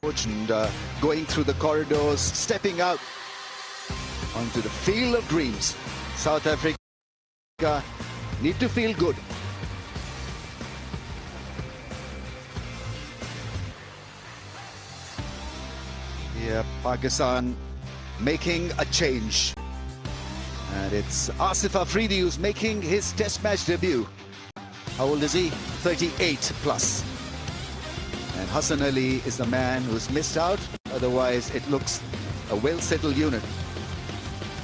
And going through the corridors, stepping out onto the field of dreams. South Africa need to feel good. Yeah, Pakistan making a change. And it's Asif Afridi who's making his test match debut. How old is he? 38 plus. And Hassan Ali is the man who's missed out. Otherwise, it looks a well-settled unit.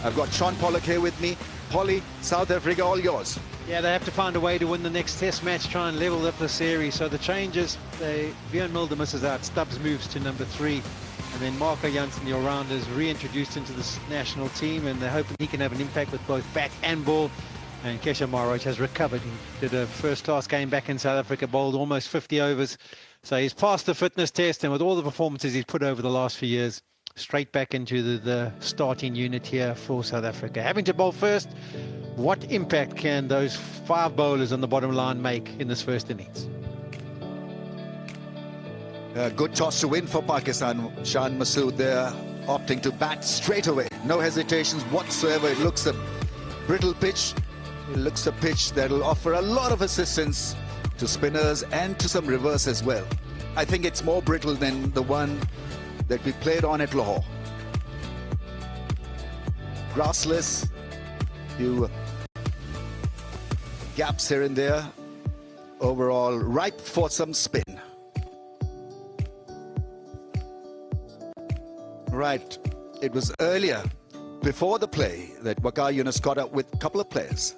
I've got Sean Pollock here with me. Polly, South Africa, all yours. Yeah, they have to find a way to win the next test match, try and level up the series. So the changes, Björn Mulder misses out. Stubbs moves to number 3. And then Marco Jansen, the all-rounder, is reintroduced into the national team. And they're hoping he can have an impact with both bat and ball. And Kesha Maharaj has recovered. He did a first-class game back in South Africa, bowled almost 50 overs. So he's passed the fitness test, and with all the performances he's put over the last few years, straight back into the starting unit here for South Africa. Having to bowl first, what impact can those 5 bowlers on the bottom line make in this first innings? Good toss to win for Pakistan. Shan Masood there opting to bat straight away. No hesitations whatsoever. It looks a brittle pitch. It looks a pitch that will offer a lot of assistance to spinners and to some reverse as well. I think it's more brittle than the one that we played on at Lahore. Grassless, few gaps here and there. Overall, ripe for some spin. Right, it was earlier, before the play, that Waqar Yunus caught up with a couple of players.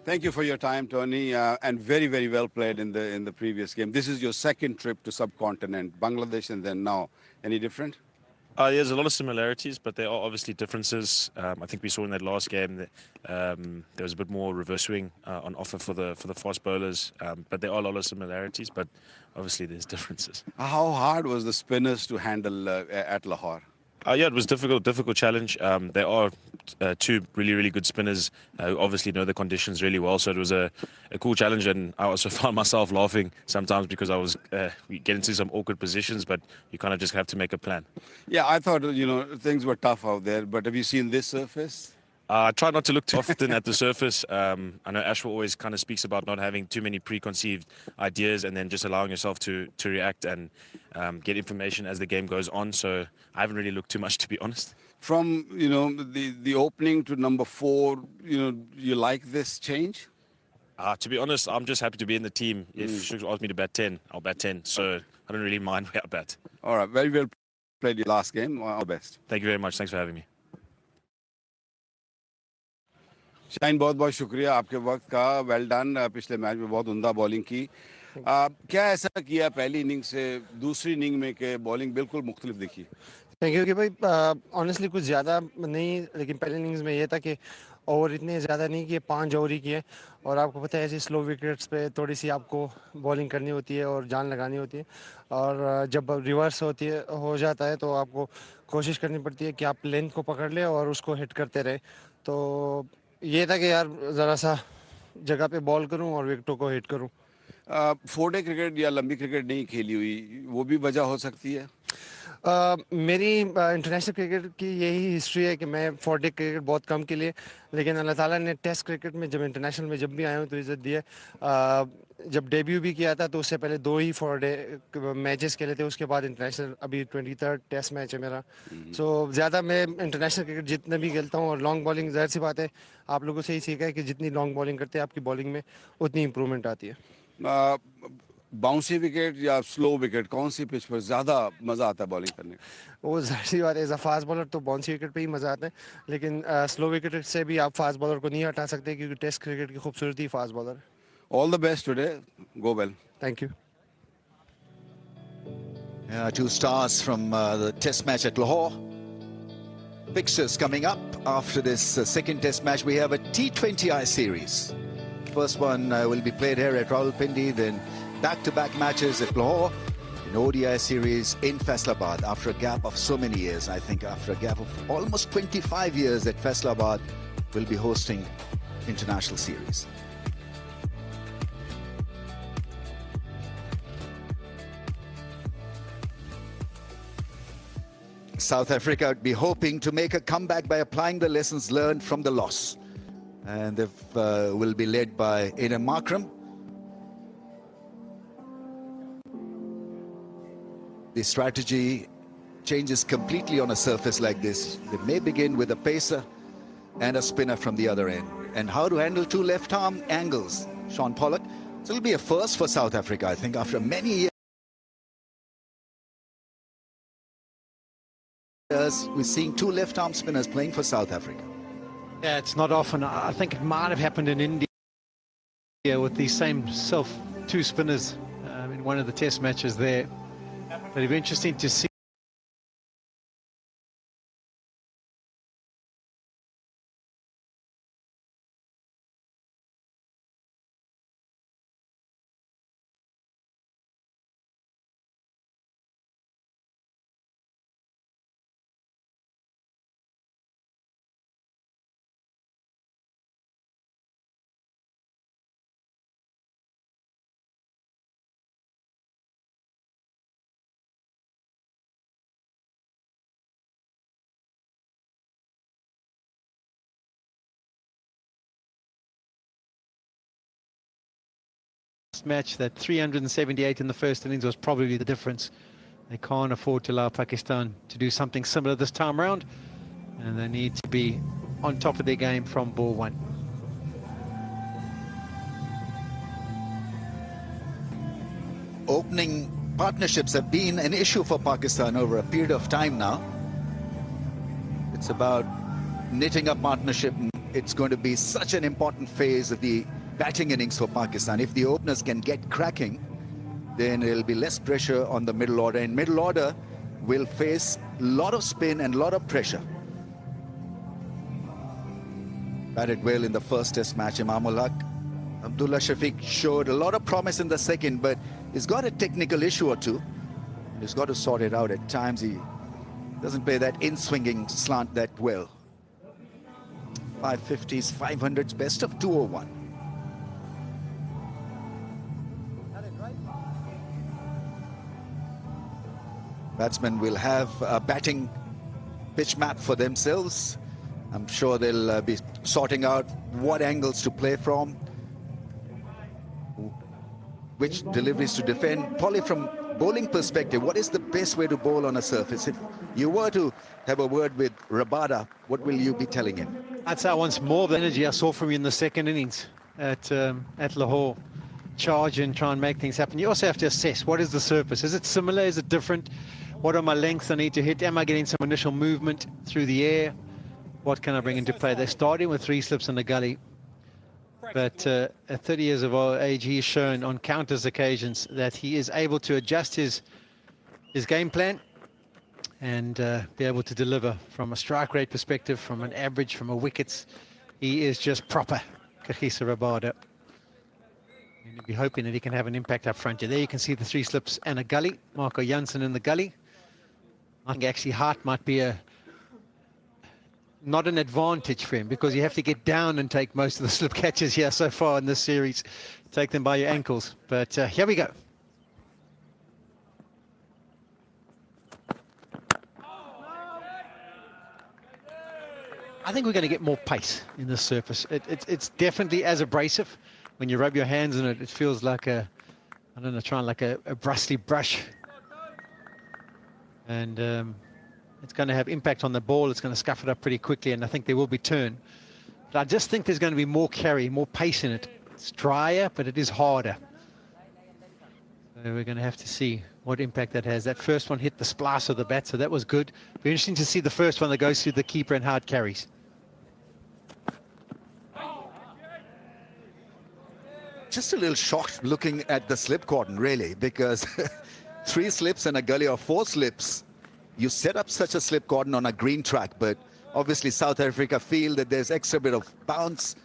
Thank you for your time, Tony, and very, very well played in the previous game. This is your second trip to subcontinent, Bangladesh, and then now. Any different? There's a lot of similarities, but there are obviously differences. I think we saw in that last game that there was a bit more reverse swing on offer for the fast bowlers, but there are a lot of similarities, but obviously there's differences. How hard was the spinners to handle at Lahore? Yeah, it was difficult challenge. There are 2 really good spinners who obviously know the conditions really well. So it was a cool challenge, and I also found myself laughing sometimes because I was getting into some awkward positions. But you kind of just have to make a plan. Yeah, I thought things were tough out there. But have you seen this surface? I try not to look too often at the surface. I know Ashwell always kind of speaks about not having too many preconceived ideas and then just allowing yourself to react and get information as the game goes on. So I haven't really looked too much, to be honest. From the opening to number 4, you like this change? To be honest, I'm just happy to be in the team. If Shukla asked me to bat 10, I'll bat 10. So I don't really mind where I bat. All right, very well played your last game. All the best. Thank you very much. Thanks for having me. Shine बहुत बहुत शुक्रिया आपके वक्त का well done पिछले match में बहुत उम्दा बॉलिंग की क्या ऐसा किया पहली इनिंग से दूसरी इनिंग में कि बॉलिंग बिल्कुल मुख्तलिफ दिखी थैंक यू कि भाई ऑनेस्टली कुछ ज़्यादा नहीं लेकिन पहले इनिंग्स में ये था कि ओवर इतने ज़्यादा नहीं किए 5 ओवर ही किए और आपको पता है ऐसी स्लो विकेट्स पे थोड़ी सी आपको बॉलिंग करनी होती है और जान लगानी होती है और जब रिवर्स हो जाता है तो आपको कोशिश करनी पड़ती है कि आप लेंथ को पकड़ ले और उसको हिट करते रहे तो ये था कि यार ज़रा सा जगह पे बॉल करूं और विकेटों को हिट करूं 4-डे क्रिकेट या लंबी क्रिकेट नहीं खेली हुई वो भी वजह हो सकती है मेरी इंटरनेशनल क्रिकेट की यही हिस्ट्री है कि मैं 4-डे क्रिकेट बहुत कम के लिए लेकिन अल्लाह ताला ने टेस्ट क्रिकेट में जब इंटरनेशनल में जब भी आया हूँ तो इज़्ज़त दी है जब डेब्यू भी किया था तो उससे पहले 2 ही 4-डे मैचेस खेले थे उसके बाद इंटरनेशनल अभी 23rd टेस्ट मैच है मेरा सो ज़्यादा मैं इंटरनेशनल क्रिकेट जितना भी खेलता हूँ और लॉन्ग बॉलिंग ज़ाहिर सी बात है आप लोगों से ही सीखा है कि जितनी लॉन्ग बॉलिंग करते हैं आपकी बॉलिंग में उतनी इंप्रूवमेंट आती है बाउंसी विकेट या स्लो विकेट कौन सी पिच पर ज़्यादा मज़ा आता है बॉलिंग करने वो जाहिर सी बात है एज अ फास्ट बॉलर तो बाउंसी विकेट पे ही मज़ा आता है लेकिन स्लो विकेट से भी आप फास्ट बॉलर को नहीं हटा सकते क्योंकि टेस्ट क्रिकेट की खूबसूरती फास्ट बॉलर है all the best today go well thank you Two stars from the test match at Lahore. Fixtures coming up after this second test match. We have a T20I series. First one will be played here at Rawalpindi, then back-to-back matches at Lahore, an ODI series in Faisalabad after a gap of so many years. I think after a gap of almost 25 years that Faisalabad will be hosting international series. South Africa would be hoping to make a comeback by applying the lessons learned from the loss. And they will be led by Aiden Markram. The strategy changes completely on a surface like this. They may begin with a pacer and a spinner from the other end. And how to handle two left arm angles, Sean Pollock. So it'll be a first for South Africa, I think, after many years. We're seeing two left arm spinners playing for South Africa. Yeah, it's not often. I think it might have happened in India with these same two spinners in one of the test matches there. But it'll be interesting to see. Match that 378 in the first innings was probably the difference. They can't afford to allow Pakistan to do something similar this time round, and they need to be on top of their game from ball one. Opening partnerships have been an issue for Pakistan over a period of time now. It's about knitting up partnership. It's going to be such an important phase of the batting innings for Pakistan. If the openers can get cracking, then there'll be less pressure on the middle order, and middle order will face a lot of spin and a lot of pressure. Batted well in the first test match, Imamul Haq. Abdullah Shafiq showed a lot of promise in the second, but he's got a technical issue or two. He's got to sort it out at times. He doesn't play that in-swinging slant that well. 550s, 500s, best of 201. Batsmen will have a batting pitch map for themselves. I'm sure they'll be sorting out what angles to play from, which deliveries to defend. Polly, from bowling perspective, what is the best way to bowl on a surface? If you were to have a word with Rabada, what will you be telling him? I'd say I want more of the energy I saw from you in the second innings at Lahore. Charge and try and make things happen. You also have to assess, what is the surface? Is it similar? Is it different? What are my lengths I need to hit? Am I getting some initial movement through the air? What can I bring into play? They're starting with three slips in the gully. But at 30 years of age, he has shown on countless occasions that he is able to adjust his game plan and be able to deliver from a strike rate perspective, from an average, from a wickets. He is just proper, Kagiso Rabada. And you'll be hoping that he can have an impact up front. There you can see the three slips and a gully. Marco Jansen in the gully. I think actually Hart might be not an advantage for him, because you have to get down and take most of the slip catches here so far in this series. Take them by your ankles. But here we go. I think we're going to get more pace in this surface. It's definitely as abrasive. When you rub your hands in it, it feels like I don't know, trying like a bristly brush. And it's going to have impact on the ball. It's going to scuff it up pretty quickly, and I think there will be turn. But I just think there's going to be more carry, more pace in it. It's drier, but it is harder. So we're going to have to see what impact that has. That first one hit the splice of the bat, so that was good. Be interesting to see the first one that goes through the keeper and how it carries. Just a little shocked looking at the slip cordon, really, because 3 slips and a gully, or 4 slips. You set up such a slip cordon on a green track, but obviously South Africa feel that there's extra bit of bounce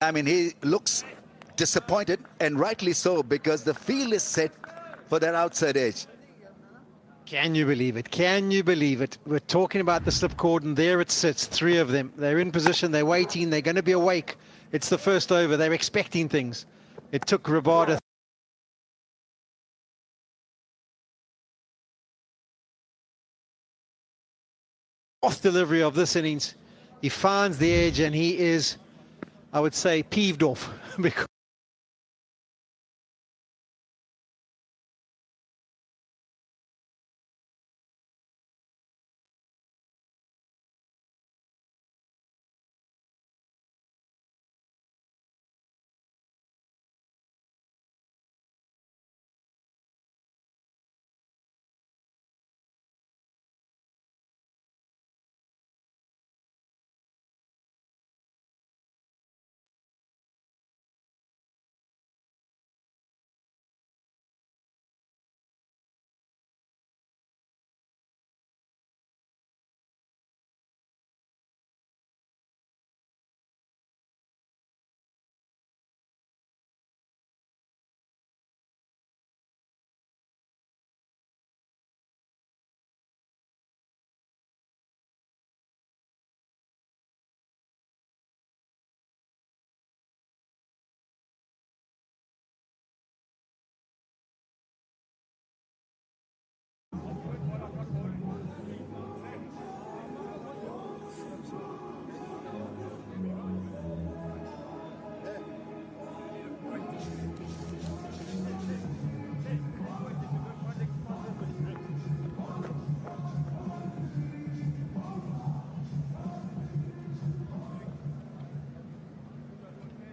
I mean, he looks disappointed, and rightly so, because the field is set for that outside edge. Can you believe it? Can you believe it? We're talking about the slip cord, and there it sits, 3 of them. They're in position, they're waiting, they're going to be awake. It's the first over, they're expecting things. It took Rabada off delivery of this innings. He finds the edge, and he is, I would say, peeved off because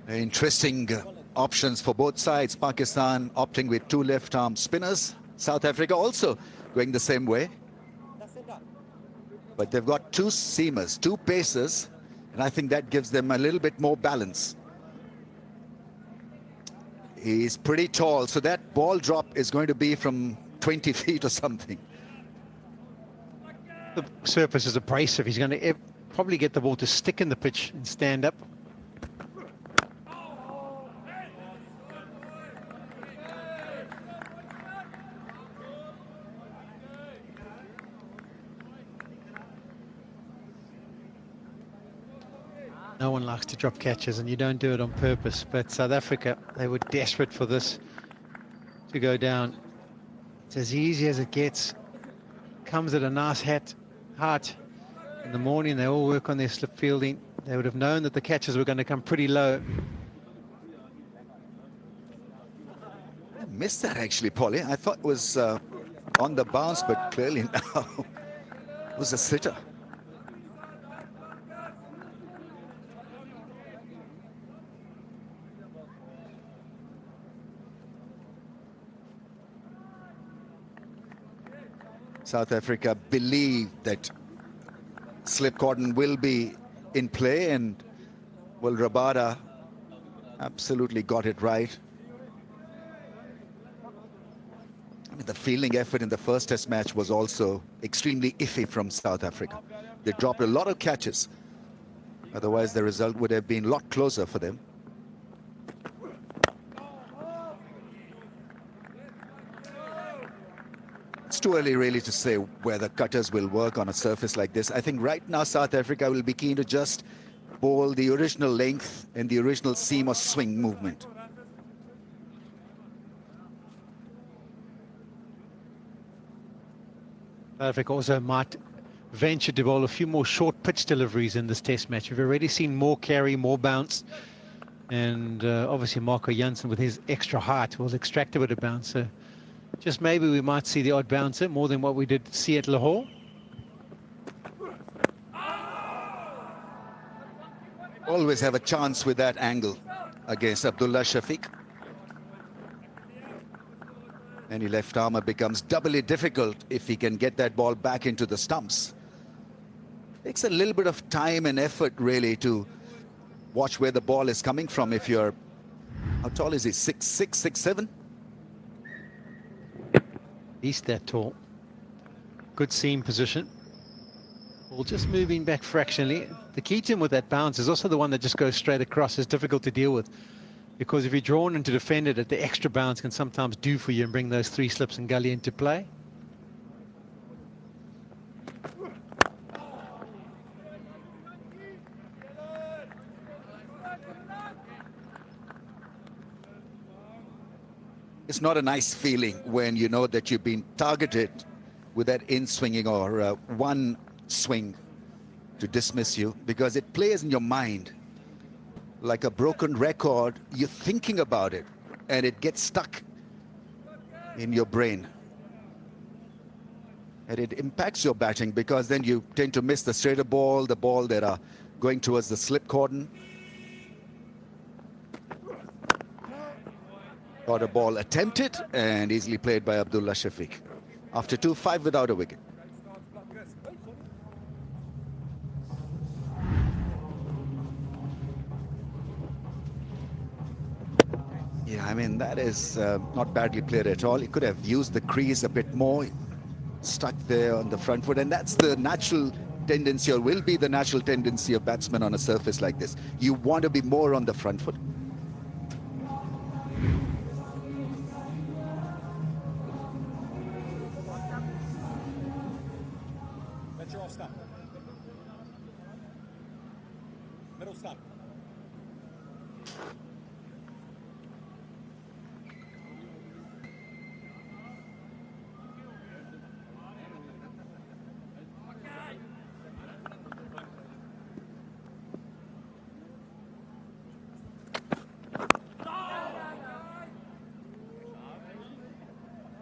Interesting options for both sides. Pakistan opting with 2 left-arm spinners. South Africa also going the same way. But they've got 2 seamers, 2 pacers, and I think that gives them a little bit more balance. He's pretty tall, so that ball drop is going to be from 20 feet or something. the surface is abrasive. He's going to probably get the ball to stick in the pitch and stand up. No one likes to drop catches, and you don't do it on purpose. But South Africa, they were desperate for this to go down. It's as easy as it gets. Comes at a nice height. In the morning, they all work on their slip fielding. They would have known that the catches were going to come pretty low. I missed that actually, Paulie. I thought it was on the bounce, but clearly now it was a sitter. South Africa believe that slip cordon will be in play, and well, Rabada absolutely got it right. I mean, the fielding effort in the first test match was also extremely iffy from South Africa. They dropped a lot of catches. Otherwise, the result would have been a lot closer for them. It's too early really to say whether cutters will work on a surface like this. I think right now South Africa will be keen to just bowl the original length and the original seam or swing movement. South Africa also might venture to bowl a few more short pitch deliveries in this test match. We've already seen more carry, more bounce. And obviously Marco Jansen with his extra height will extract a bit of bounce. So just maybe we might see the odd bouncer more than what we did see at Lahore. Always have a chance with that angle against Abdullah Shafiq. Any left armer becomes doubly difficult if he can get that ball back into the stumps. Takes a little bit of time and effort really to watch where the ball is coming from. If you're, how tall is he? 6'6", 6'7"? At least that tall. Good seam position. Well, just moving back fractionally. The key to him with that bounce is also the one that just goes straight across. Is difficult to deal with, because if you're drawn into defended it, the extra bounce can sometimes do for you and bring those 3 slips and gully into play. It's not a nice feeling when you know that you've been targeted with that in-swinging or one swing to dismiss you, because it plays in your mind like a broken record. You're thinking about it and it gets stuck in your brain. And it impacts your batting, because then you tend to miss the straighter ball, the ball that are going towards the slip cordon. Got a ball attempted and easily played by Abdullah Shafiq. After 2-5 without a wicket. Yeah, I mean, that is not badly played at all. He could have used the crease a bit more, stuck there on the front foot, and that's the natural tendency, or will be the natural tendency of batsmen on a surface like this. You want to be more on the front foot. That's your off stop. Middle stop.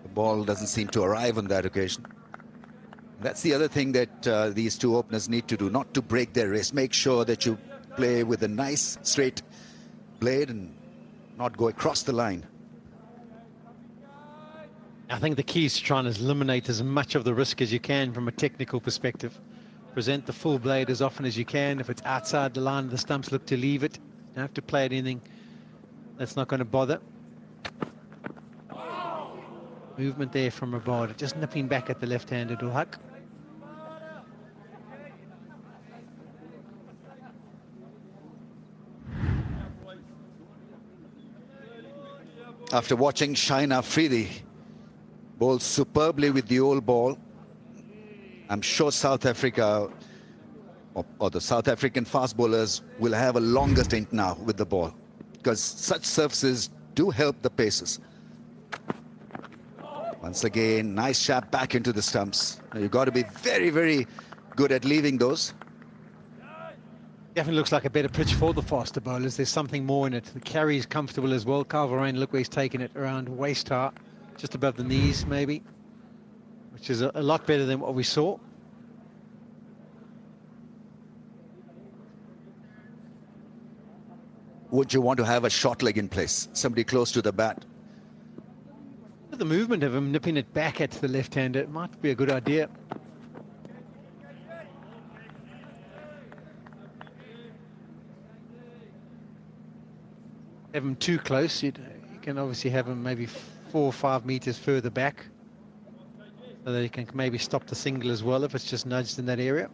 The ball doesn't seem to arrive on that occasion. That's the other thing that these two openers need to do, not to break their wrist. Make sure that you play with a nice straight blade and not go across the line. I think the key is to try and eliminate as much of the risk as you can from a technical perspective. Present the full blade as often as you can. If it's outside the line of the stumps, look to leave it. You don't have to play at anything that's not going to bother. Movement there from Rabada, just nipping back at the left-handed Haq. After watching Shaheen Afridi bowl superbly with the old ball, I'm sure South Africa or the South African fast bowlers will have a longer stint now with the ball, because such surfaces do help the paces. Once again, nice shot back into the stumps. You've got to be very, very good at leaving those. Definitely looks like a better pitch for the faster bowlers. There's something more in it. The carry is comfortable as well. Calverain, look where he's taken it, around waist height, just above the knees maybe, which is a lot better than what we saw. Would you want to have a short leg in place, somebody close to the bat? With the movement of him nipping it back at the left-hander, it might be a good idea. Have him too close, you can obviously have him maybe 4 or 5 meters further back, so that he can maybe stop the single as well if it's just nudged in that area.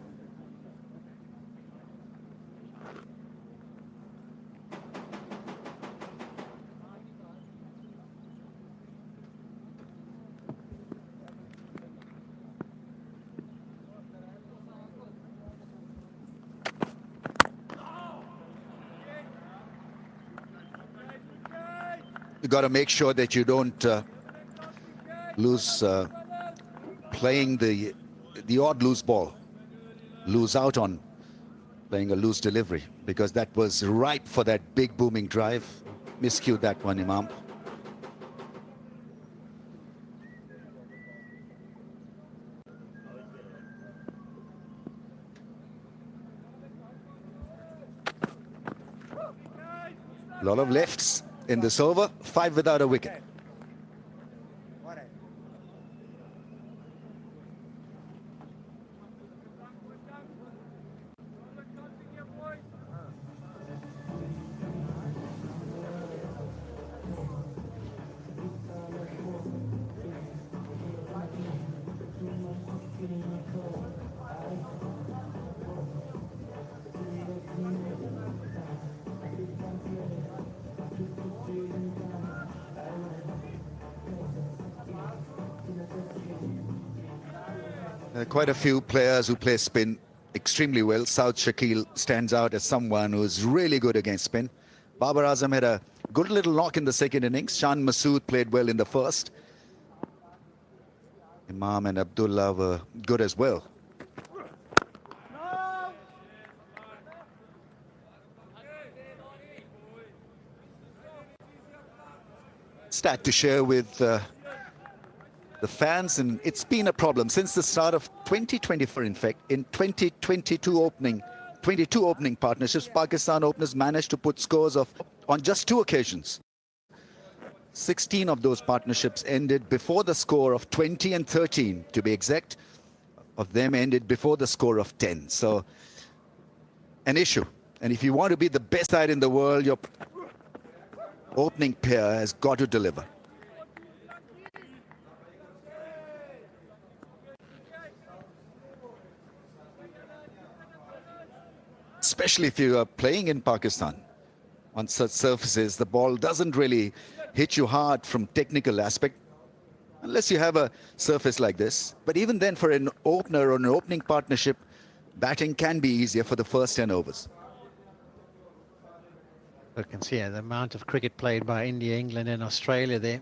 You got to make sure that you don't lose playing the odd loose ball, lose out on playing a loose delivery, because that was ripe for that big booming drive. Miscued that one, Imam. A lot of lefts in this over, 5 without a wicket. There are quite a few players who play spin extremely well. Saud Shakil stands out as someone who's really good against spin. Babar Azam had a good little knock in the second innings. Shan Masood played well in the first. Imam and Abdullah were good as well. Stat to share with the fans, and it's been a problem since the start of 2024. In fact, in 22 opening partnerships, Pakistan openers managed to put scores of on just 2 occasions. 16 of those partnerships ended before the score of 20, and 13 to be exact of them ended before the score of 10. So an issue. And if you want to be the best side in the world, your opening pair has got to deliver. Especially if you are playing in Pakistan. On such surfaces, the ball doesn't really hit you hard from technical aspect, unless you have a surface like this. But even then, for an opener or an opening partnership, batting can be easier for the first 10 overs. You can see the amount of cricket played by India, England and Australia there.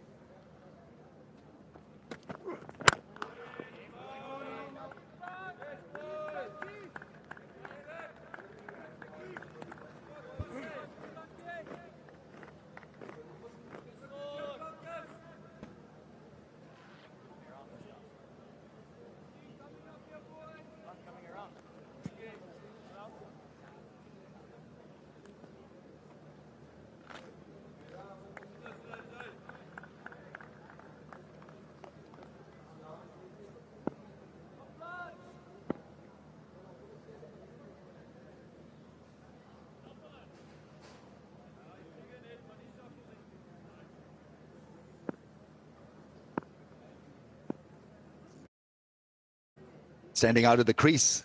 Standing out of the crease.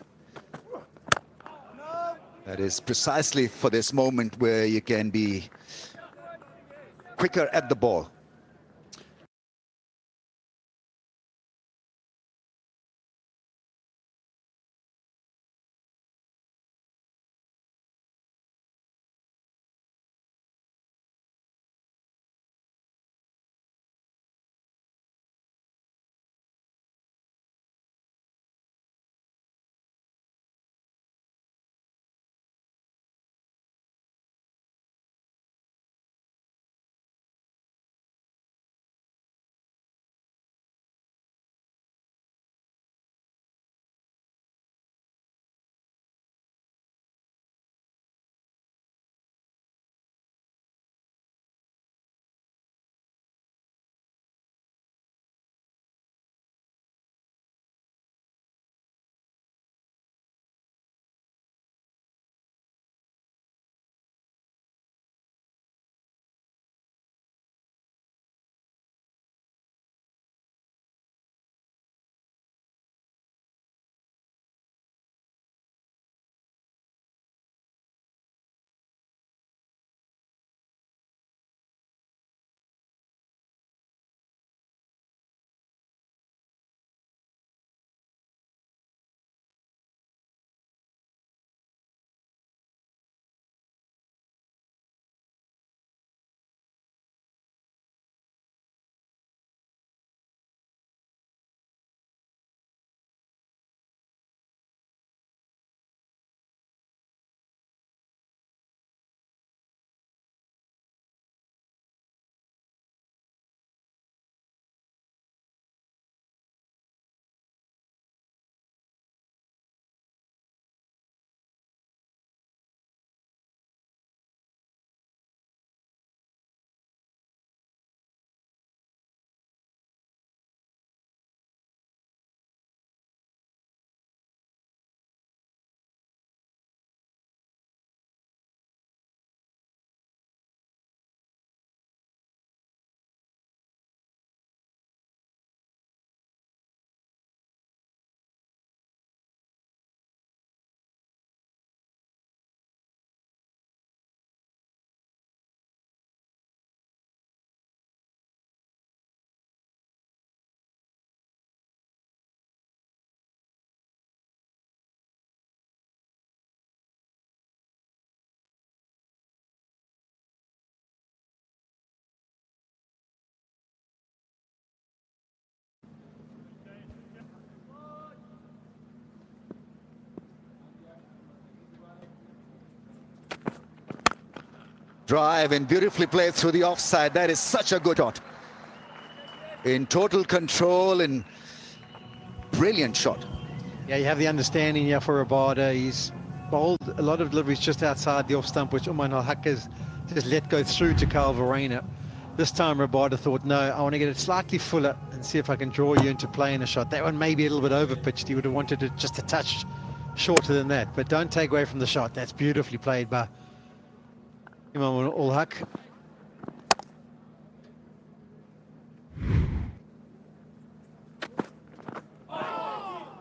That is precisely for this moment where you can be quicker at the ball. Drive and beautifully played through the offside. That is such a good shot. In total control and brilliant shot. Yeah, you have the understanding here for Rabada. He's bowled a lot of deliveries just outside the off stump, which Uman al-Haq has just let go through to Kyle Verreynne. This time Rabada thought, no, I want to get it slightly fuller and see if I can draw you into playing a shot. That one may be a little bit over pitched. He would have wanted it just a touch shorter than that, but don't take away from the shot. That's beautifully played by Uman al-Haq.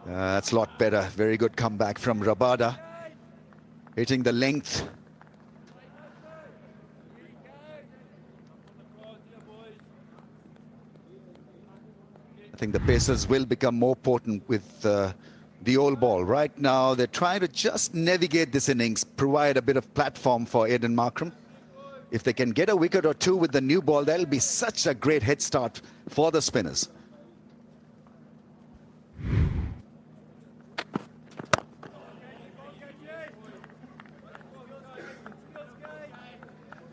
That's a lot better. Very good comeback from Rabada. Hitting the length. I think the Pacers will become more potent with the old ball. Right now, they're trying to just navigate this innings, provide a bit of platform for Aiden Markram. If they can get a wicket or two with the new ball, that'll be such a great head start for the spinners.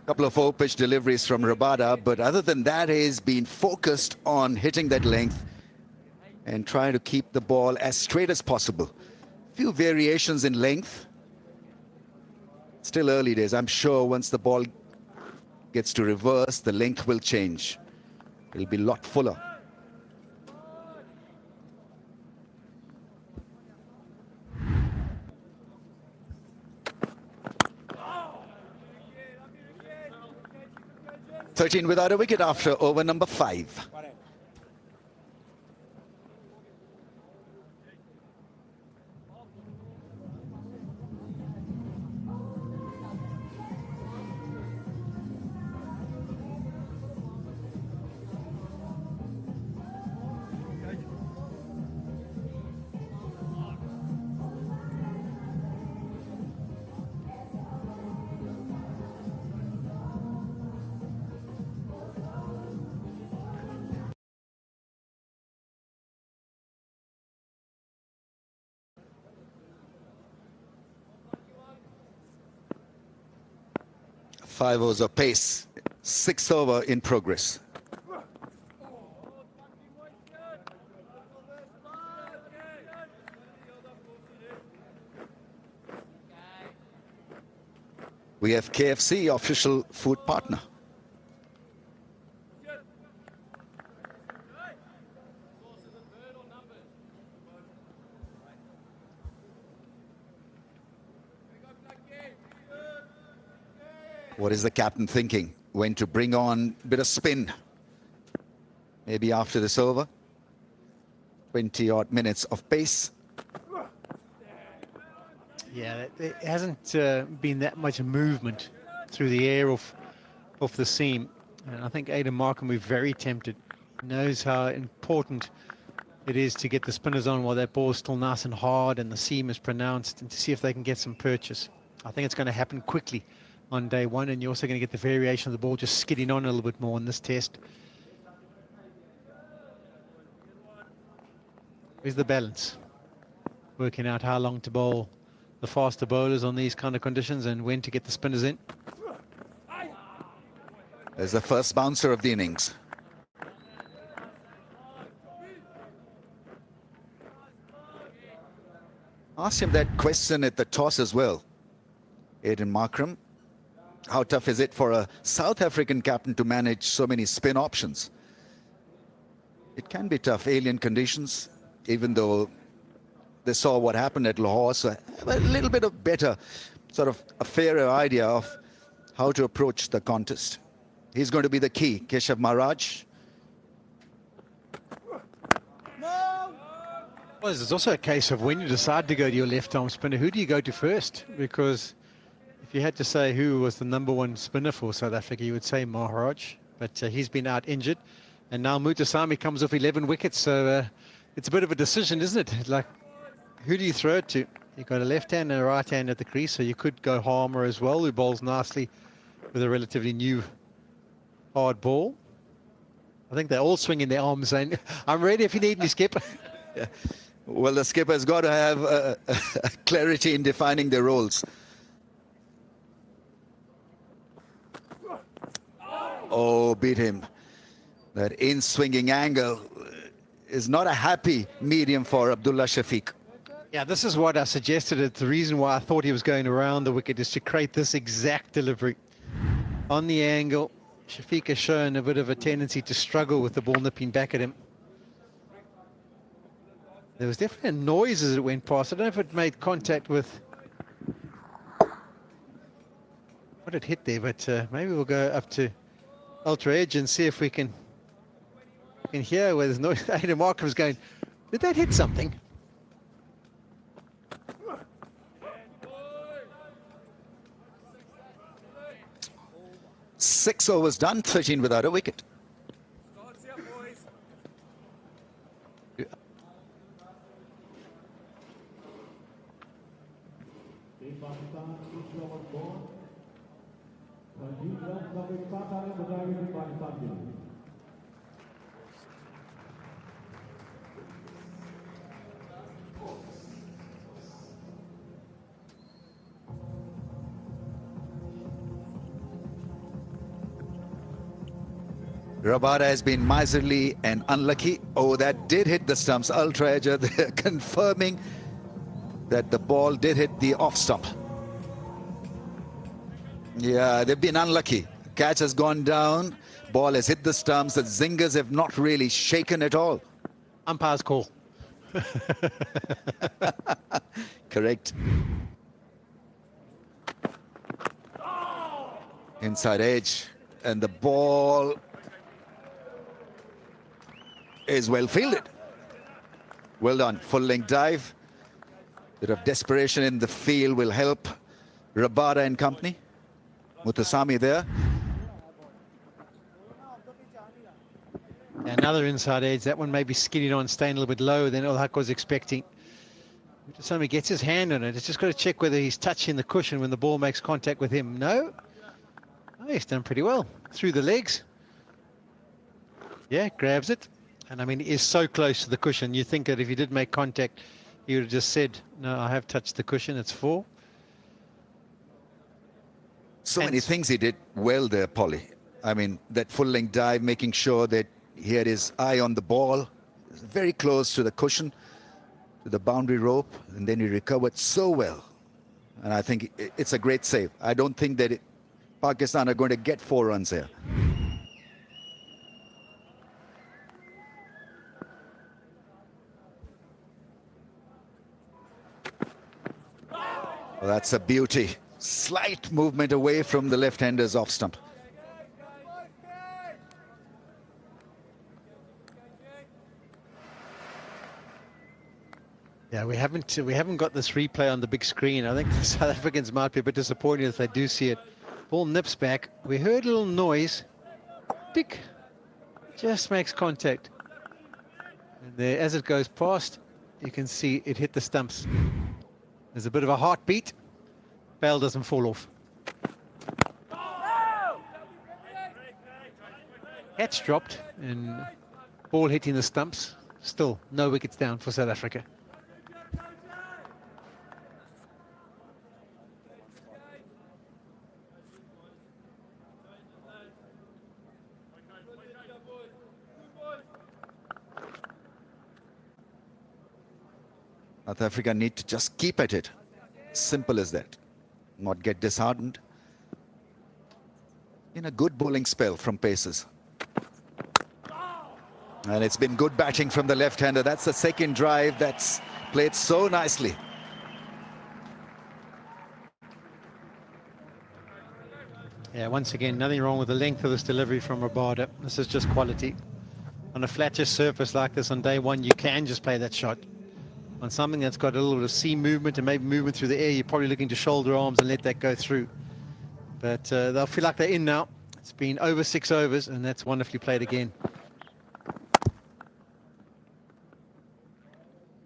Couple of four-pitch deliveries from Rabada, but other than that, he's been focused on hitting that length and trying to keep the ball as straight as possible. Few variations in length. Still early days. I'm sure once the ball gets to reverse, the length will change. It'll be a lot fuller. "13 without a wicket after over number 5. Five overs of pace, 6th over in progress. We have KFC, official food partner. What is the captain thinking? When to bring on a bit of spin? Maybe after this over. 20-odd minutes of pace. Yeah, there hasn't been that much movement through the air off the seam. And I think Aiden Markram will be very tempted. He knows how important it is to get the spinners on while that ball's still nice and hard and the seam is pronounced, and to see if they can get some purchase. I think it's going to happen quickly on day one, and you're also going to get the variation of the ball just skidding on a little bit more in this test. Where's the balance? Working out how long to bowl the faster bowlers on these kind of conditions and when to get the spinners in. There's the first bouncer of the innings. Asked him that question at the toss as well, Aiden Markram. How tough is it for a South African captain to manage so many spin options? It can be tough, alien conditions, even though they saw what happened at Lahore, so have a little bit of better, sort of a fairer idea of how to approach the contest. He's going to be the key, Keshav Maharaj. Well, it's also a case of when you decide to go to your left-arm spinner, who do you go to first? Because if you had to say who was the #1 spinner for South Africa, you would say Maharaj, but he's been out injured. And now Muthusamy comes off 11 wickets, so it's a bit of a decision, isn't it? Like, who do you throw it to? You've got a left hand and a right hand at the crease, so you could go Harmer as well, who bowls nicely with a relatively new hard ball. I think they're all swinging their arms saying, I'm ready if you need me, skipper. Yeah. Well, the skipper's got to have clarity in defining their roles. Oh, beat him. That in-swinging angle is not a happy medium for Abdullah Shafiq. Yeah, this is what I suggested. It's the reason why I thought he was going around the wicket, is to create this exact delivery. On the angle, Shafiq has shown a bit of a tendency to struggle with the ball nipping back at him. There was definitely a noise as it went past. I don't know if it made contact with what it hit there, but maybe we'll go up to Ultra Edge and see if we can hear where there's noise. Aidan Markham's going, did that hit something? Six overs done, 13 without a wicket. Rabada has been miserly and unlucky. Oh, that did hit the stumps. Ultra Edge confirming that the ball did hit the off stump. Yeah, they've been unlucky. Catch has gone down. Ball has hit the stumps. The zingers have not really shaken at all. Umpire's call. Correct. Inside edge. And the ball is well fielded. Well done. Full length dive. Bit of desperation in the field will help Rabada and company. Muthusamy there. Another inside edge. That one may be skinning on, staying a little bit lower than Ulhaq was expecting. Muthusamy gets his hand on it. It's just got to check whether he's touching the cushion when the ball makes contact with him. No. Oh, he's done pretty well. Through the legs. Yeah, grabs it. And I mean, he is so close to the cushion. You think that if he did make contact, he would have just said, no, I have touched the cushion. It's 4. So many things he did well there, Polly. I mean, that full-length dive, making sure that he had his eye on the ball, very close to the cushion, to the boundary rope, and then he recovered so well. And I think it's a great save. I don't think that Pakistan are going to get 4 runs here. Well, that's a beauty. Slight movement away from the left-hander's off stump. Yeah, we haven't got this replay on the big screen. I think the South Africans might be a bit disappointed if they do see it. Ball nips back. We heard a little noise. Tick. Just makes contact. And there, as it goes past, you can see it hit the stumps. There's a bit of a heartbeat. Bell doesn't fall off. Catch dropped and ball hitting the stumps. Still no wickets down for South Africa. South Africa need to just keep at it. Simple as that. Not get disheartened. In a good bowling spell from paces. And it's been good batting from the left-hander. That's the second drive that's played so nicely. Yeah, once again, nothing wrong with the length of this delivery from Rabada. This is just quality. On a flatter surface like this on day one, you can just play that shot. On something that's got a little bit of seam movement and maybe movement through the air, you're probably looking to shoulder arms and let that go through. But they'll feel like they're in now. It's been over 6 overs, and that's wonderfully played again.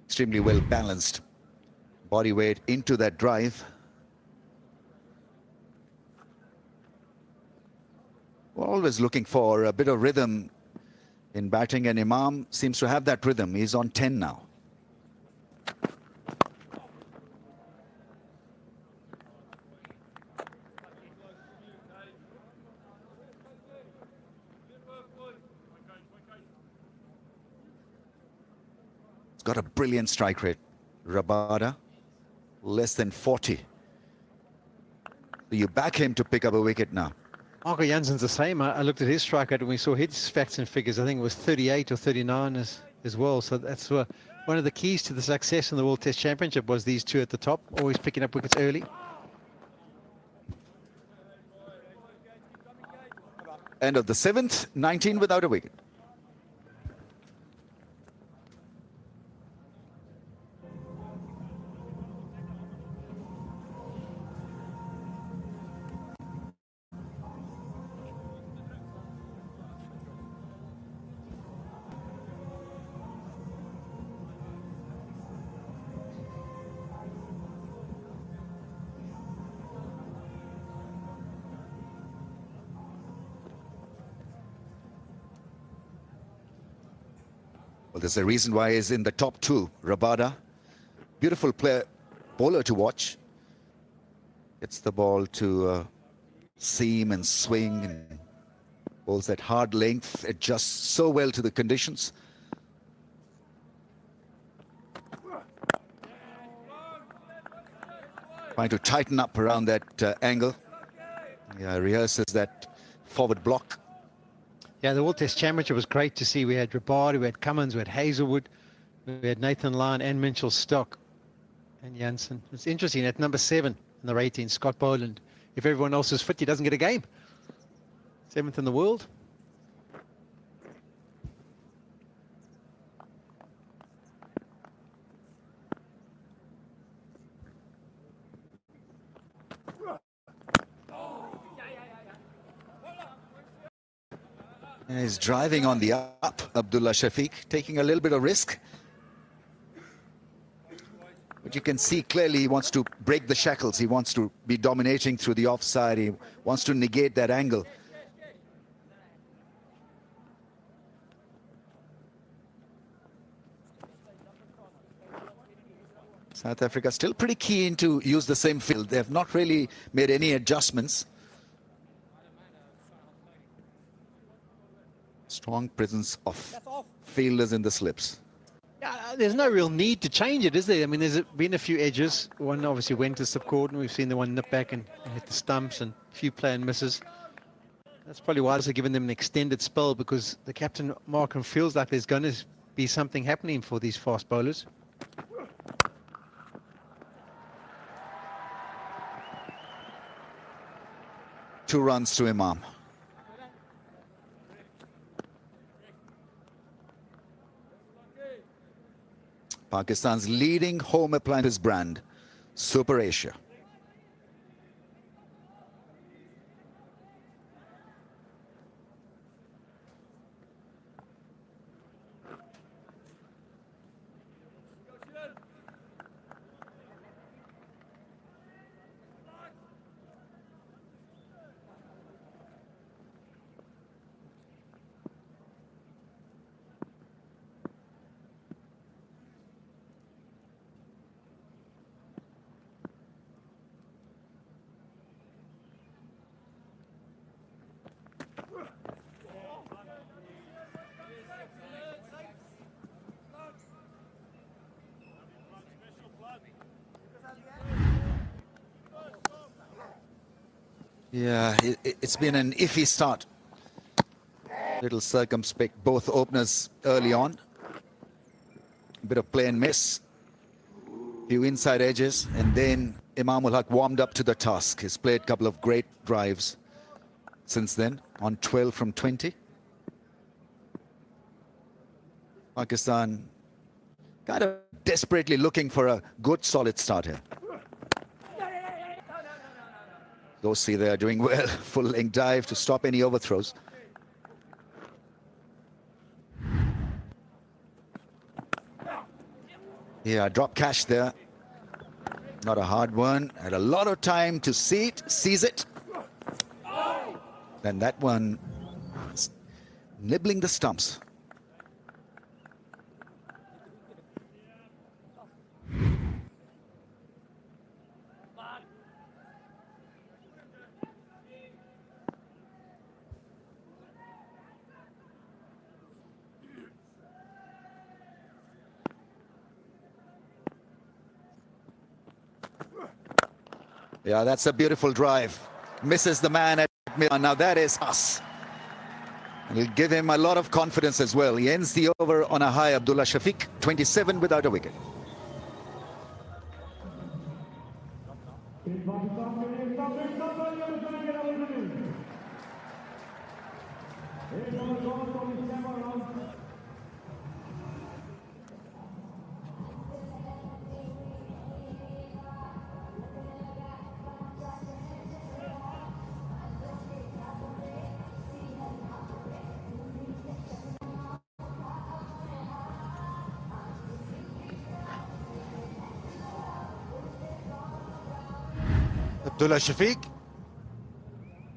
Extremely well balanced. Body weight into that drive. We're always looking for a bit of rhythm in batting, and Imam seems to have that rhythm. He's on 10 now. got a brilliant strike rate. Rabada, less than 40. You back him to pick up a wicket now. Marco Janssen's the same. I looked at his strike rate and we saw his facts and figures. I think it was 38 or 39 as well. So that's one of the keys to the success in the World Test Championship was these two at the top, always picking up wickets early. End of the 7th, 19 without a wicket. Well, there's a reason why he's in the top two. Rabada, beautiful player, bowler to watch. Gets the ball to seam and swing and bowls that hard length, adjusts so well to the conditions. Trying to tighten up around that angle. Yeah, rehearses that forward block. Yeah, the World Test Championship was great to see. We had Rabada, we had Cummins, we had Hazelwood, we had Nathan Lyon and Mitchell Stock and Janssen. It's interesting, at number 7 in the rating, Scott Boland. If everyone else is fit, he doesn't get a game. 7th in the world. And he's driving on the up, Abdullah Shafiq, taking a little bit of risk. But you can see clearly he wants to break the shackles. He wants to be dominating through the offside. He wants to negate that angle. South Africa still pretty keen to use the same field. They have not really made any adjustments. Strong presence of fielders in the slips. There's no real need to change it, is there? I mean, there's been a few edges. One obviously went to subcourt, and we've seen the one nip back and hit the stumps, and a few planned misses. That's probably why they're giving them an extended spell, because the captain, Markham, feels like there's going to be something happening for these fast bowlers. Two runs to Imam. Pakistan's leading home appliances brand, Super Asia. Yeah, it's been an iffy start. Little circumspect, both openers early on. A bit of play and miss. Few inside edges, and then Imam ul Haq warmed up to the task. He's played a couple of great drives since then, on 12 from 20. Pakistan kind of desperately looking for a good, solid start here. Those see they are doing well. Full length dive to stop any overthrows. Yeah, drop catch there. Not a hard one. Had a lot of time to see it, seize it. Then that one nibbling the stumps. Yeah, that's a beautiful drive. Misses the man at mid. Now that is us. It'll give him a lot of confidence as well. He ends the over on a high. Abdullah Shafiq, 27 without a wicket. Abdullah Shafiq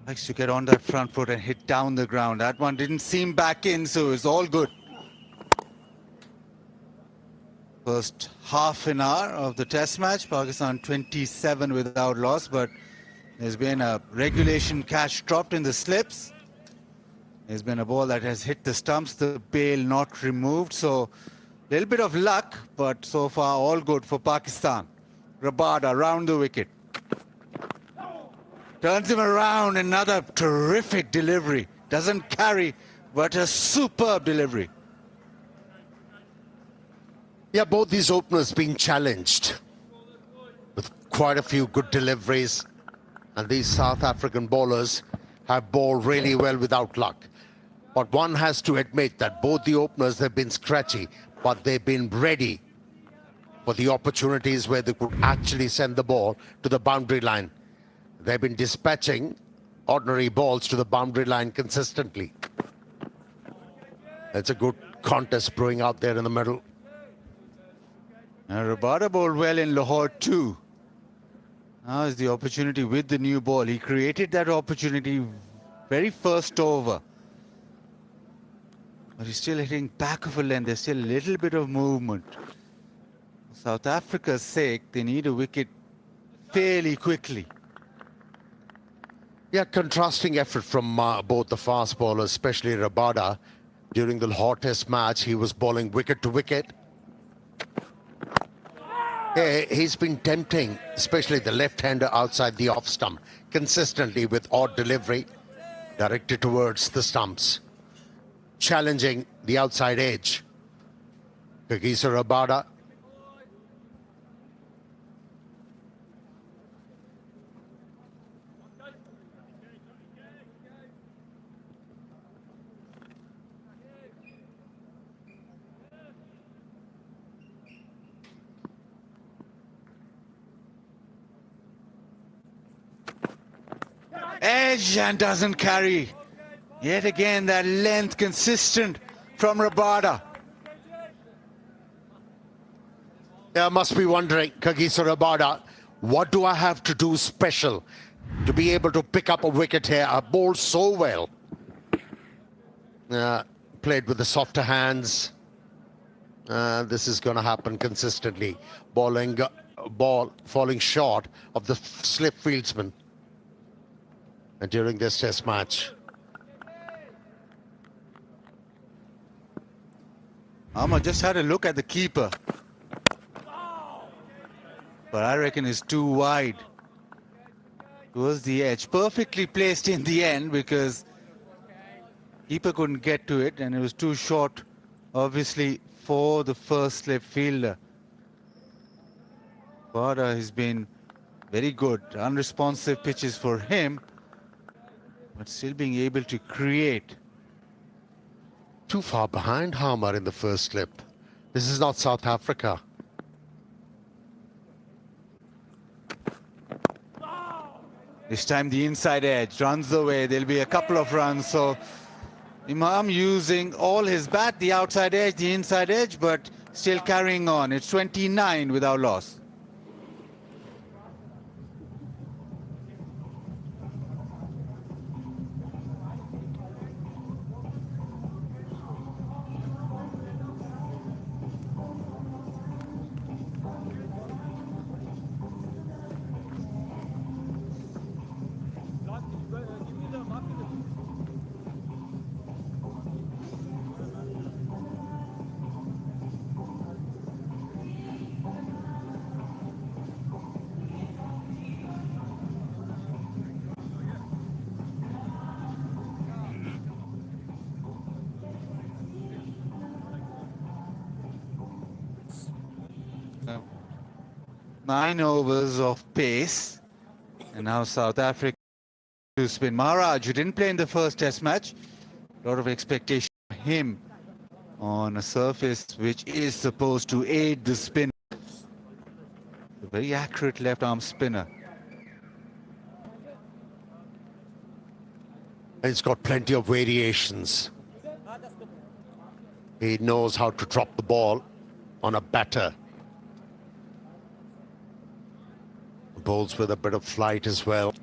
likes to get on that front foot and hit down the ground. That one didn't seam back in, so it's all good. First half an hour of the test match, Pakistan 27 without loss, but there's been a regulation catch dropped in the slips. There's been a ball that has hit the stumps, the bail not removed, so a little bit of luck, but so far all good for Pakistan. Rabada round the wicket. Turns him around, another terrific delivery. Doesn't carry, but a superb delivery. Yeah, both these openers being challenged with quite a few good deliveries. And these South African bowlers have bowled really well without luck. But one has to admit that both the openers have been scratchy, but they've been ready for the opportunities where they could actually send the ball to the boundary line. They've been dispatching ordinary balls to the boundary line consistently. It's a good contest brewing out there in the middle. Now Rabada bowled well in Lahore too. Now is the opportunity with the new ball. He created that opportunity very first over. But he's still hitting back of a length. There's still a little bit of movement. For South Africa's sake, they need a wicket fairly quickly. Yeah, contrasting effort from both the fast bowlers, especially Rabada. During the Lahore Test match, he was bowling wicket to wicket. Yeah, he's been tempting, especially the left-hander outside the off stump, consistently with odd delivery directed towards the stumps, challenging the outside edge. Kagiso Rabada. Edge and doesn't carry. Yet again, that length consistent from Rabada. Yeah, must be wondering, Kagiso Rabada, what do I have to do special to be able to pick up a wicket here? I bowled so well. Played with the softer hands. This is going to happen consistently. Ball falling short of the slip fieldsman during this test match. Ahmad just had a look at the keeper. But I reckon it's too wide. Towards the edge. Perfectly placed in the end because keeper couldn't get to it and it was too short, obviously, for the first slip fielder. Rabada has been very good. Unresponsive pitches for him, but still being able to create. Too far behind Harmer in the first slip. This is not South Africa. This time the inside edge runs away. There'll be a couple of runs. So Imam using all his bat, the outside edge, the inside edge, but still carrying on. It's 29 without loss. 9 overs of pace. And now South Africa to spin. Maharaj, who didn't play in the first test match, a lot of expectation for him on a surface which is supposed to aid the spin. A very accurate left arm spinner. He's got plenty of variations. He knows how to drop the ball on a batter. Bowls with a bit of flight as well.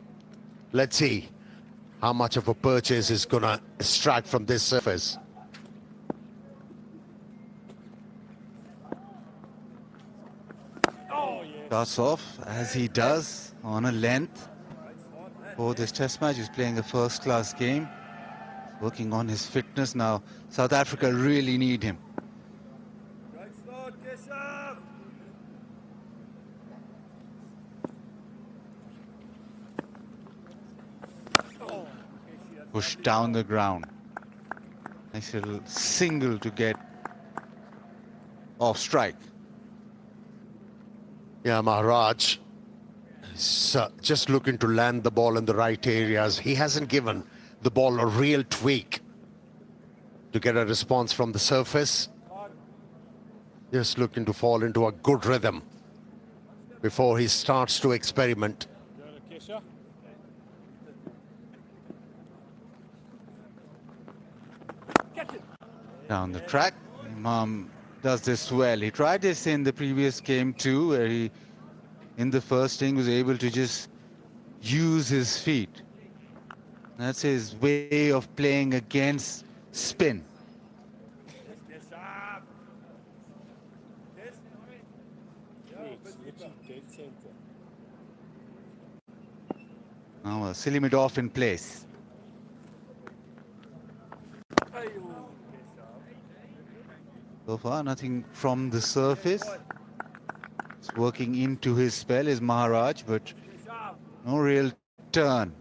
Let's see how much of a purchase is going to extract from this surface. Starts off as he does on a length. For this test match, he's playing a first-class game. He's working on his fitness now. South Africa really need him. Push down the ground. Nice little single to get off strike. Yeah, Maharaj is just looking to land the ball in the right areas. He hasn't given the ball a real tweak to get a response from the surface. Just looking to fall into a good rhythm before he starts to experiment. Down the track, Imam does this well. He tried this in the previous game too, where he, in the first inning, was able to just use his feet. That's his way of playing against spin. Now a silly mid off in place. So far, nothing from the surface. It's working into his spell is Maharaj, but no real turn.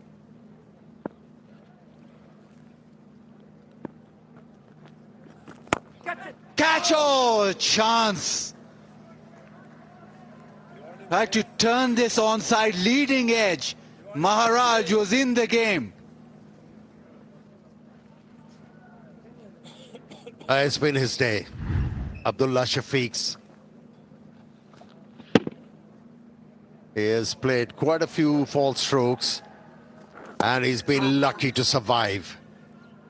Catch! Oh, chance! Tried to turn this onside leading edge. Maharaj was in the game. It's been his day. Abdullah Shafiq's. He has played quite a few false strokes and he's been lucky to survive.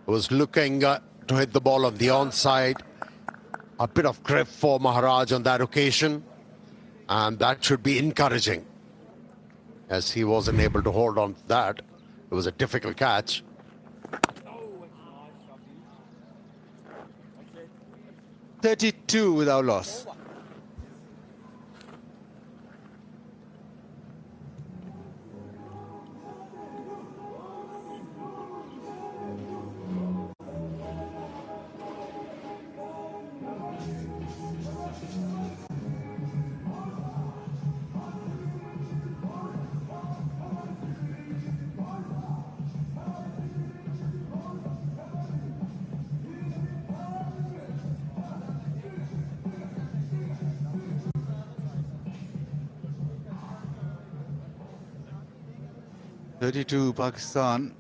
He was looking to hit the ball on the onside. A bit of grip for Maharaj on that occasion, and that should be encouraging as he wasn't able to hold on to that. It was a difficult catch. .32 without loss. .32 Pakistan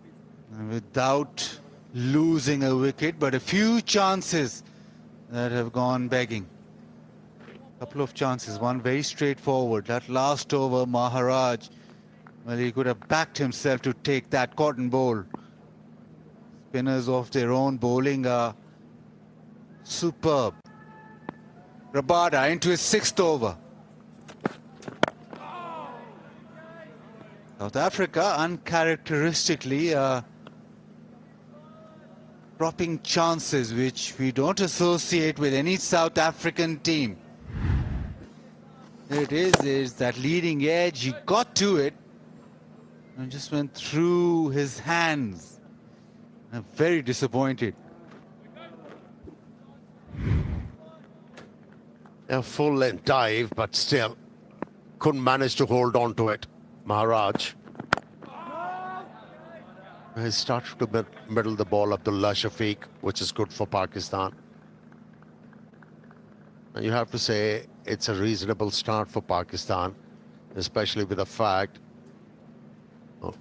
without losing a wicket, but a few chances that have gone begging. Couple of chances, one very straightforward. That last over, Maharaj, well, he could have backed himself to take that cotton bowl. Spinners of their own bowling are superb. Rabada into his 6th over. South Africa uncharacteristically dropping chances which we don't associate with any South African team. There it is that leading edge. He got to it and just went through his hands. I'm very disappointed. A full-length dive, but still couldn't manage to hold on to it. Maharaj. He started to middle the ball, Abdullah Shafiq, which is good for Pakistan. And you have to say it's a reasonable start for Pakistan, especially with the fact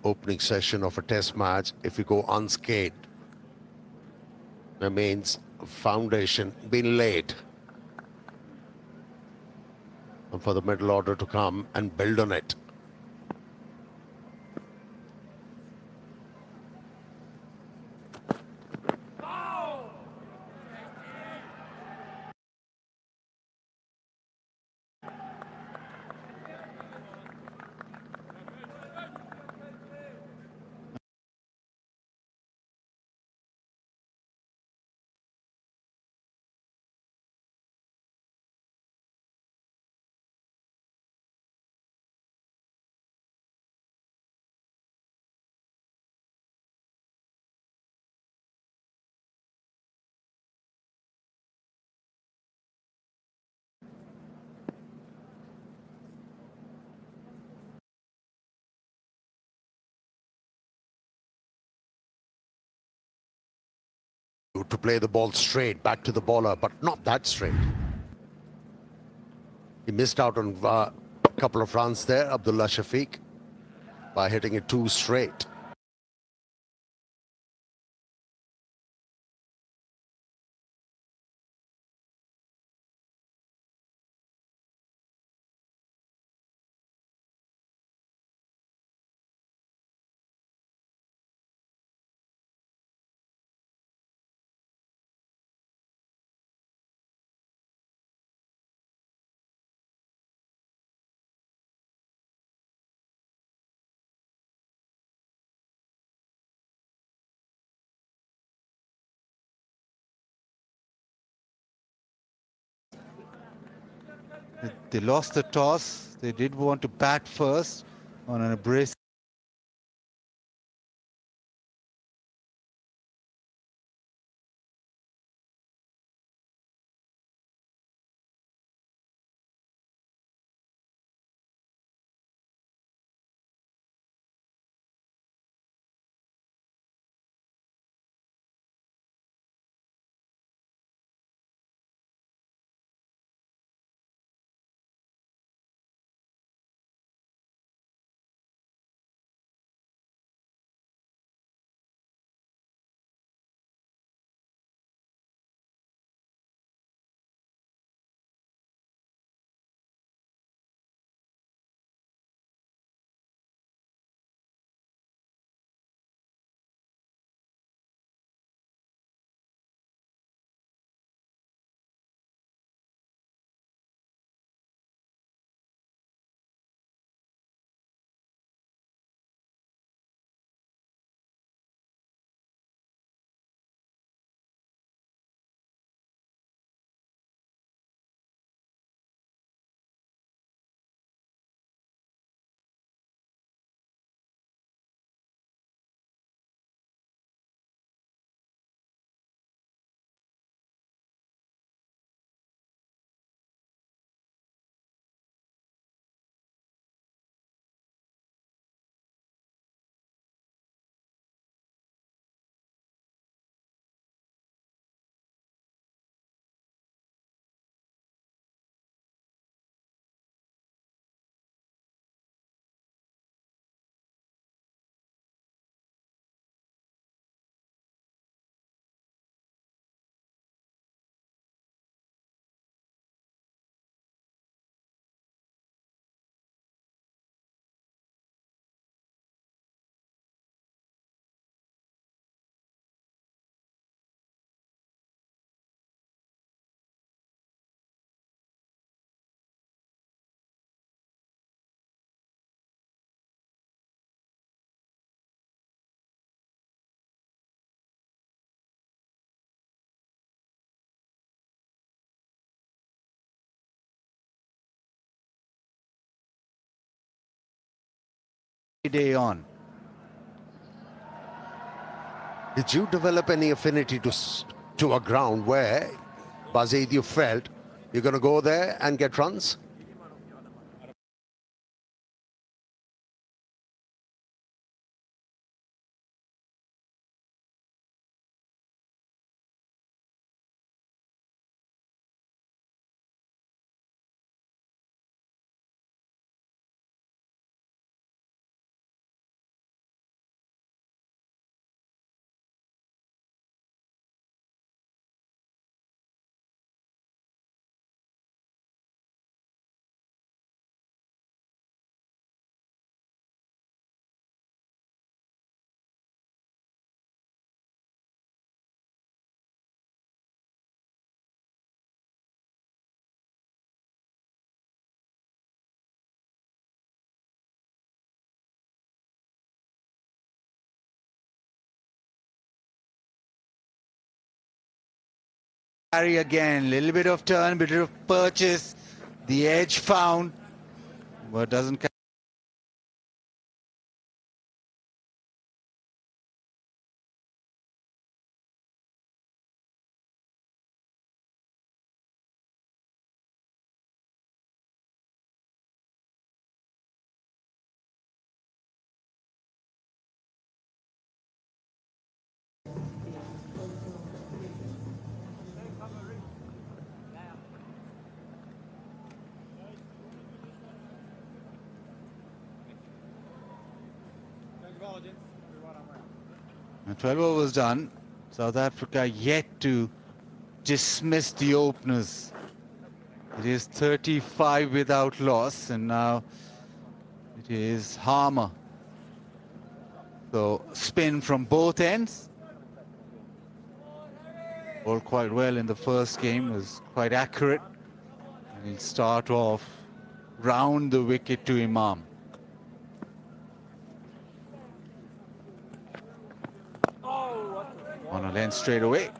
opening session of a test match, if you go unscathed, that means a foundation being laid and for the middle order to come and build on it. To play the ball straight back to the bowler, but not that straight. He missed out on a couple of runs there, Abdullah Shafiq, by hitting it too straight. They lost the toss. They did want to bat first on an abrasive. Day on. Did you develop any affinity to a ground where, Bazid, you felt you're going to go there and get runs? Carry again, little bit of turn, bit of purchase. The edge found, but doesn't catch. And 12 overs done. South Africa yet to dismiss the openers. It is 35 without loss, and now it is Harmer. So spin from both ends. Bowled quite well in the first game, was quite accurate. And he'll start off round the wicket to Imam. On a length straight away.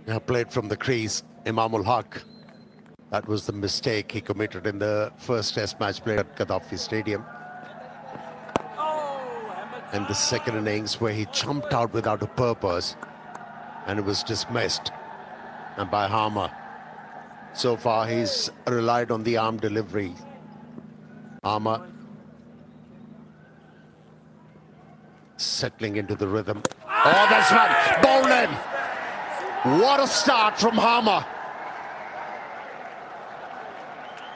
Now played from the crease, Imamul Haq. That was the mistake he committed in the first test match played at Gaddafi Stadium. And the second innings where he jumped out without a purpose and it was dismissed and by Harmer. So far he's relied on the arm delivery. Harmer settling into the rhythm. Oh, that's one! Bowled in! What a start from Harmer.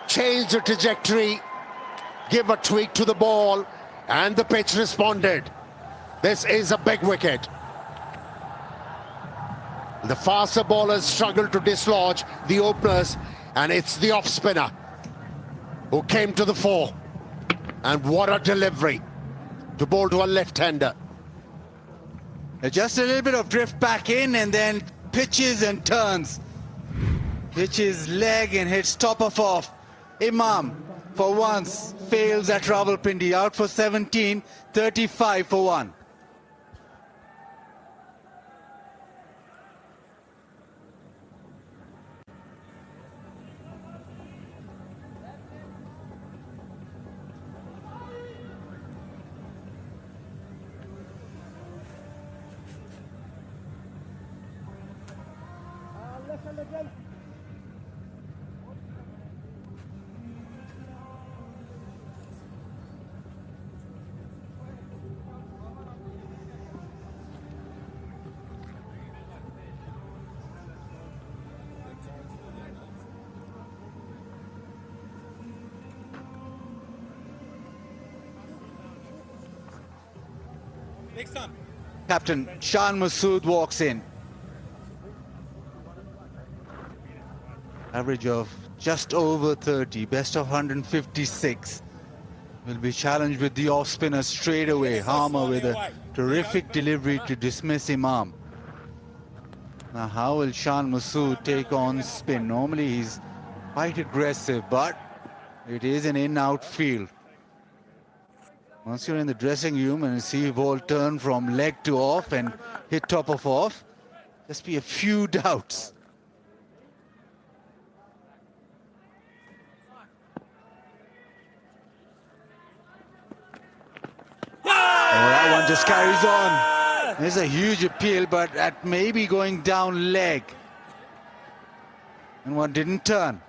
Change the trajectory, give a tweak to the ball, and the pitch responded. This is a big wicket. The faster bowlers struggle to dislodge the openers, and it's the off-spinner who came to the fore. And what a delivery to bowl to a left-hander. Just a little bit of drift back in and then pitches and turns. Pitches leg and hits top of off. Imam, for once, fails at Rawalpindi, out for 17, 35 for 1. Next time. Captain Shan Masood walks in. Average of just over 30, best of 156. Will be challenged with the off-spinner straight away. Harmer with a terrific delivery to dismiss Imam. Now how will Shan Masood take on spin? Normally he's quite aggressive, but it is an in-out field. Once you're in the dressing room and you see a ball turn from leg to off and hit top of off, just be a few doubts. That one just carries on. There's a huge appeal, but at maybe going down leg. And one didn't turn.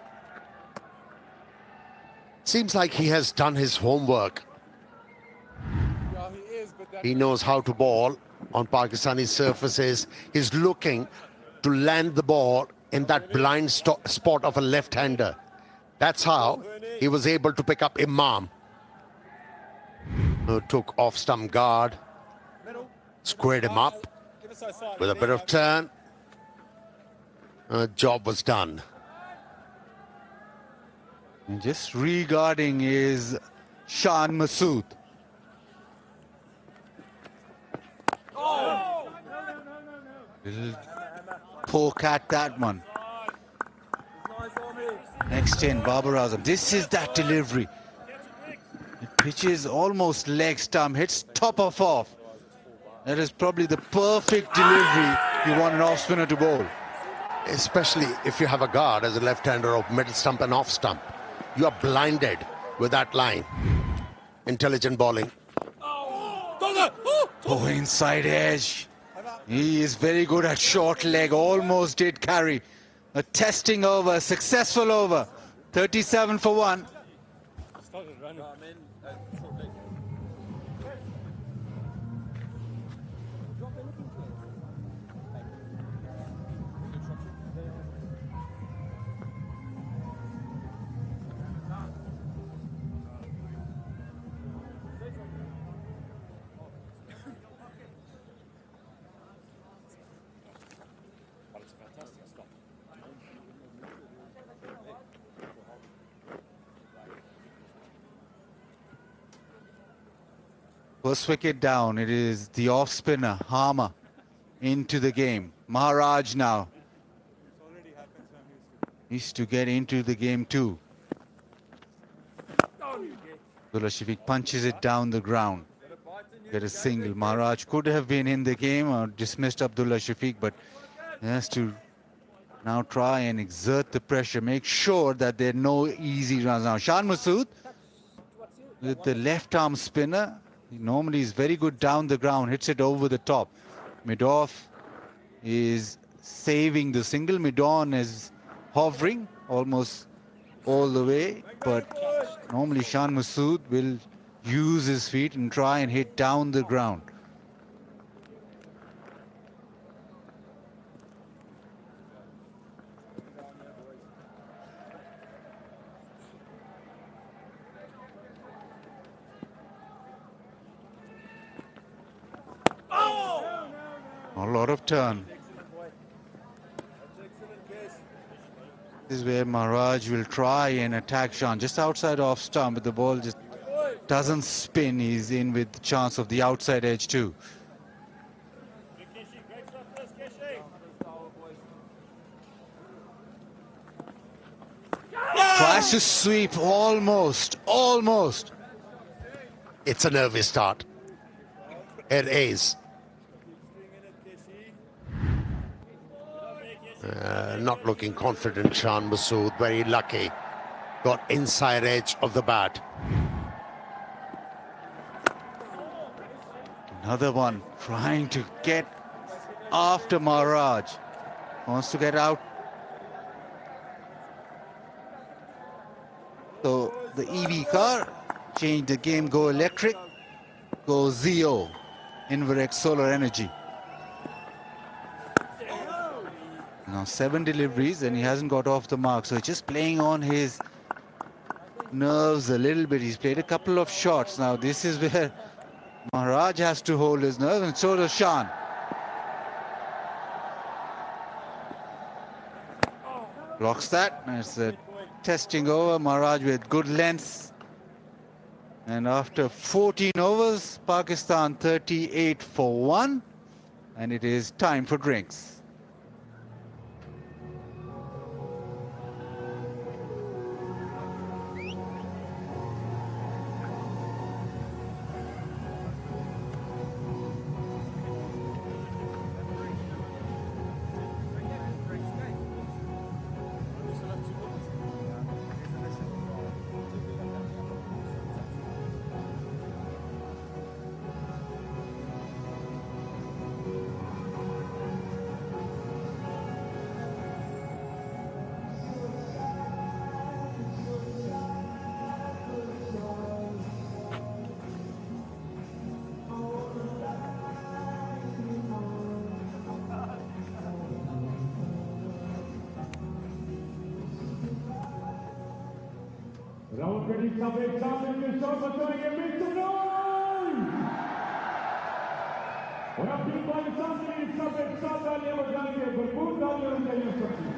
Seems like he has done his homework. He knows how to bowl on Pakistani surfaces. He's looking to land the ball in that blind spot of a left-hander. That's how he was able to pick up Imam, who took off-stump guard, squared him up with a bit of turn. Job was done. And just regarding is Shan Masood. Little poke at that one. Next in, Babar Azam. This is that delivery. It Pitches almost leg stump, hits top of off. That is probably the perfect delivery you want an off spinner to bowl. Especially if you have a guard as a left-hander of middle stump and off stump. You are blinded with that line. Intelligent bowling. Oh, inside edge. He is very good at short leg, almost did carry. A testing over, a successful over. 37 for 1. First wicket down, it is the off spinner, Harmer, into the game. Maharaj now needs to get into the game too. Abdullah Shafiq punches it down the ground. Get a single. Maharaj could have been in the game or dismissed Abdullah Shafiq, but he has to now try and exert the pressure, make sure that there are no easy runs. Now Shan Masood with the left arm spinner. He normally is very good down the ground, hits it over the top. Mid-off is saving the single. Mid-on is hovering almost all the way, but normally Shan Masood will use his feet and try and hit down the ground. A lot of turn. This is where Maharaj will try and attack Shan. Just outside off stump, but the ball just doesn't spin. He's in with the chance of the outside edge too. Tries to sweep, almost. It's a nervy start. It is. Not looking confident, Shan Masood. Very lucky. Got inside edge of the bat. Another one trying to get after Maharaj. Wants to get out. So the EV car changed the game, go electric, go Zeo, Inverex solar energy. Now 7 deliveries and he hasn't got off the mark, so just playing on his nerves a little bit. He's played a couple of shots. Now this is where Maharaj has to hold his nerve, and so does Shan. Blocks that. It's a testing over. Maharaj with good length. And after 14 overs, Pakistan 38 for 1. And it is time for drinks. Round के सब एक साथ मिलकर shot बचाएंगे mister और अपनी पाकिस्तान के सब एक साथ तालियां बजाएंगे भरपूर तालियां बजाएंगे सबकी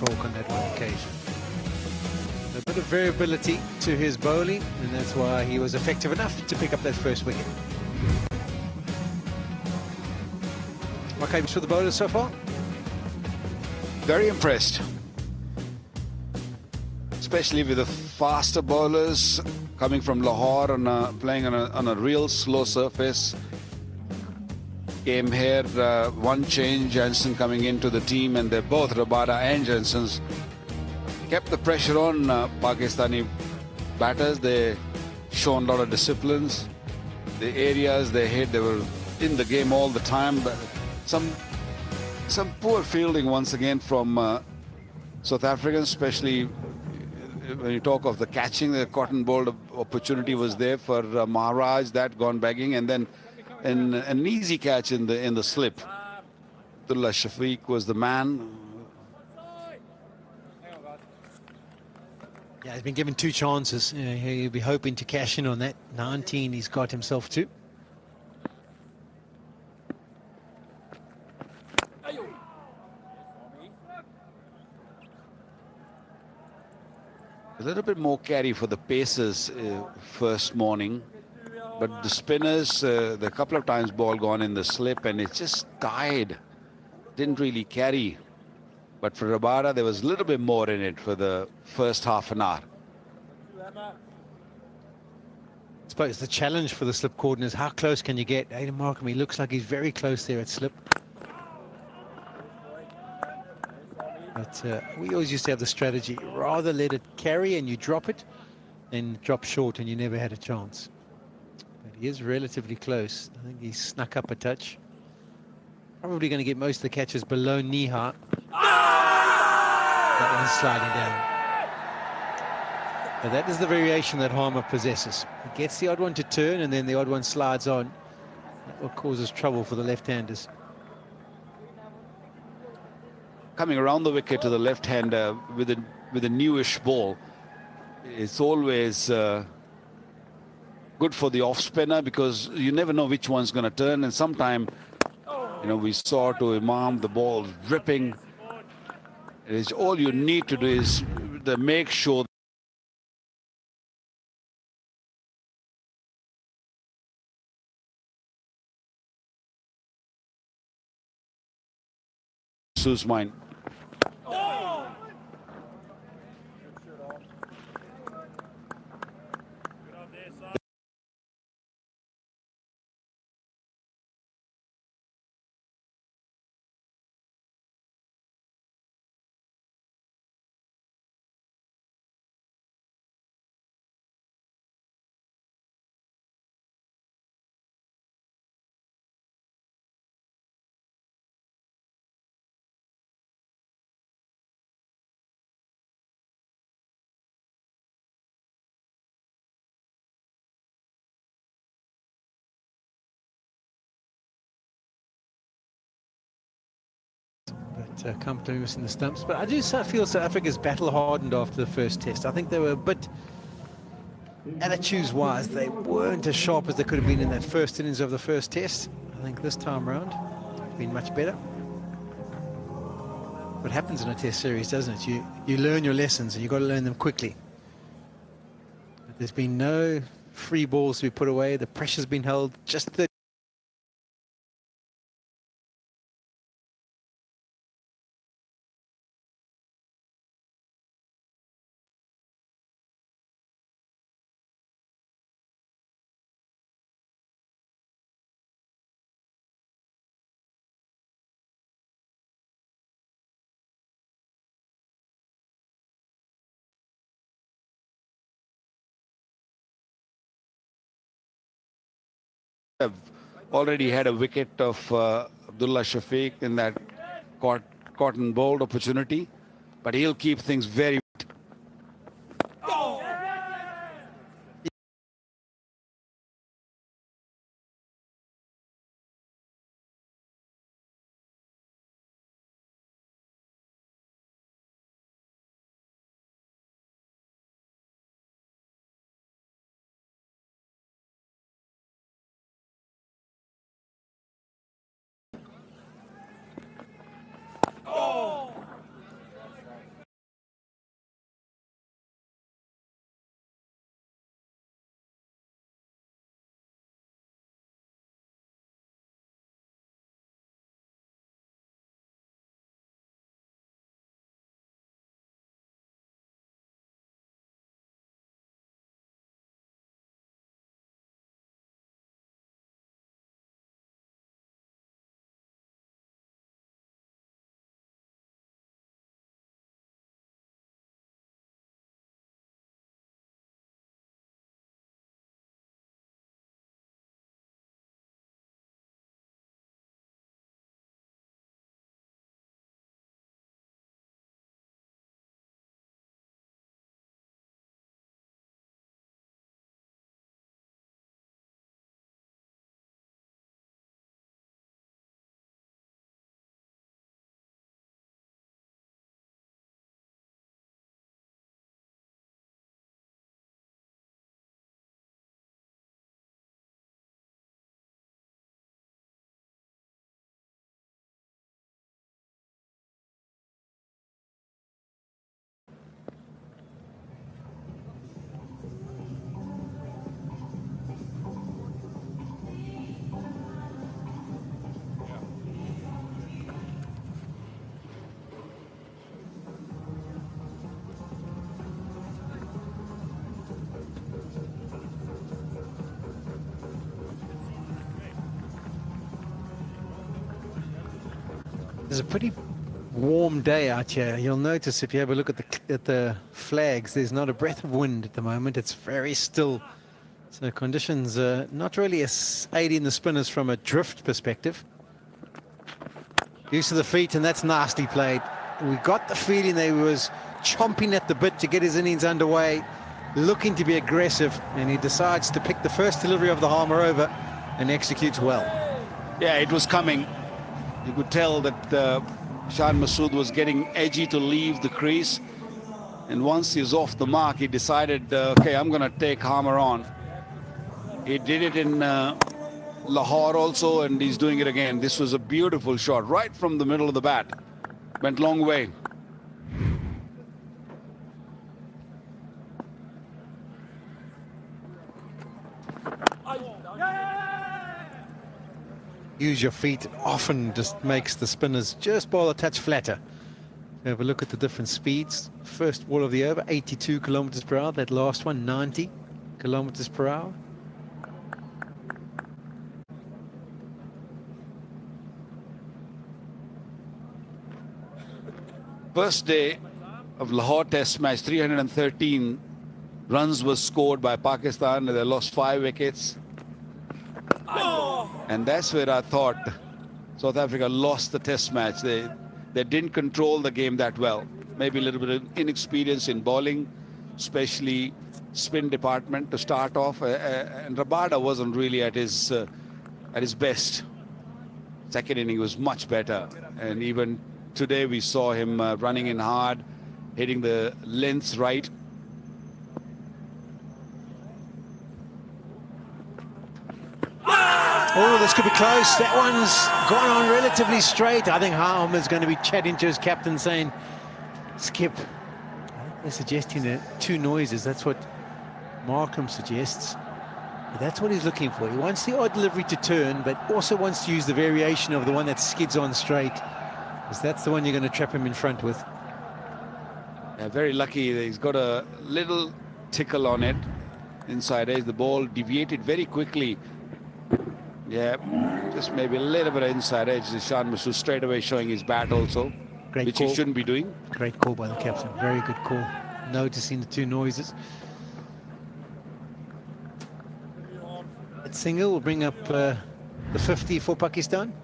talk on that one occasion. A bit of variability to his bowling, and that's why he was effective enough to pick up that first wicket. Okay, for the bowlers so far? Very impressed, especially with the faster bowlers coming from Lahore and playing on a real slow surface. Came here, one change, Jensen coming into the team, and they're both, Rabada and Jensen's, kept the pressure on Pakistani batters. They shown a lot of disciplines. The areas they hit, they were in the game all the time, but some poor fielding once again from South Africans, especially when you talk of the catching. The cotton ball opportunity was there for Maharaj, that gone begging, and then an easy catch in the slip. Abdullah Shafiq was the man. Yeah, he's been given 2 chances. He'll be hoping to cash in on that. 19 he's got himself to. A little bit more carry for the Pacers first morning, but the spinners, the couple of times ball gone in the slip and it just died. Didn't really carry. But for Rabada, there was a little bit more in it for the first half an hour. I suppose the challenge for the slip cordon is how close can you get? Aiden Markham, he looks like he's very close there at slip. But we always used to have the strategy, rather let it carry and you drop it, than drop short and you never had a chance. But he is relatively close. I think he's snuck up a touch. Probably going to get most of the catches below knee height. That one's sliding down. But that is the variation that Harmer possesses. He gets the odd one to turn and then the odd one slides on. That what causes trouble for the left-handers. Coming around the wicket to the left-hander with a newish ball, it's always good for the off-spinner, because you never know which one's going to turn, and sometime, you know, we saw to Imam the ball ripping. It's all you need to do is to make sure Sue's mind. But comfortably missing the stumps. But I do feel South Africa's battle hardened after the first test. I think they were a bit, attitudes wise, they weren't as sharp as they could have been in that first innings of the first test. I think this time around it's been much better. What happens in a test series, doesn't it? You learn your lessons and you've got to learn them quickly. But there's been no free balls to be put away. The pressure's been held. Just the have already had a wicket of Abdullah Shafiq in that cotton bowled opportunity, but he'll keep things very. It's a pretty warm day out here. You'll notice if you have a look at the flags, there's not a breath of wind at the moment. It's very still. So conditions are not really aiding the spinners from a drift perspective. Use of the feet, and that's nasty played. We got the feeling they was chomping at the bit to get his innings underway, looking to be aggressive, and he decides to pick the first delivery of the Harmer over and executes well. Yeah, it was coming. You could tell that Shan Masood was getting edgy to leave the crease, and once he was off the mark, he decided, okay, I'm going to take Harmer on. He did it in Lahore also, and he's doing it again. This was a beautiful shot right from the middle of the bat. Went long way. Use your feet often just makes the spinners just bowl a touch flatter. Have a look at the different speeds. First ball of the over, 82 kilometers per hour. That last one, 90 kilometers per hour. First day of Lahore Test match, 313 runs were scored by Pakistan. They lost 5 wickets. And that's where I thought South Africa lost the Test match. They didn't control the game that well. Maybe a little bit of inexperience in bowling, especially spin department to start off. And Rabada wasn't really at his best. Second inning was much better. And even today we saw him running in hard, hitting the lengths right. Oh, this could be close. That one's gone on relatively straight. I think Harm is going to be chatting to his captain saying, Skip, they're suggesting the 2 noises. That's what Markham suggests. But that's what he's looking for. He wants the odd delivery to turn, but also wants to use the variation of the one that skids on straight, because that's the one you're going to trap him in front with. Yeah, very lucky. He's got a little tickle on it. Inside edge, the ball deviated very quickly. Yeah, just maybe a little bit of inside edge. Shan Masood straight away showing his bat also, which he shouldn't be doing. Great call by the captain. Very good call. Noticing the 2 noises. That single will bring up the 50 for Pakistan.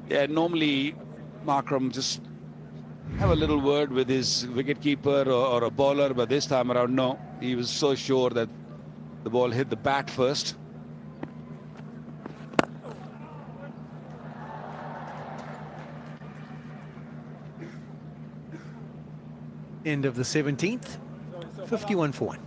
Yeah, normally Markram just have a little word with his wicketkeeper or a bowler, but this time around, no. He was so sure that the ball hit the bat first. End of the 17th, 51 for 1.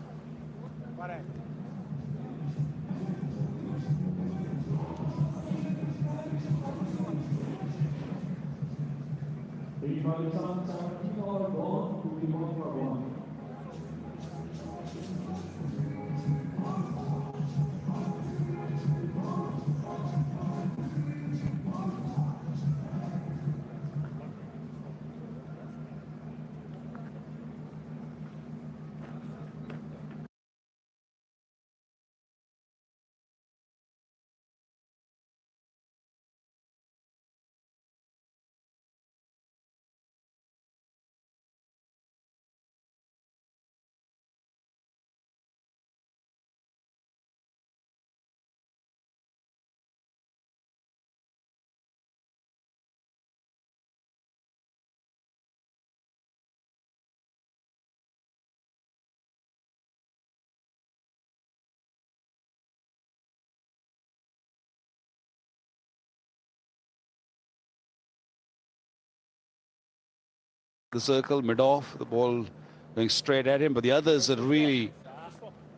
The circle, mid-off, the ball going straight at him, but the others are really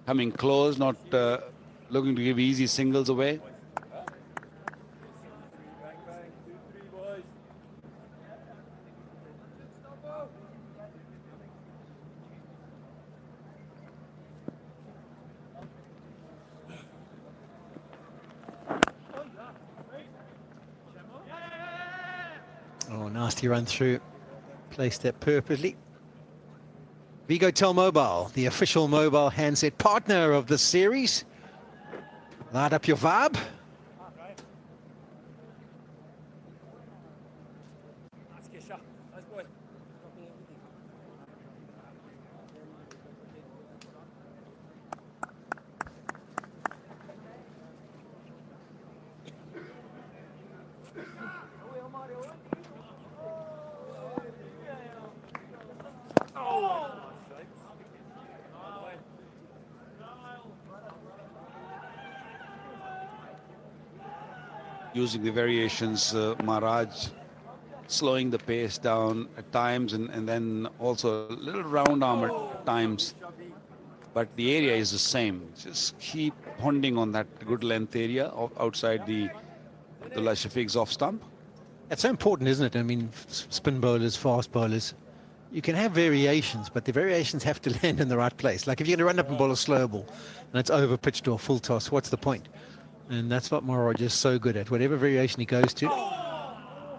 coming close, not looking to give easy singles away. Oh, nasty run through. Placed that purposely. Vigotel Mobile, the official mobile handset partner of the series. Light up your vibe using the variations. Maharaj slowing the pace down at times, and then also a little round arm at times. But the area is the same. Just keep honing on that good length area outside the Shafiq's off stump. It's so important, isn't it? I mean, spin bowlers, fast bowlers, you can have variations, but the variations have to land in the right place. Like if you're going to run up and bowl a slow ball and it's over pitched to a full toss, what's the point? And that's what Maharaj is so good at. Whatever variation he goes to,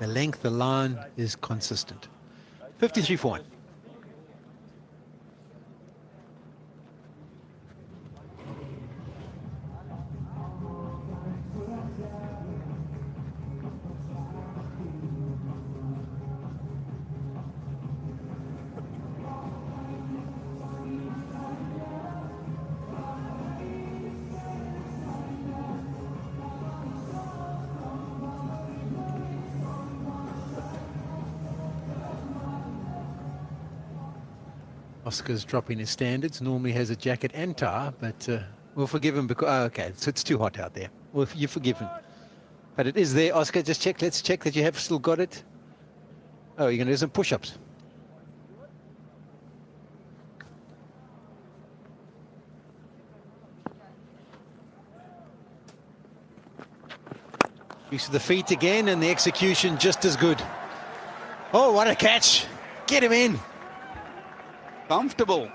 the length, the line is consistent. 53 for 1. Oscar's dropping his standards. Normally has a jacket and tie, but we'll forgive him because, oh, okay, so it's too hot out there. Well, you're forgiven. But it is there. Oscar, just check. Let's check that you have still got it. Oh, you're going to do some push-ups. Use of the feet again, and the execution just as good. Oh, what a catch. Get him in. Comfortable.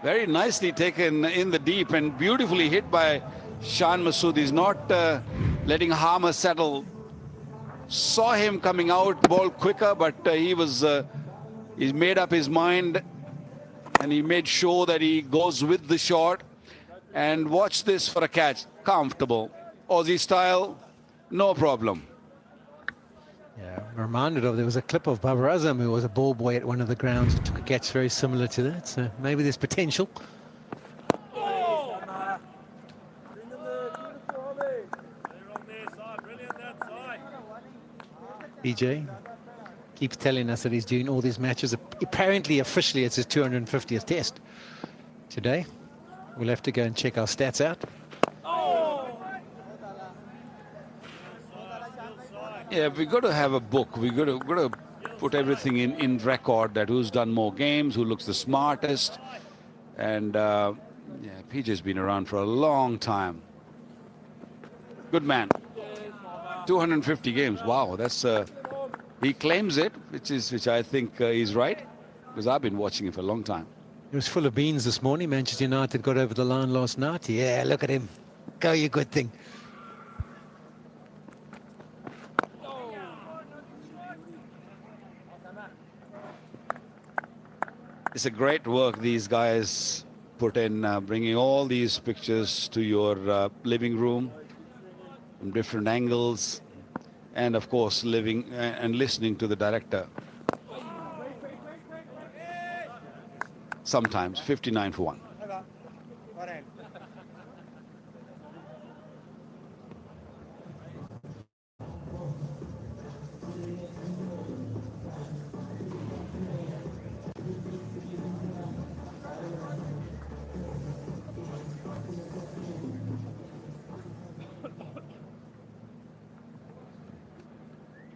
Very nicely taken in the deep and beautifully hit by Shan Masood. He's not letting Harmer settle. Saw him coming out, ball quicker, but he's made up his mind and he made sure that he goes with the shot. And watch this for a catch. Comfortable. Aussie style, no problem. Yeah, I'm reminded of, there was a clip of Babar Azam who was a ball boy at one of the grounds and took a catch very similar to that, so maybe there's potential. BJ keeps telling us that he's doing all these matches. Apparently, officially, it's his 250th test today. We'll have to go and check our stats out. Yeah, we've got to have a book. We've got to put everything in record, that who's done more games, who looks the smartest. And yeah, PJ's been around for a long time. Good man. 250 games. Wow, that's he claims it, which I think he's right, because I've been watching him for a long time. He was full of beans this morning. Manchester United got over the line last night. Yeah, look at him. Go, you good thing. It's a great work these guys put in, bringing all these pictures to your living room from different angles, and of course living and listening to the director. Sometimes 59 for 1.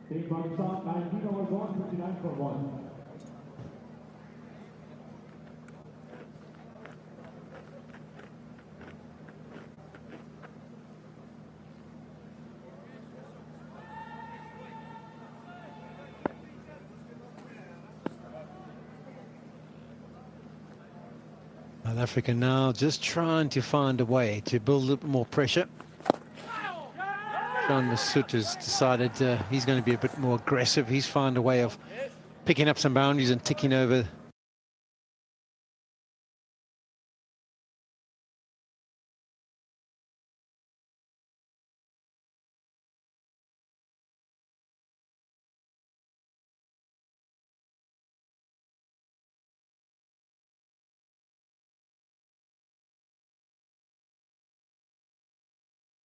Team Pakistan, 19 overs gone, 59 for 1. South Africa now just trying to find a way to build a little bit more pressure. Shan Masood has decided he's going to be a bit more aggressive. He's found a way of picking up some boundaries and ticking over.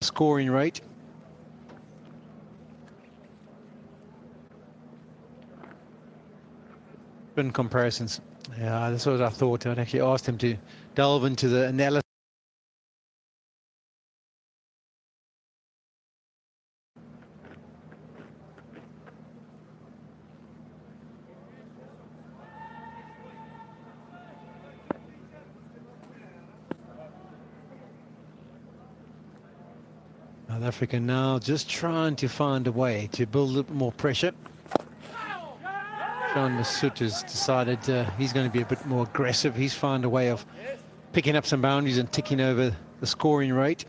Scoring rate. In comparisons. Yeah, that's what I thought. I'd actually asked him to delve into the analysis. South Africa now just trying to find a way to build a little more pressure. Sean Massoud has decided he's going to be a bit more aggressive. He's found a way of picking up some boundaries and ticking over the scoring rate.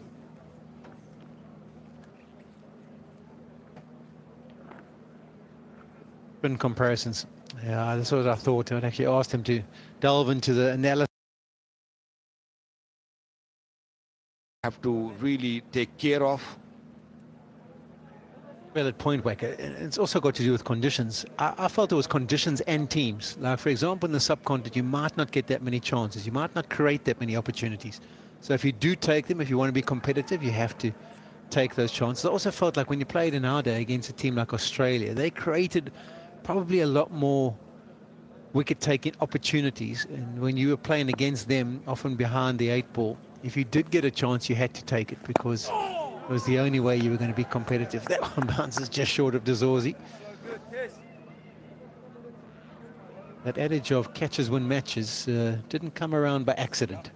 In comparisons, yeah, that's what I thought. I'd actually asked him to delve into the analysis. Have to really take care of. Well, at point whack, it's also got to do with conditions. I felt it was conditions and teams. Like, for example, in the subcontinent, you might not get that many chances. You might not create that many opportunities. So if you do take them, if you want to be competitive, you have to take those chances. I also felt like when you played in our day against a team like Australia, they created probably a lot more wicket-taking opportunities. And when you were playing against them, often behind the 8-ball, if you did get a chance, you had to take it because it was the only way you were going to be competitive. That one bounces just short of Dazorzi. That adage of catches win matches didn't come around by accident.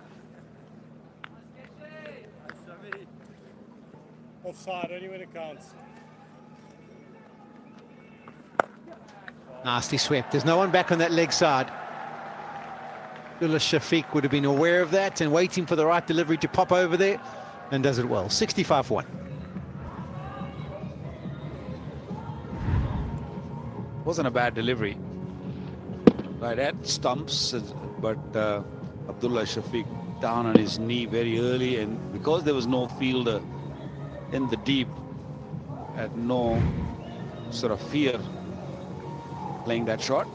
Offside, only when it counts. Nasty swept. There's no one back on that leg side. Abdullah Shafiq would have been aware of that and waiting for the right delivery to pop over there, and does it well. 65 for 1. Wasn't a bad delivery. Right at stumps, but Abdullah Shafiq down on his knee very early, and because there was no fielder in the deep, had no sort of fear playing that shot.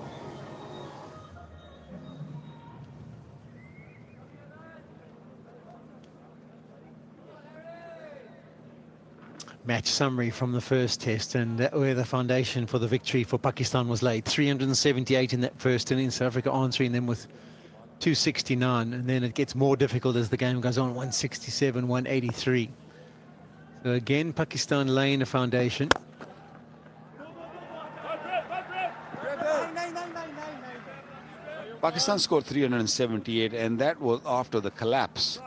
Match summary from the first test, and where the foundation for the victory for Pakistan was laid. 378 in that first innings, South Africa answering them with 269, and then it gets more difficult as the game goes on. 167, 183. So again, Pakistan laying a foundation. Pakistan scored 378, and that was after the collapse.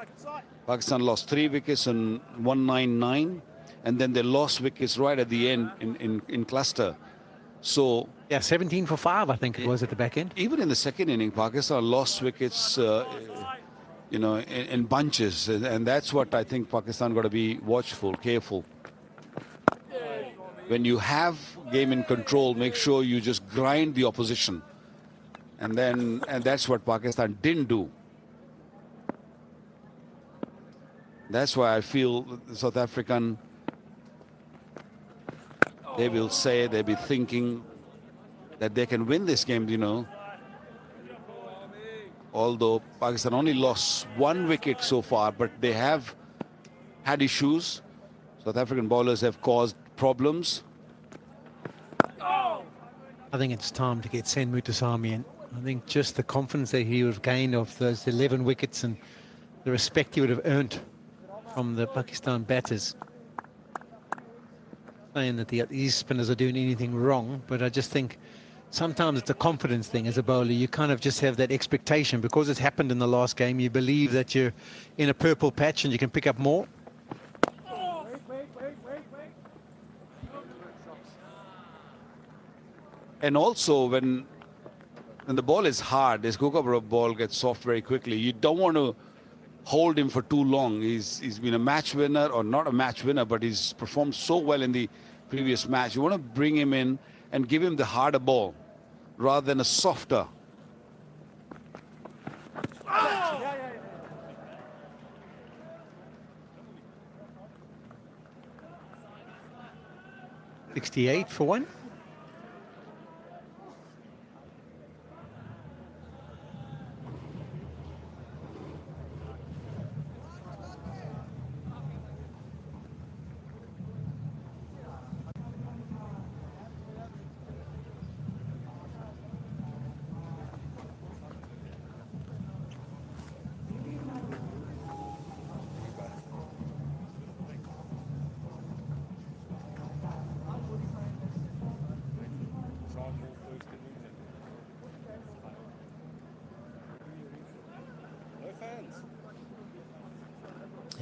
Pakistan lost 3 wickets on 199, and then they lost wickets right at the end in cluster. So yeah, 17 for 5, I think it was at the back end. Even in the second inning, Pakistan lost wickets, you know, in bunches, and that's what I think Pakistan got to be watchful, careful. When you have game in control, make sure you just grind the opposition, and that's what Pakistan didn't do. That's why I feel the South African, they will say, they'll be thinking that they can win this game, you know. Although Pakistan only lost 1 wicket so far, but they have had issues. South African bowlers have caused problems. I think it's time to get Sen Mutasamy in. I think just the confidence that he would have gained of those 11 wickets and the respect he would have earned from the Pakistan batters. Saying that these spinners are doing anything wrong, but I just think sometimes it's a confidence thing as a bowler. You kind of just have that expectation because it's happened in the last game. You believe that you're in a purple patch and you can pick up more. And also when the ball is hard, this Kookaburra ball gets soft very quickly. You don't want to hold him for too long. He's been a match winner, or not a match winner, but he's performed so well in the previous match. You want to bring him in and give him the harder ball rather than a softer. Oh! 68 for 1.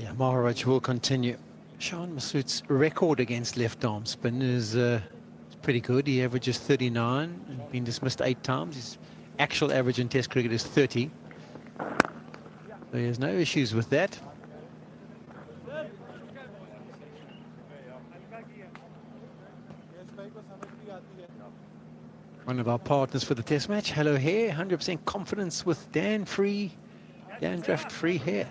Yeah, Maharaj will continue. Sean Masood's record against left arm spin is pretty good. He averages 39 and been dismissed 8 times. His actual average in Test cricket is 30. So he has no issues with that. One of our partners for the Test match, Hello Hair, 100% confidence with Dan free, Dan draft free hair.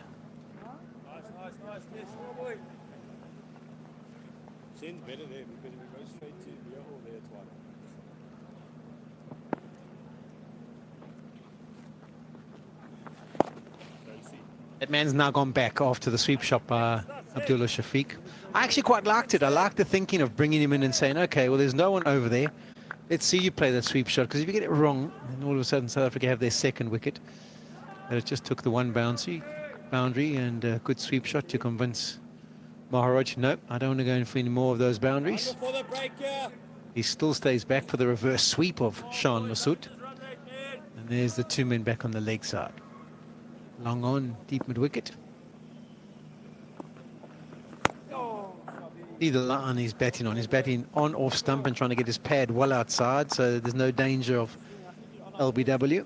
Seems better there because we go straight to the hole there twice. That man's now gone back after the sweep shot by Abdullah Shafiq. I actually quite liked it. I liked the thinking of bringing him in and saying, okay, well, there's no one over there. Let's see you play that sweep shot, because if you get it wrong, then all of a sudden South Africa have their second wicket. And it just took the one boundary and a good sweep shot to convince Maharaj, nope, I don't want to go in for any more of those boundaries. He still stays back for the reverse sweep of Shan Masood. And there's the 2 men back on the leg side. Long on, deep mid-wicket. Either line he's batting on. He's batting on off stump and trying to get his pad well outside, so there's no danger of LBW.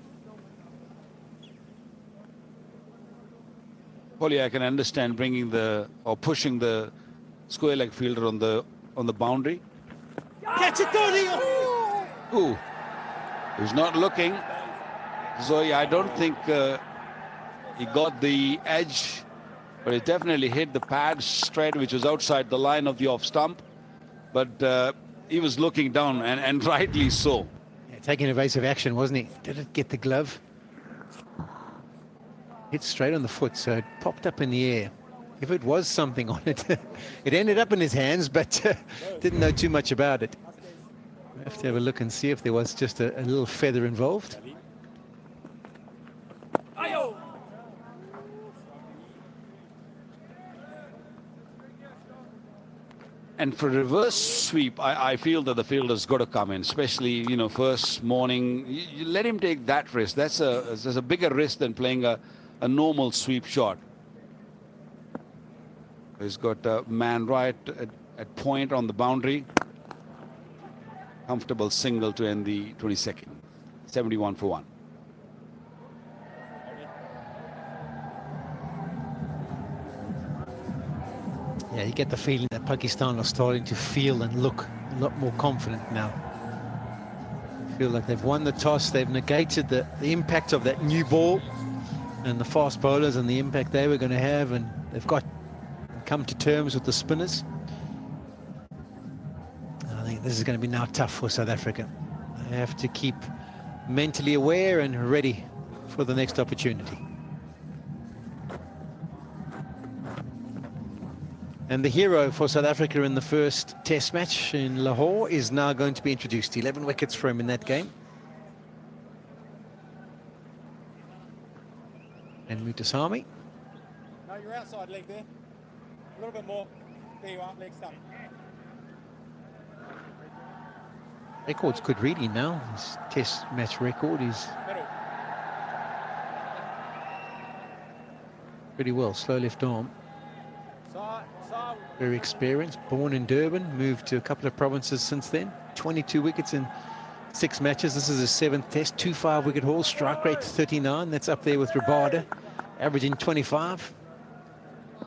Polly, I can understand bringing pushing the square leg fielder on the boundary. Catch it, Tony! Ooh, he's not looking. So yeah, I don't think he got the edge, but it definitely hit the pad straight, which was outside the line of the off stump. But he was looking down, and rightly so. Yeah, taking evasive action, wasn't he? Did it get the glove? Hit straight on the foot, so it popped up in the air. If it was something on it, it ended up in his hands, but didn't know too much about it. We have to have a look and see if there was just a little feather involved. And for reverse sweep, I feel that the fielder's got to come in, especially, you know, first morning. You let him take that risk. That's a bigger risk than playing a normal sweep shot. He's got a man right at point on the boundary. Comfortable single to end the 22nd. 71 for 1. Yeah, you get the feeling that Pakistan are starting to feel and look a lot more confident now. I feel like they've won the toss, they've negated the impact of that new ball and the fast bowlers and the impact they were going to have, and they've come to terms with the spinners. I think this is going to be now tough for South Africa. They have to keep mentally aware and ready for the next opportunity. And the hero for South Africa in the first Test match in Lahore is now going to be introduced. 11 wickets for him in that game. And Mutasami. No, you're outside leg there. A little bit more. There you are, leg stump. Record's good reading now. His Test match record is Middle. pretty well. Slow left arm. Side. Very experienced. Born in Durban. Moved to a couple of provinces since then. 22 wickets in 6 matches. This is his 7th Test. 2 5-wicket hauls. Strike rate 39. That's up there with Rabada, averaging 25.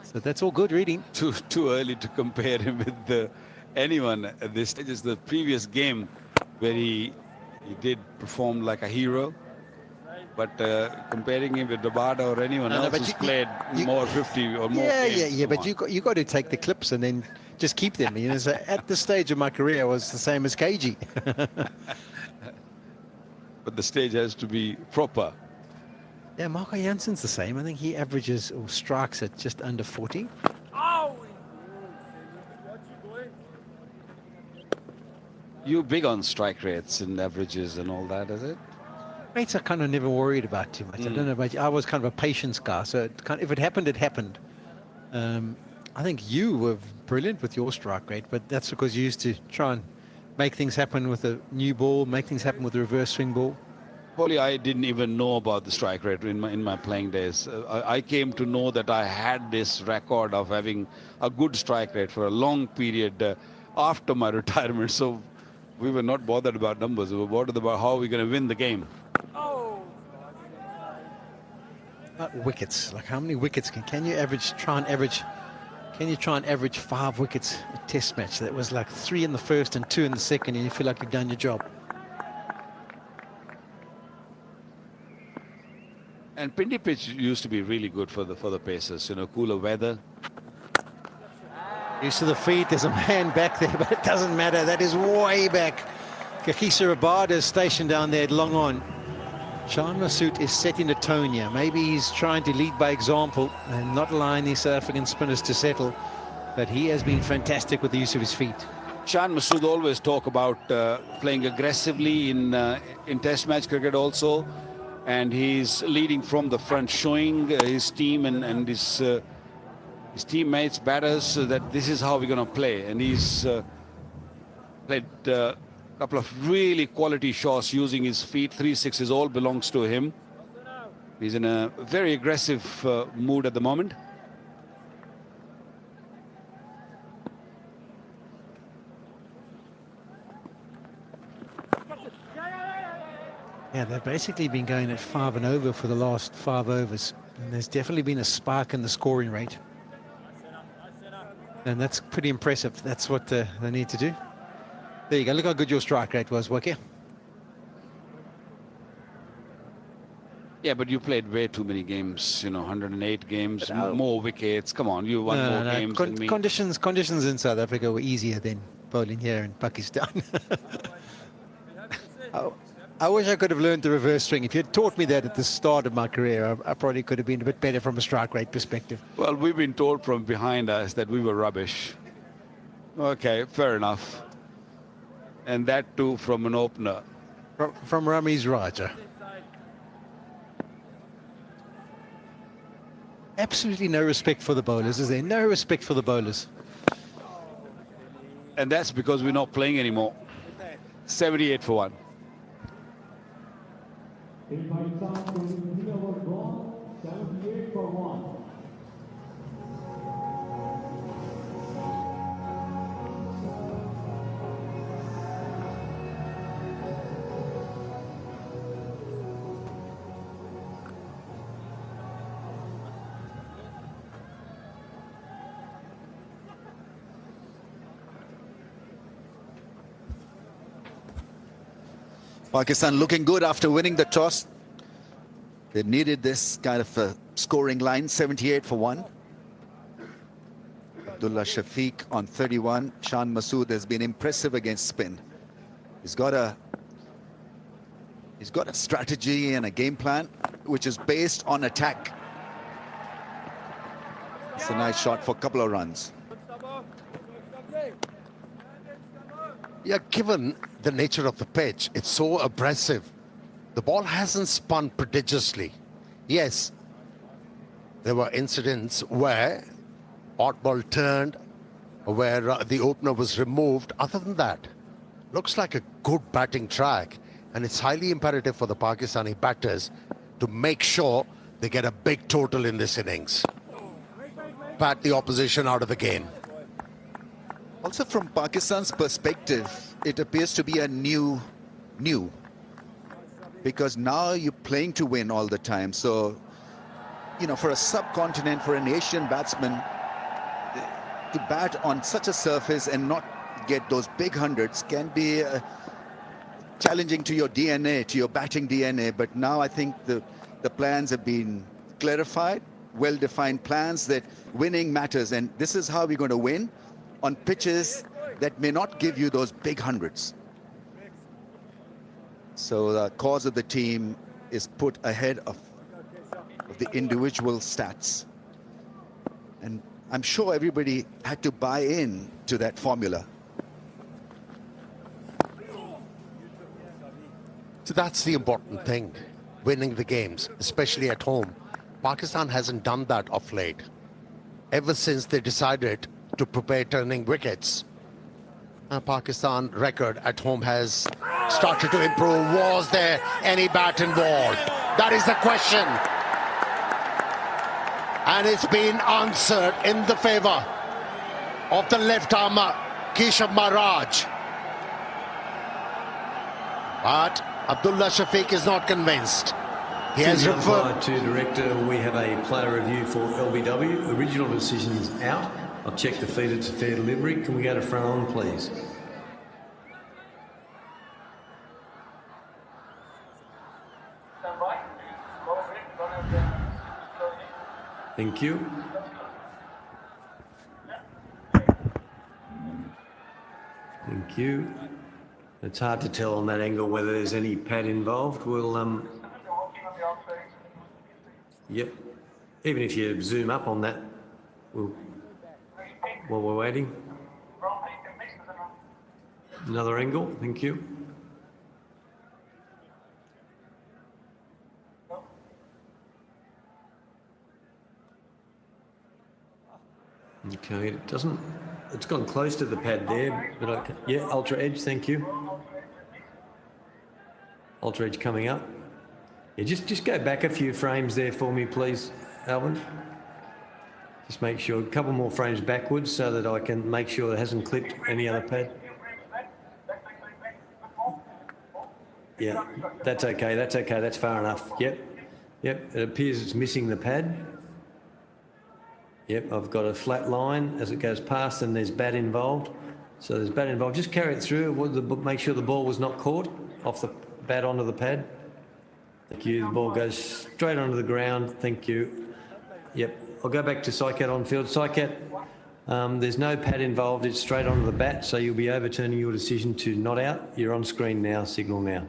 So that's all good reading. Too early to compare him with anyone at this stage. Is the previous game where he did perform like a hero. But comparing him with Rabada or anyone else who's played more 50 or more games. Yeah. But you got to take the clips and then just keep them. You know, so at the stage of my career, I was the same as KG. But the stage has to be proper. Yeah, Marco Jansen's the same. I think he averages or strikes at just under 40. You big on strike rates and averages and all that, is it? Rates I kind of never worried about too much. I don't know about you. I was kind of a patience guy, so if it happened, it happened. I think you were brilliant with your strike rate, but that's because you used to try and make things happen with a new ball, make things happen with the reverse swing ball. Probably I didn't even know about the strike rate in my playing days. I came to know that I had this record of having a good strike rate for a long period after my retirement. So we were not bothered about numbers. We were bothered about how we're going to win the game. Wickets, like how many wickets can you average? Can you try and average 5 wickets a test match? That was like 3 in the first and 2 in the second, and you feel like you've done your job. And Pindi pitch used to be really good for the Pacers. You know, cooler weather. Used to the feet. There's a man back there, but it doesn't matter. That is way back. Kakisa Rabada is stationed down there at long on. Shan Masood is setting the tone here. Maybe he's trying to lead by example and not allowing these South African spinners to settle. But he has been fantastic with the use of his feet. Shan Masood always talk about playing aggressively in Test match cricket also. And he's leading from the front, showing his team and his teammates, batters, that this is how we're going to play. And he's played a couple of really quality shots using his feet. 3 sixes all belongs to him. He's in a very aggressive mood at the moment. Yeah, they've basically been going at 5 and over for the last 5 overs. And there's definitely been a spike in the scoring rate. And that's pretty impressive. That's what they need to do. There you go. Look how good your strike rate was, Waki. Yeah, but you played way too many games, you know, 108 games, more wickets. Come on, you won more games than me. Conditions in South Africa were easier than bowling here in Pakistan. I wish I could have learned the reverse swing. If you had taught me that at the start of my career, I probably could have been a bit better from a strike rate perspective. Well, we've been told from behind us that we were rubbish. Okay, fair enough. And that too from an opener. From Ramiz Raja. Absolutely no respect for the bowlers, is there? No respect for the bowlers. And that's because we're not playing anymore. 78 for 1. In Pakistan, 23 overs gone, 78 for 1. Pakistan looking good after winning the toss. They needed this kind of a scoring line. 78 for 1. Abdullah Shafiq on 31. Shan Masood has been impressive against spin. He's got a strategy and a game plan which is based on attack. It's a nice shot for a couple of runs. Yeah, given the nature of the pitch, it's so aggressive. The ball hasn't spun prodigiously. Yes, there were incidents where odd ball turned, where the opener was removed. Other than that, looks like a good batting track, and it's highly imperative for the Pakistani batters to make sure they get a big total in this innings. Bat the opposition out of the game. Also, from Pakistan's perspective, it appears to be a new, because now you're playing to win all the time. So, you know, for a subcontinent, for an Asian batsman, to bat on such a surface and not get those big hundreds can be challenging to your DNA, to your batting DNA. But now I think the plans have been clarified, well-defined plans that winning matters. And this is how we're going to win on pitches that may not give you those big hundreds. So the cause of the team is put ahead of the individual stats. And I'm sure everybody had to buy in to that formula. So that's the important thing, winning the games, especially at home. Pakistan hasn't done that of late. Ever since they decided to prepare turning wickets, Pakistan record at home has started to improve. Was there any bat involved? That is the question. And it's been answered in the favour of the left armer, Keshav Maharaj. But Abdullah Shafiq is not convinced. He has referred to director. We have a player review for LBW. Original decision is out. I've checked the feed. It's a fair delivery. Can we go to front on, please? Thank you. Thank you. It's hard to tell on that angle whether there's any pad involved. We'll Yep. Even if you zoom up on that, while we're waiting. Another angle. Thank you. Okay, it doesn't. It's gone close to the pad there, but okay. Yeah, ultra edge. Thank you. Ultra edge coming up. Yeah, just go back a few frames there for me, please, Alvin. Just make sure a couple more frames backwards so that I can make sure it hasn't clipped any other pad. Yeah, that's okay. That's okay. That's far enough. Yep. Yep. It appears it's missing the pad. Yep, I've got a flat line as it goes past, and there's bat involved. So there's bat involved. Just carry it through. Make sure the ball was not caught off the bat onto the pad. Thank you. The ball goes straight onto the ground. Thank you. Yep. I'll go back to Sycat on field. Sycat, there's no pad involved. It's straight onto the bat, so you'll be overturning your decision to not out. You're on screen now. Signal now.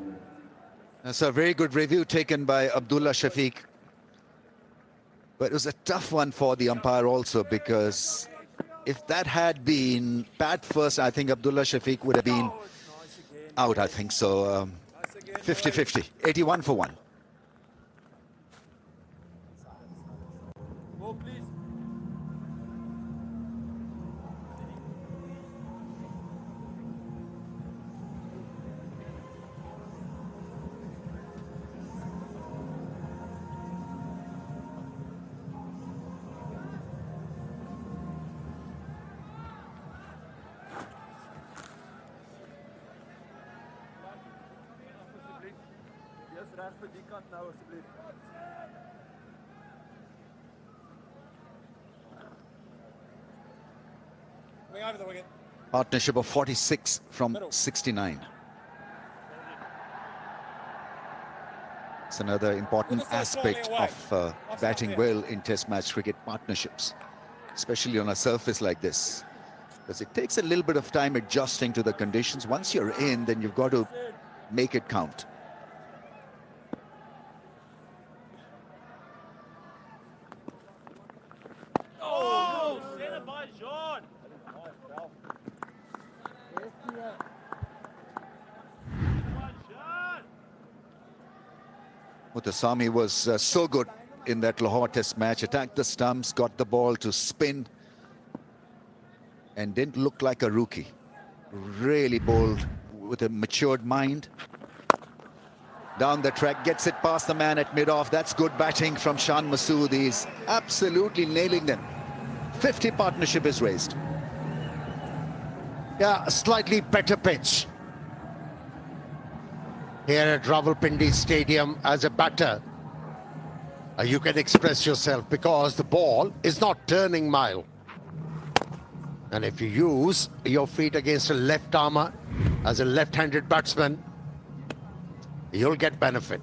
That's a very good review taken by Abdullah Shafiq. But it was a tough one for the umpire also, because if that had been bat first, I think Abdullah Shafiq would have been out, I think. So 50-50, 81 for 1. Partnership of 46 from 69. It's another important aspect of batting well in Test match cricket, partnerships, especially on a surface like this, because it takes a little bit of time adjusting to the conditions. Once you're in, then you've got to make it count. Muthuswamy was so good in that Lahore Test match. Attacked the stumps, got the ball to spin, and didn't look like a rookie. Really bowled with a matured mind. Down the track, gets it past the man at mid-off. That's good batting from Shan Masood. He's absolutely nailing them. 50 partnership is raised. Yeah, a slightly better pitch here at Rawalpindi Stadium. As a batter, you can express yourself because the ball is not turning mile. And if you use your feet against a left armer as a left-handed batsman, you'll get benefit.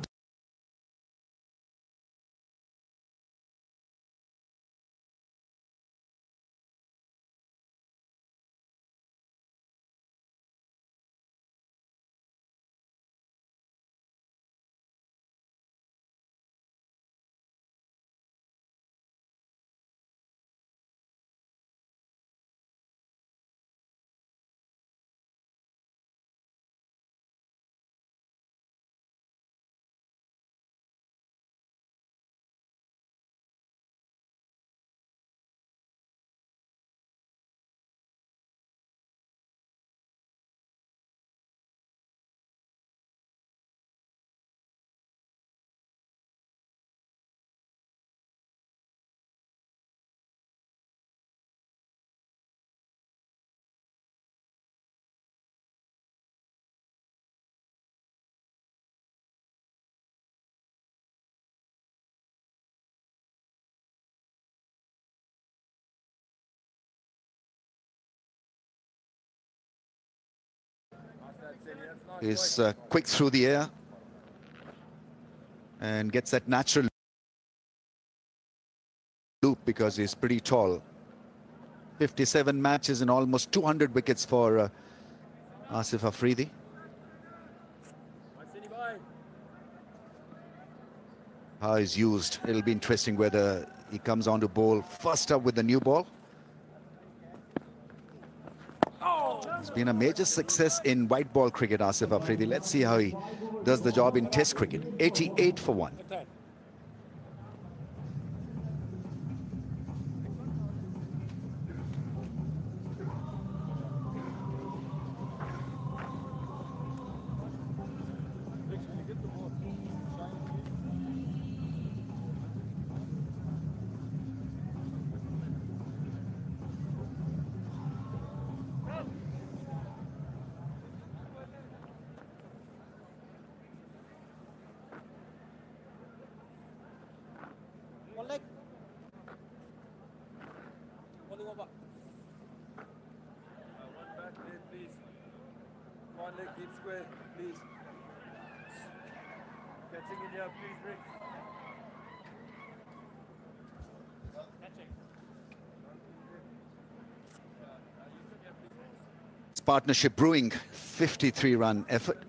is quick through the air and gets that natural loop because he's pretty tall. 57 matches and almost 200 wickets for Asif Afridi. How he's used. It'll be interesting whether he comes on to bowl first up with the new ball. It's been a major success in white ball cricket, Asif Afridi. Let's see how he does the job in Test cricket. 88 for 1. One leg. Only one back. One back leg, please. One leg deep square, please. Catching in here, please, Rick. Catching. It's partnership brewing, 53-run effort.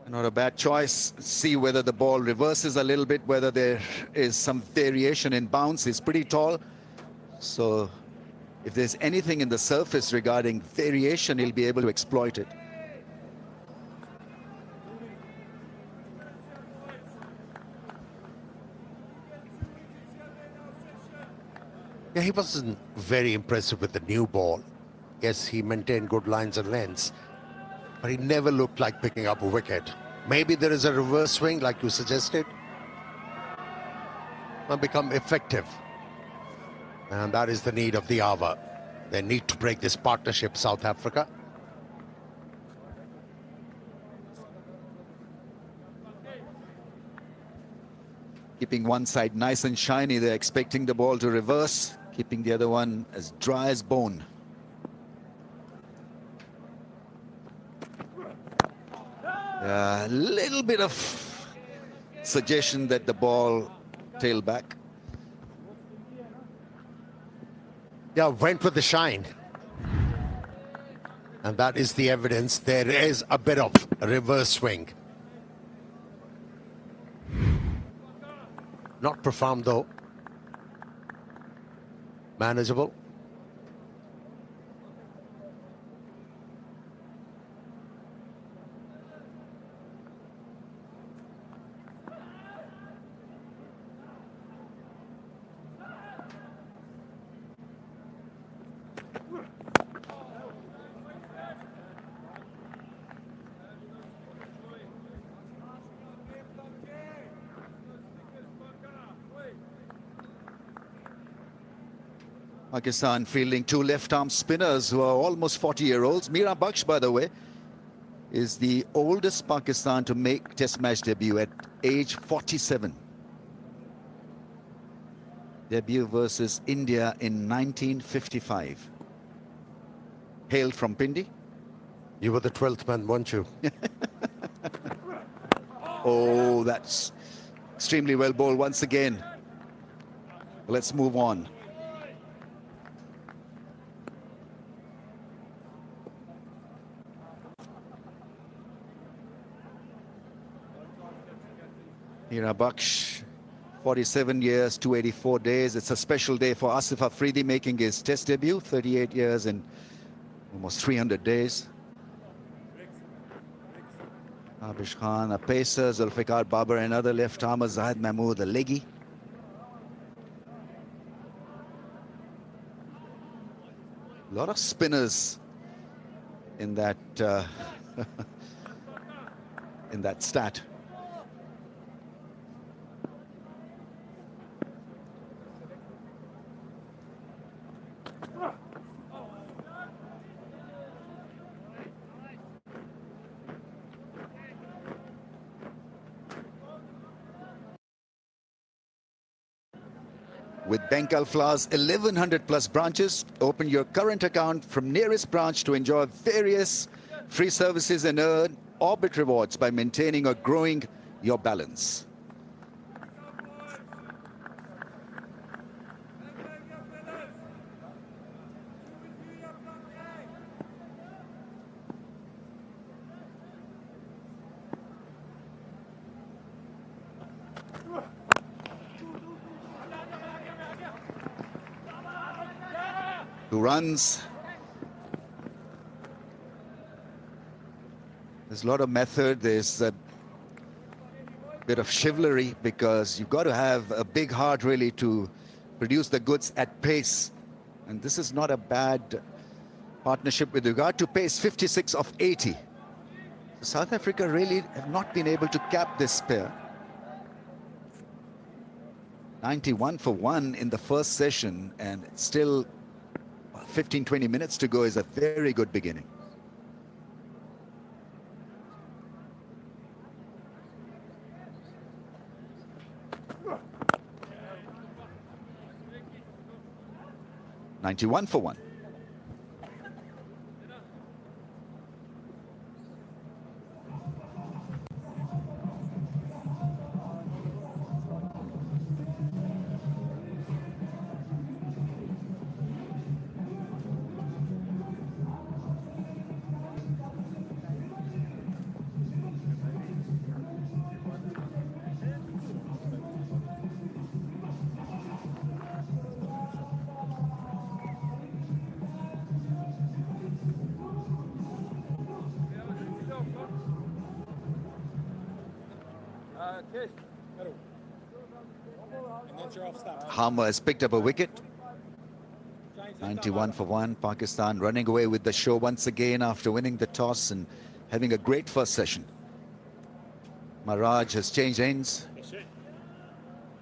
Not a bad choice. See whether the ball reverses a little bit, whether there is some variation in bounce. He's pretty tall, so if there's anything in the surface regarding variation, he'll be able to exploit it. Yeah, he wasn't very impressive with the new ball. Yes, he maintained good lines and lengths, but he never looked like picking up a wicket. Maybe there is a reverse swing, like you suggested, and become effective. And that is the need of the hour. They need to break this partnership, South Africa. Keeping one side nice and shiny, they're expecting the ball to reverse, keeping the other one as dry as bone. A little bit of suggestion that the ball tail back. Yeah, went with the shine. And that is the evidence. There is a bit of a reverse swing. Not profound though. Manageable. Pakistan fielding two left-arm spinners who are almost 40-year-olds. Mira Baksh, by the way, is the oldest Pakistan to make Test match debut at age 47. Debut versus India in 1955. Hailed from Pindi. You were the 12th man, weren't you? Oh, that's extremely well bowled once again. Let's move on. Mira Baksh, 47 years, 284 days. It's a special day for Asif Afridi making his Test debut, 38 years and almost 300 days. Abish Khan, a pacer, Zulfikar Babar, another left-armer, Zahid Mahmood, a leggy. A lot of spinners in that in that stat. With Bengal Flowers 1100 plus branches, open your current account from nearest branch to enjoy various free services and earn Orbit rewards by maintaining or growing your balance. Two runs. There's a lot of method. There's a bit of chivalry because you've got to have a big heart really to produce the goods at pace. And this is not a bad partnership with regard to pace, 56 of 80. So South Africa really have not been able to cap this pair. 91 for 1 in the first session, and still 15-20 minutes to go is a very good beginning. $91 for 1. Harmer has picked up a wicket. 91 for 1. Pakistan running away with the show once again after winning the toss and having a great first session. Maharaj has changed ends.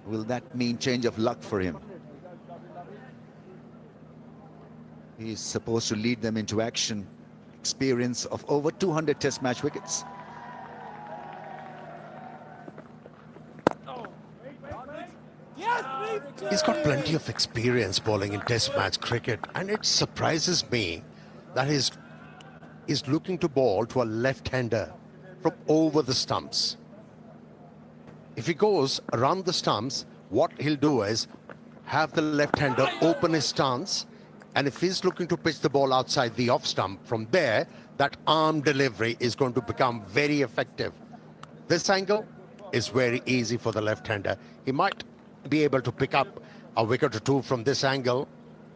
Will that mean change of luck for him? He's supposed to lead them into action. Experience of over 200 test match wickets. He's got plenty of experience bowling in test match cricket, and it surprises me that he's looking to bowl to a left-hander from over the stumps. If he goes around the stumps, what he'll do is have the left-hander open his stance, and if he's looking to pitch the ball outside the off stump, from there, that arm delivery is going to become very effective. This angle is very easy for the left-hander. He might be able to pick up a wicket or two from this angle.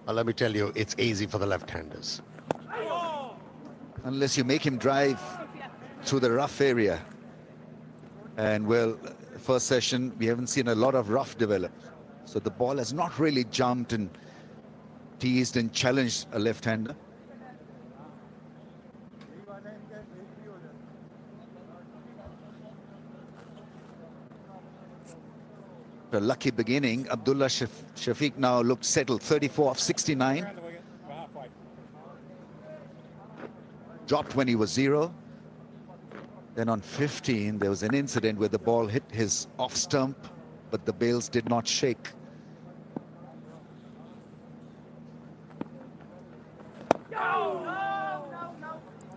Let me tell you, it's easy for the left-handers. Unless you make him drive through the rough area. And well, first session, we haven't seen a lot of rough develop. So the ball has not really jumped and teased and challenged a left-hander. A lucky beginning. Abdullah Shafiq now looks settled. 34 of 69. Dropped when he was 0. Then on 15, there was an incident where the ball hit his off stump, but the bails did not shake.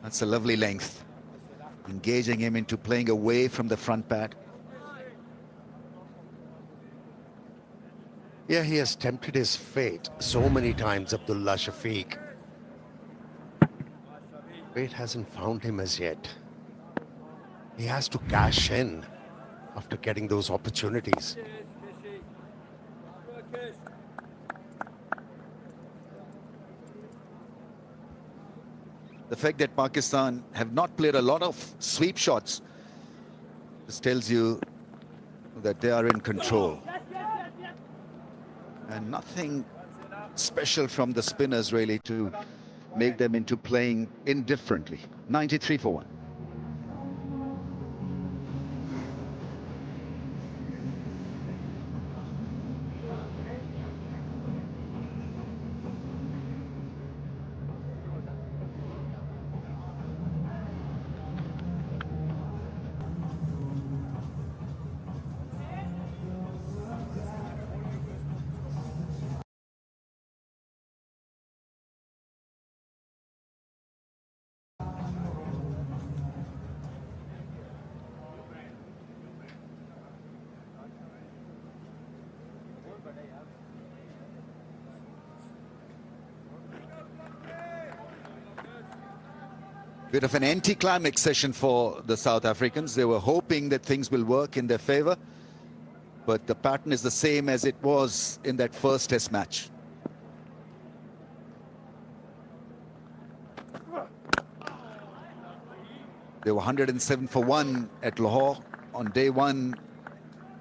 That's a lovely length. Engaging him into playing away from the front pad. Yeah, he has tempted his fate so many times, Abdullah Shafiq. Fate hasn't found him as yet. He has to cash in after getting those opportunities. The fact that Pakistan have not played a lot of sweep shots, this tells you that they are in control. And nothing special from the spinners really to make them into playing indifferently. 93 for 1. Bit of an anticlimax session for the South Africans. They were hoping that things will work in their favor, but the pattern is the same as it was in that first test match. They were 107 for 1 at Lahore on day one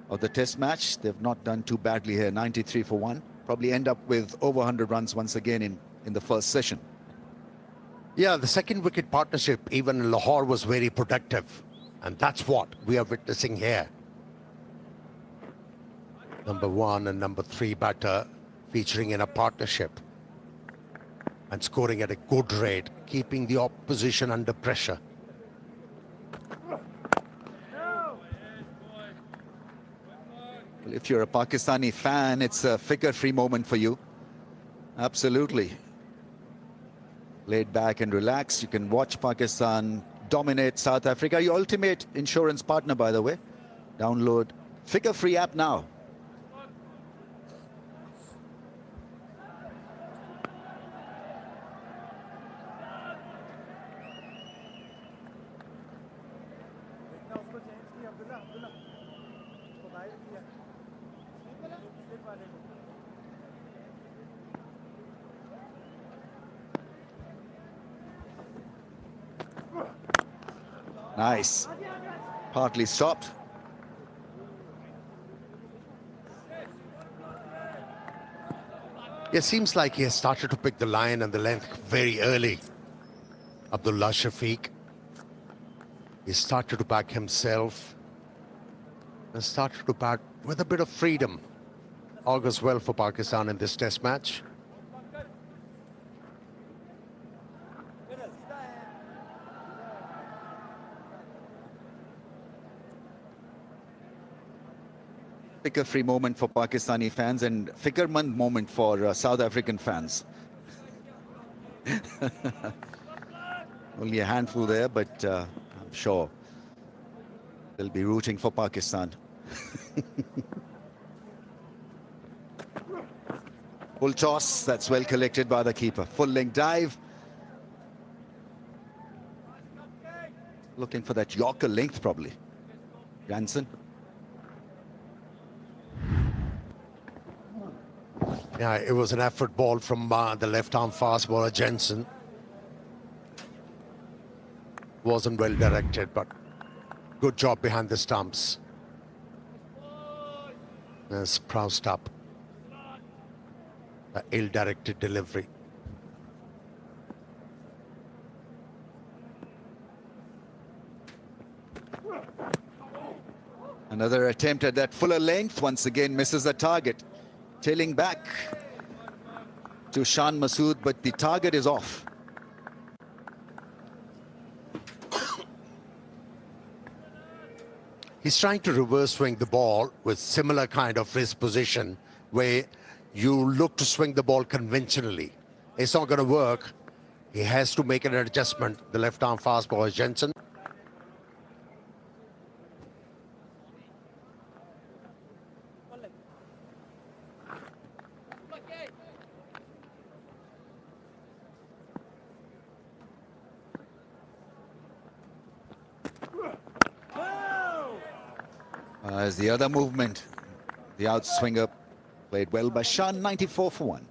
of the test match. They've not done too badly here, 93 for 1. Probably end up with over 100 runs once again in the first session. Yeah, the second wicket partnership, even in Lahore, was very productive. And that's what we are witnessing here. Number 1 and number 3 batter featuring in a partnership and scoring at a good rate, keeping the opposition under pressure. Well, if you're a Pakistani fan, it's a figure-free moment for you. Absolutely. Laid back and relaxed. You can watch Pakistan dominate South Africa. Your ultimate insurance partner, by the way. Download figure-free app now. Nice. Partly stopped. It seems like he has started to pick the line and the length very early. Abdullah Shafiq. He started to back himself and started to bat with a bit of freedom. Augurs well for Pakistan in this test match. Figure-free moment for Pakistani fans and figure-mand moment for South African fans. Only a handful there, but I'm sure they'll be rooting for Pakistan. Full toss, that's well collected by the keeper. Full length dive. Looking for that Yorker length probably. Jansen. Yeah, it was an effort ball from the left-arm fast bowler Jensen. Wasn't well directed, but good job behind the stumps. There's Proust up. The ill-directed delivery. Another attempt at that fuller length, once again misses the target. Tailing back to Shan Masood, but the target is off. He's trying to reverse swing the ball with similar kind of wrist position where you look to swing the ball conventionally. It's not going to work. He has to make an adjustment. The left-arm fast bowler Jensen. As the other movement, the outswinger played well by Shan, 94 for 1.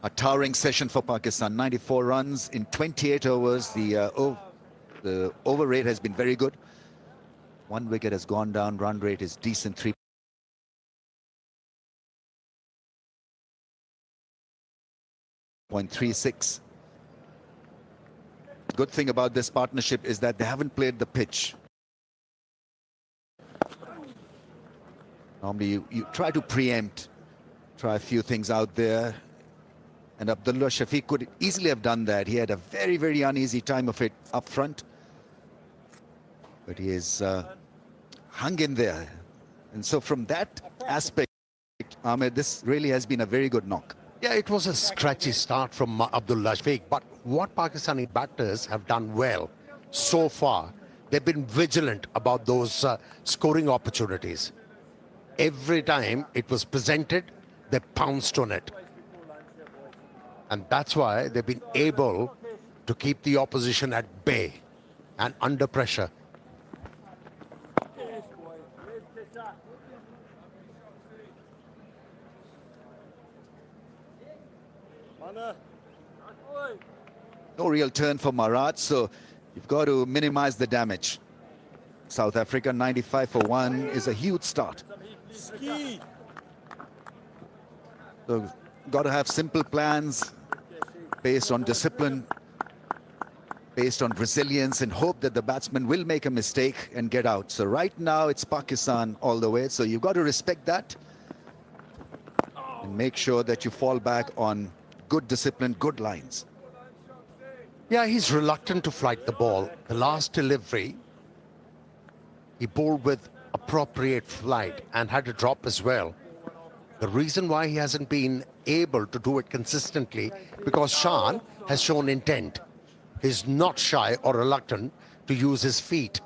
A towering session for Pakistan, 94 runs in 28 overs. The over rate has been very good. 1 wicket has gone down, run rate is decent, 3.36. Good thing about this partnership is that they haven't played the pitch. Normally you try to preempt, try a few things out there, And Abdullah Shafiq could easily have done that. He had a very, very uneasy time of it up front. But he is hung in there. And so from that aspect, Ahmed, this really has been a very good knock. Yeah, it was a scratchy start from Abdullah Shafiq, but what Pakistani batters have done well so far, they've been vigilant about those scoring opportunities. Every time it was presented, they pounced on it. And that's why they've been able to keep the opposition at bay and under pressure. No real turn for Marat, so you've got to minimize the damage. South Africa 95 for 1 is a huge start. So got to have simple plans based on discipline, based on resilience, and hope that the batsman will make a mistake and get out. So right now it's Pakistan all the way, so you've got to respect that and make sure that you fall back on good discipline, good lines. Yeah, he's reluctant to flight the ball. The last delivery, he bowled with appropriate flight and had a drop as well. The reason why he hasn't been able to do it consistently, because Shan has shown intent. He's not shy or reluctant to use his feet.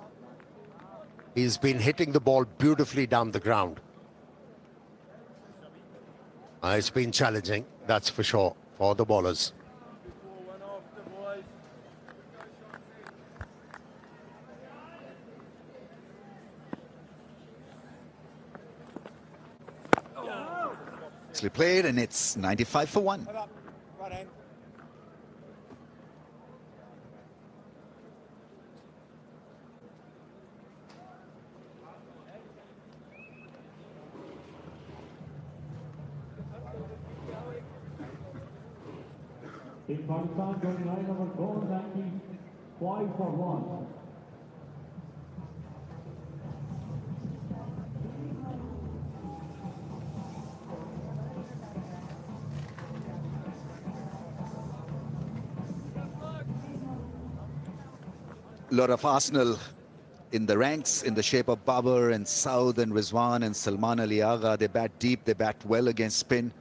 He's been hitting the ball beautifully down the ground. It's been challenging, that's for sure, for the bowlers. Nicely played, and it's 95 for 1. Right hand. In Pakistan, joining line number 495 for 1. A lot of Arsenal in the ranks in the shape of Babar and Saud and Rizwan and Salman Ali Agha. They bat deep, they bat well against spin.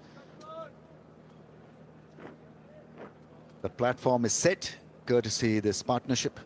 The platform is set, courtesy this partnership.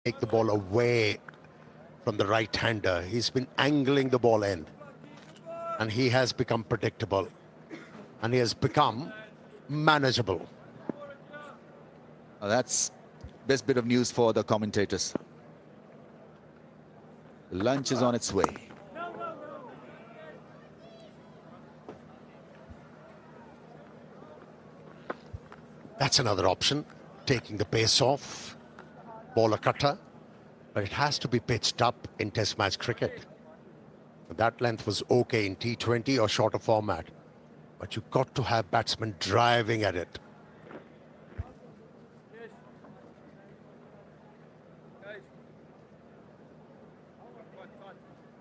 Take the ball away from the right-hander. He's been angling the ball in, and he has become predictable, and he has become manageable. That's best bit of news for the commentators. Lunch is on its way. That's another option, taking the pace off, bowler cutter, but it has to be pitched up in Test match cricket. That length was okay in T20 or shorter format, but you've got to have batsmen driving at it.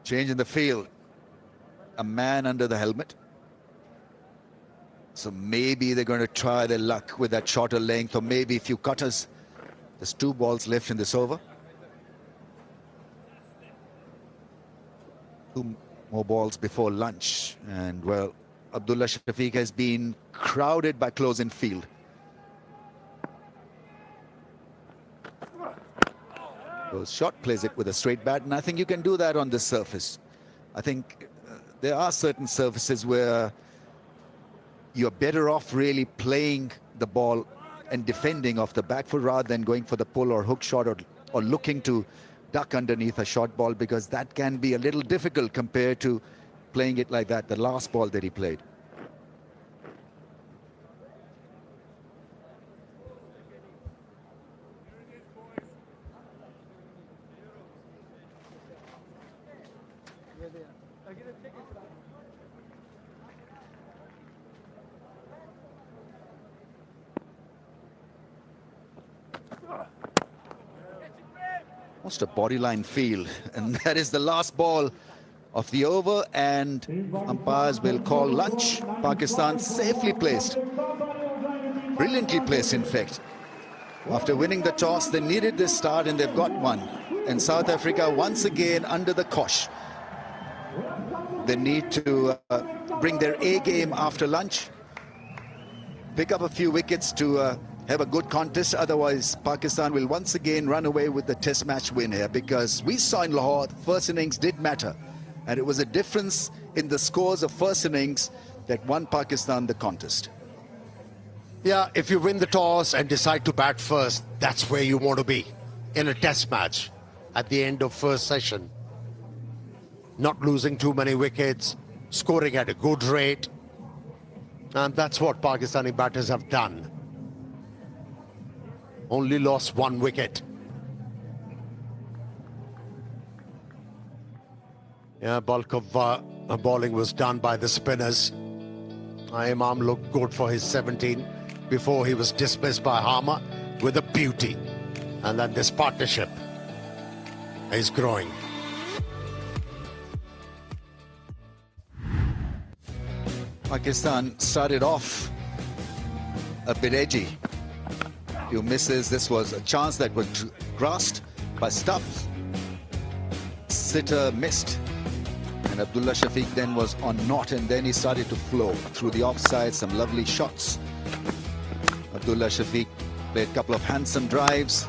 Change in the field. A man under the helmet. So maybe they're going to try their luck with that shorter length, or maybe a few cutters. There's 2 balls left in this over. 2 more balls before lunch. And, well, Abdullah Shafiq has been crowded by close in field. Well, shot plays it with a straight bat, and I think you can do that on this surface. I think there are certain surfaces where you're better off really playing the ball and defending off the back foot rather than going for the pull or hook shot, or looking to duck underneath a short ball, because that can be a little difficult compared to playing it like that, the last ball that he played. Almost a bodyline field, and that is the last ball of the over, and umpires will call lunch. Pakistan safely placed, brilliantly placed in fact. After winning the toss, they needed this start and they've got one. And South Africa once again under the cosh. They need to bring their A game after lunch, pick up a few wickets to have a good contest. Otherwise, Pakistan will once again run away with the Test match win here, because we saw in Lahore, the first innings did matter. And it was a difference in the scores of first innings that won Pakistan the contest. Yeah, if you win the toss and decide to bat first, that's where you want to be in a Test match at the end of first session. Not losing too many wickets, scoring at a good rate. And that's what Pakistani batters have done. Only lost 1 wicket. Yeah, bulk of bowling was done by the spinners. Imam looked good for his 17 before he was dismissed by Harmer with a beauty. And then this partnership is growing. Pakistan started off a bit edgy. Few misses. This was a chance that was grasped by Stubbs. Sitter missed, and Abdullah Shafiq then was on knot, and then he started to flow through the offside. Some lovely shots. Abdullah Shafiq played a couple of handsome drives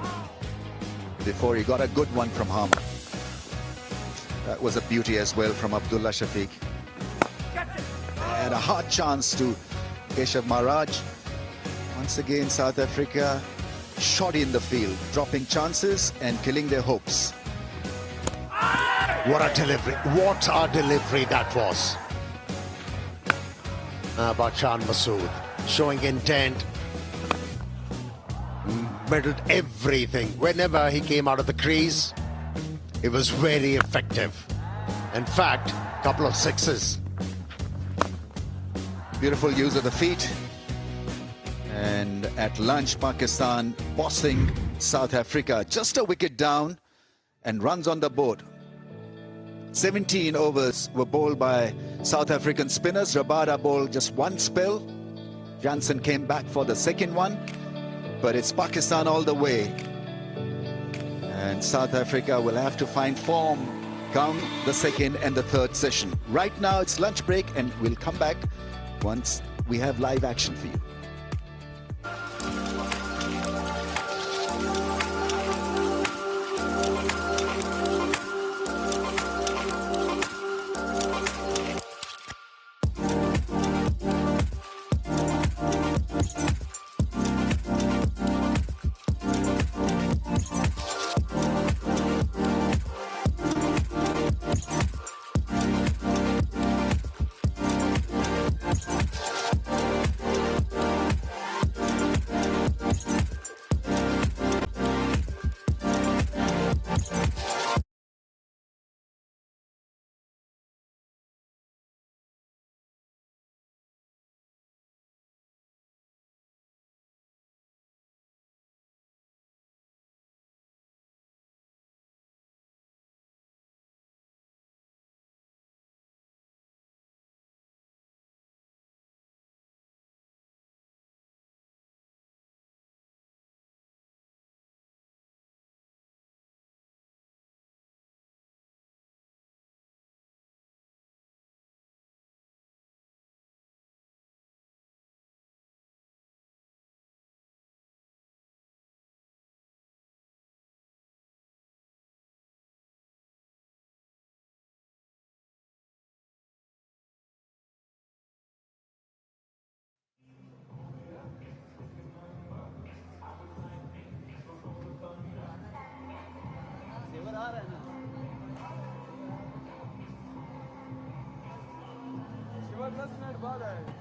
before he got a good one from Harmer. That was a beauty as well from Abdullah Shafiq. And a hard chance to Keshav Maharaj. Once again, South Africa shoddy in the field, dropping chances and killing their hopes. What a delivery. What a delivery that was. Bachan Masood showing intent. Meddled everything. Whenever he came out of the crease, it was very effective. In fact, a couple of sixes. Beautiful use of the feet. And at lunch, Pakistan bossing South Africa. Just a wicket down and runs on the board. 17 overs were bowled by South African spinners. Rabada bowled just 1 spell. Jansen came back for the second one. But it's Pakistan all the way. And South Africa will have to find form come the second and the third session. Right now, it's lunch break, and we'll come back once we have live action for you. 10 minute बाद आए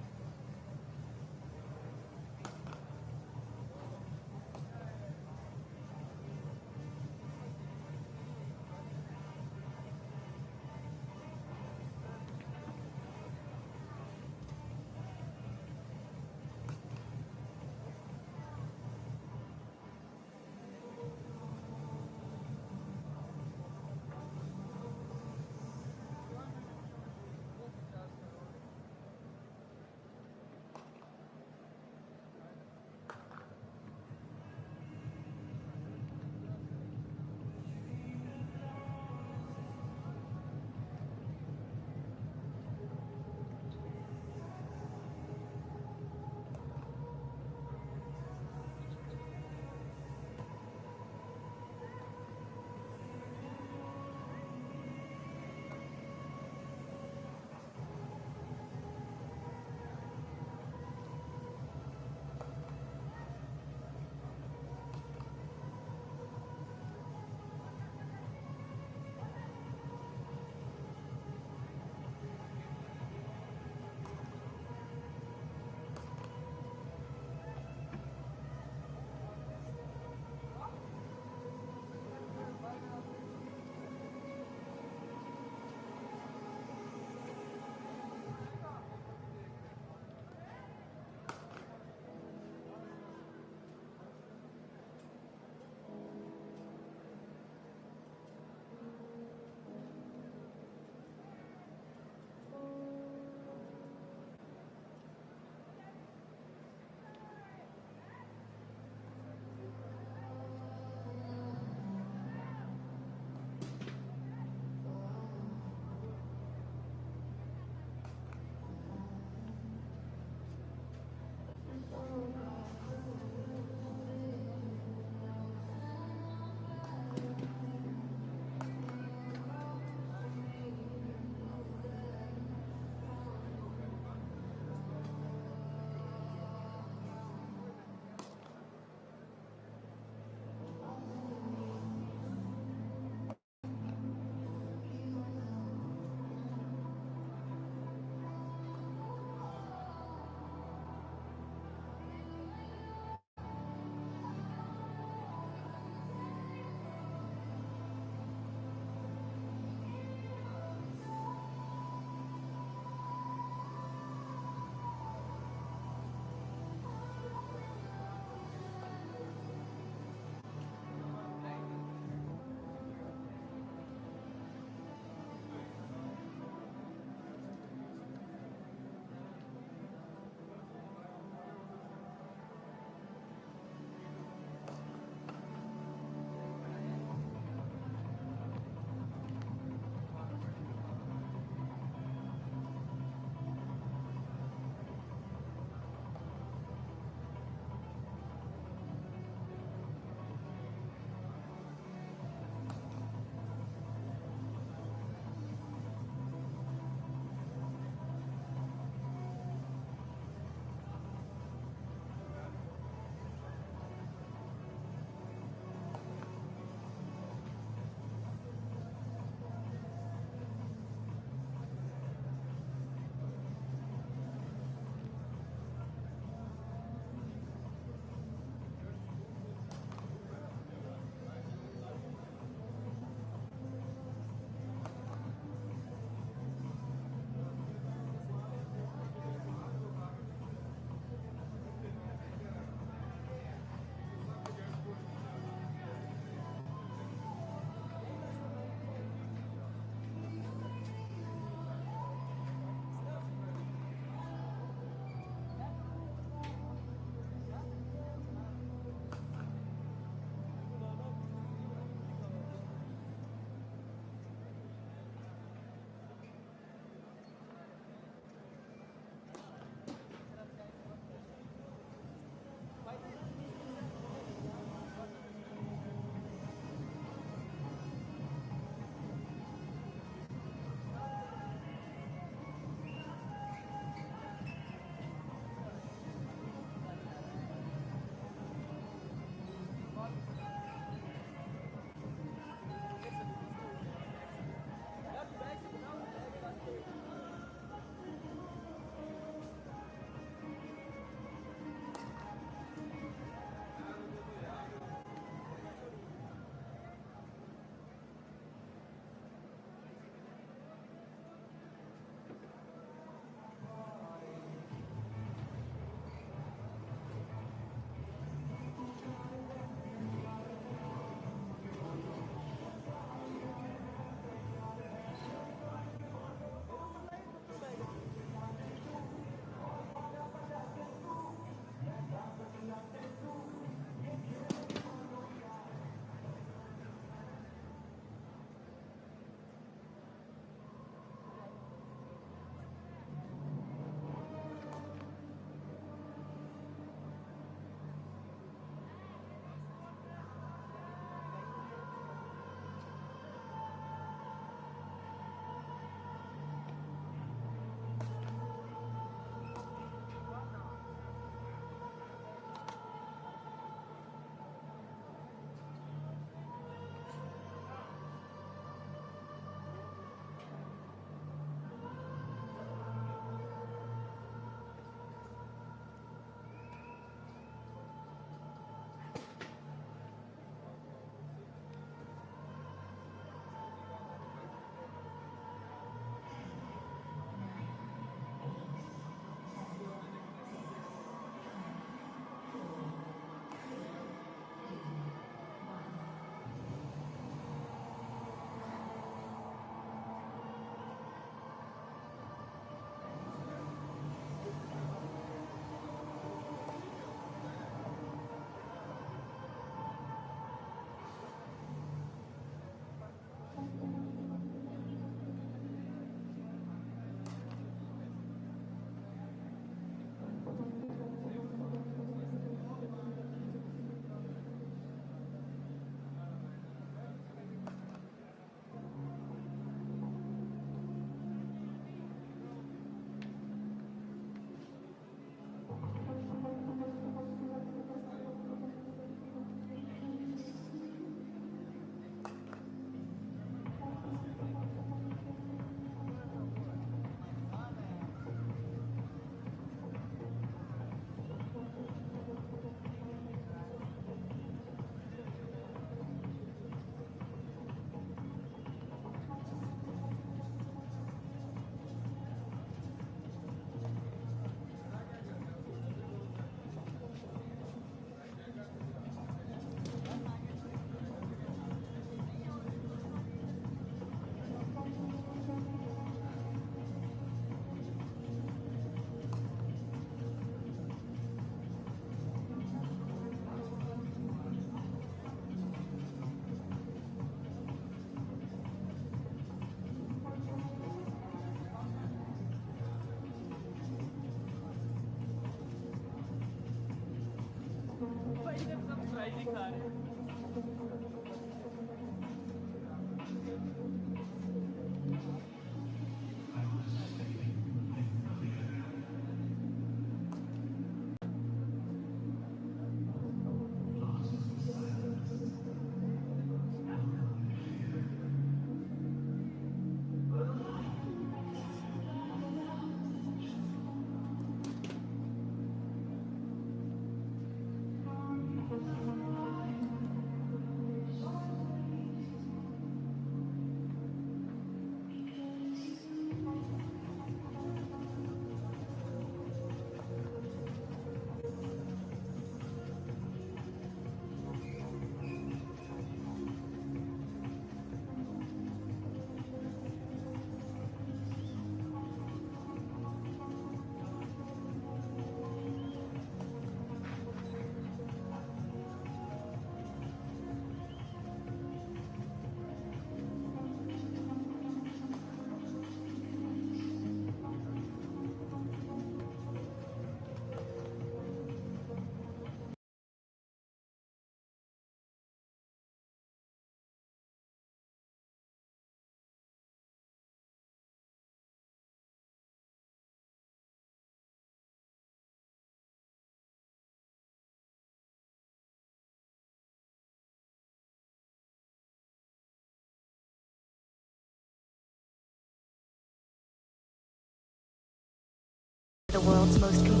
The world's most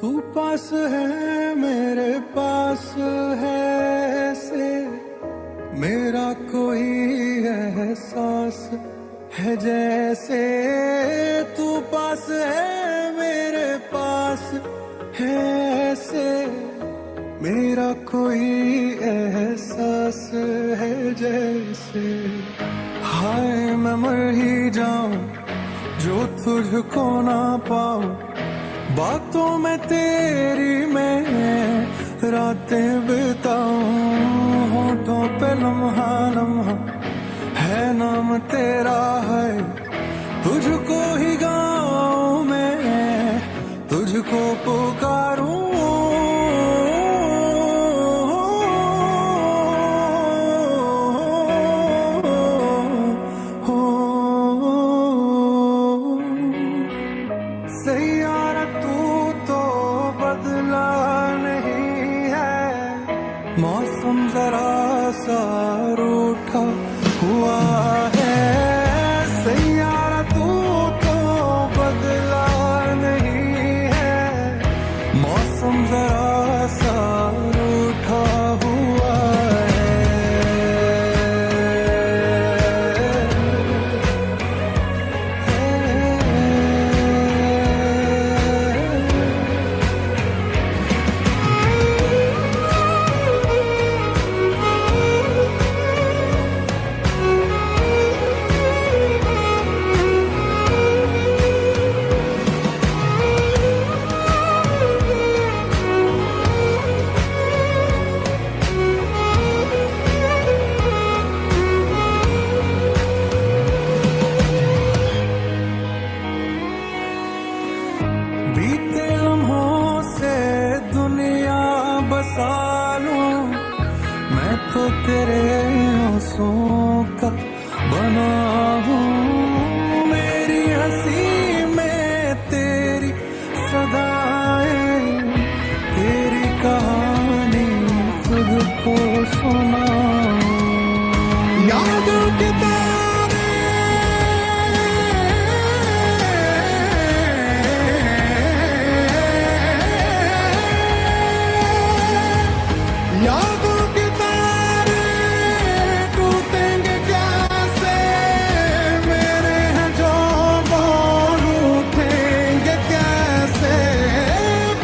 तू पास है मेरे पास है से मेरा कोई एहसास है जैसे तू पास है मेरे पास है से मेरा कोई एहसास है जैसे हाय मैं मर ही जाऊं जो तुझको ना पाऊं बातों में तेरी मैं रातें बिताऊं होठों पे लम्हा लम्हा है नाम तेरा है तुझको ही गाऊं मैं तुझको पुकारूं सैयारा तू तो बदला नहीं है मौसम जरा सा रूठा हुआ है सैयारा तू तो बदला नहीं है मौसम जरा सा रूठा हुआ बीते लम्हों से दुनिया बसा लूं मैं तो तेरे आंसुओं का बना हूँ मेरी हंसी में तेरी सदाएं तेरी कहानी खुद को सुनाऊं यादों के यादों के तारे टूटेंगे कैसे मेरे हैं जो बोल उठेंगे कैसे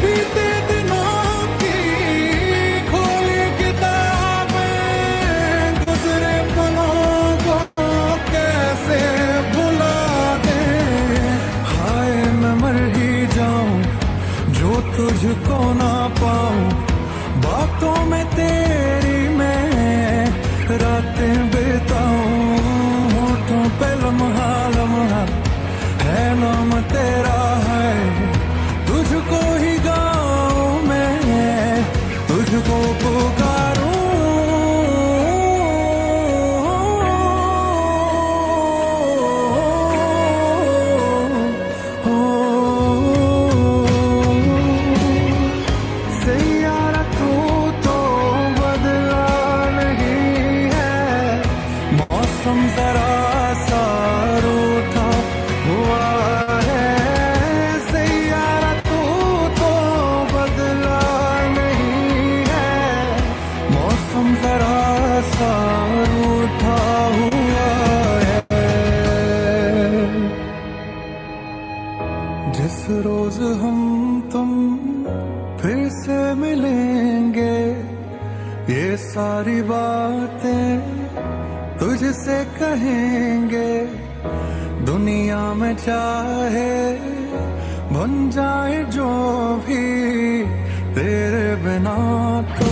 बीते दिनों की खोली किताबें गुजरे पलों को मौसम जरा सा रूठा हुआ है सैयारा तू तो बदला नहीं है मौसम जरा सा रूठा हुआ है जिस रोज हम तुम फिर से मिलेंगे ये सारी बातें तुझसे कहेंगे दुनिया में चाहे बन जाए जो भी तेरे बिना तो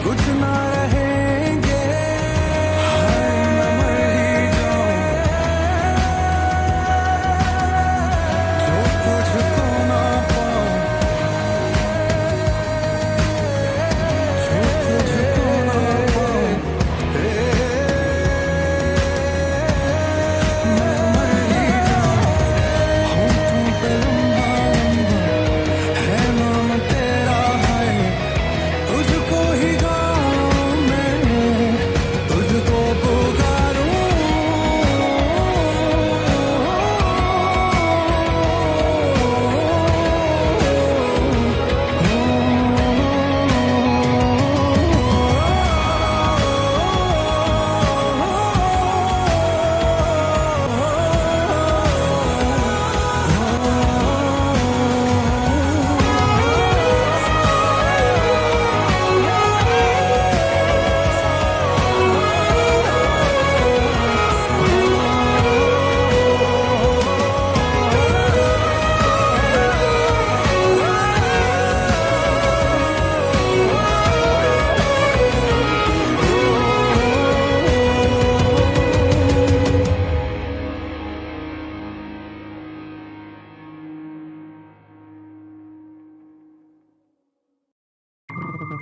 कुछ ना रहेंगे मैं मर ही जाऊं जो तुझको ना पाऊं जो तुझको ना पाऊं मैं मर ही जाऊं होठों पे लम्हा लम्हा है नाम तेरा है तुझको ही गाऊं मैं तुझको पुकारूं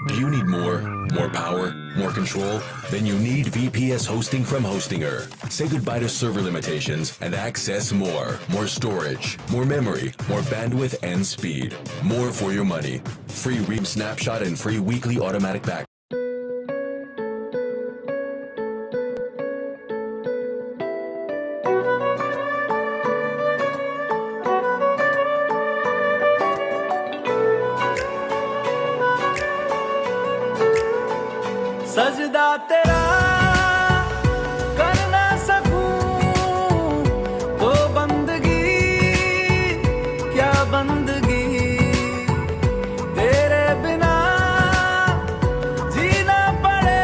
Do you need more power, more control? Then you need VPS hosting from Hostinger. Say goodbye to server limitations and access more storage, more memory, more bandwidth and speed. More for your money. Free Ream snapshot and free weekly automatic back. सजदा तेरा कर ना सकूं तो बंदगी क्या बंदगी तेरे बिना जीना पड़े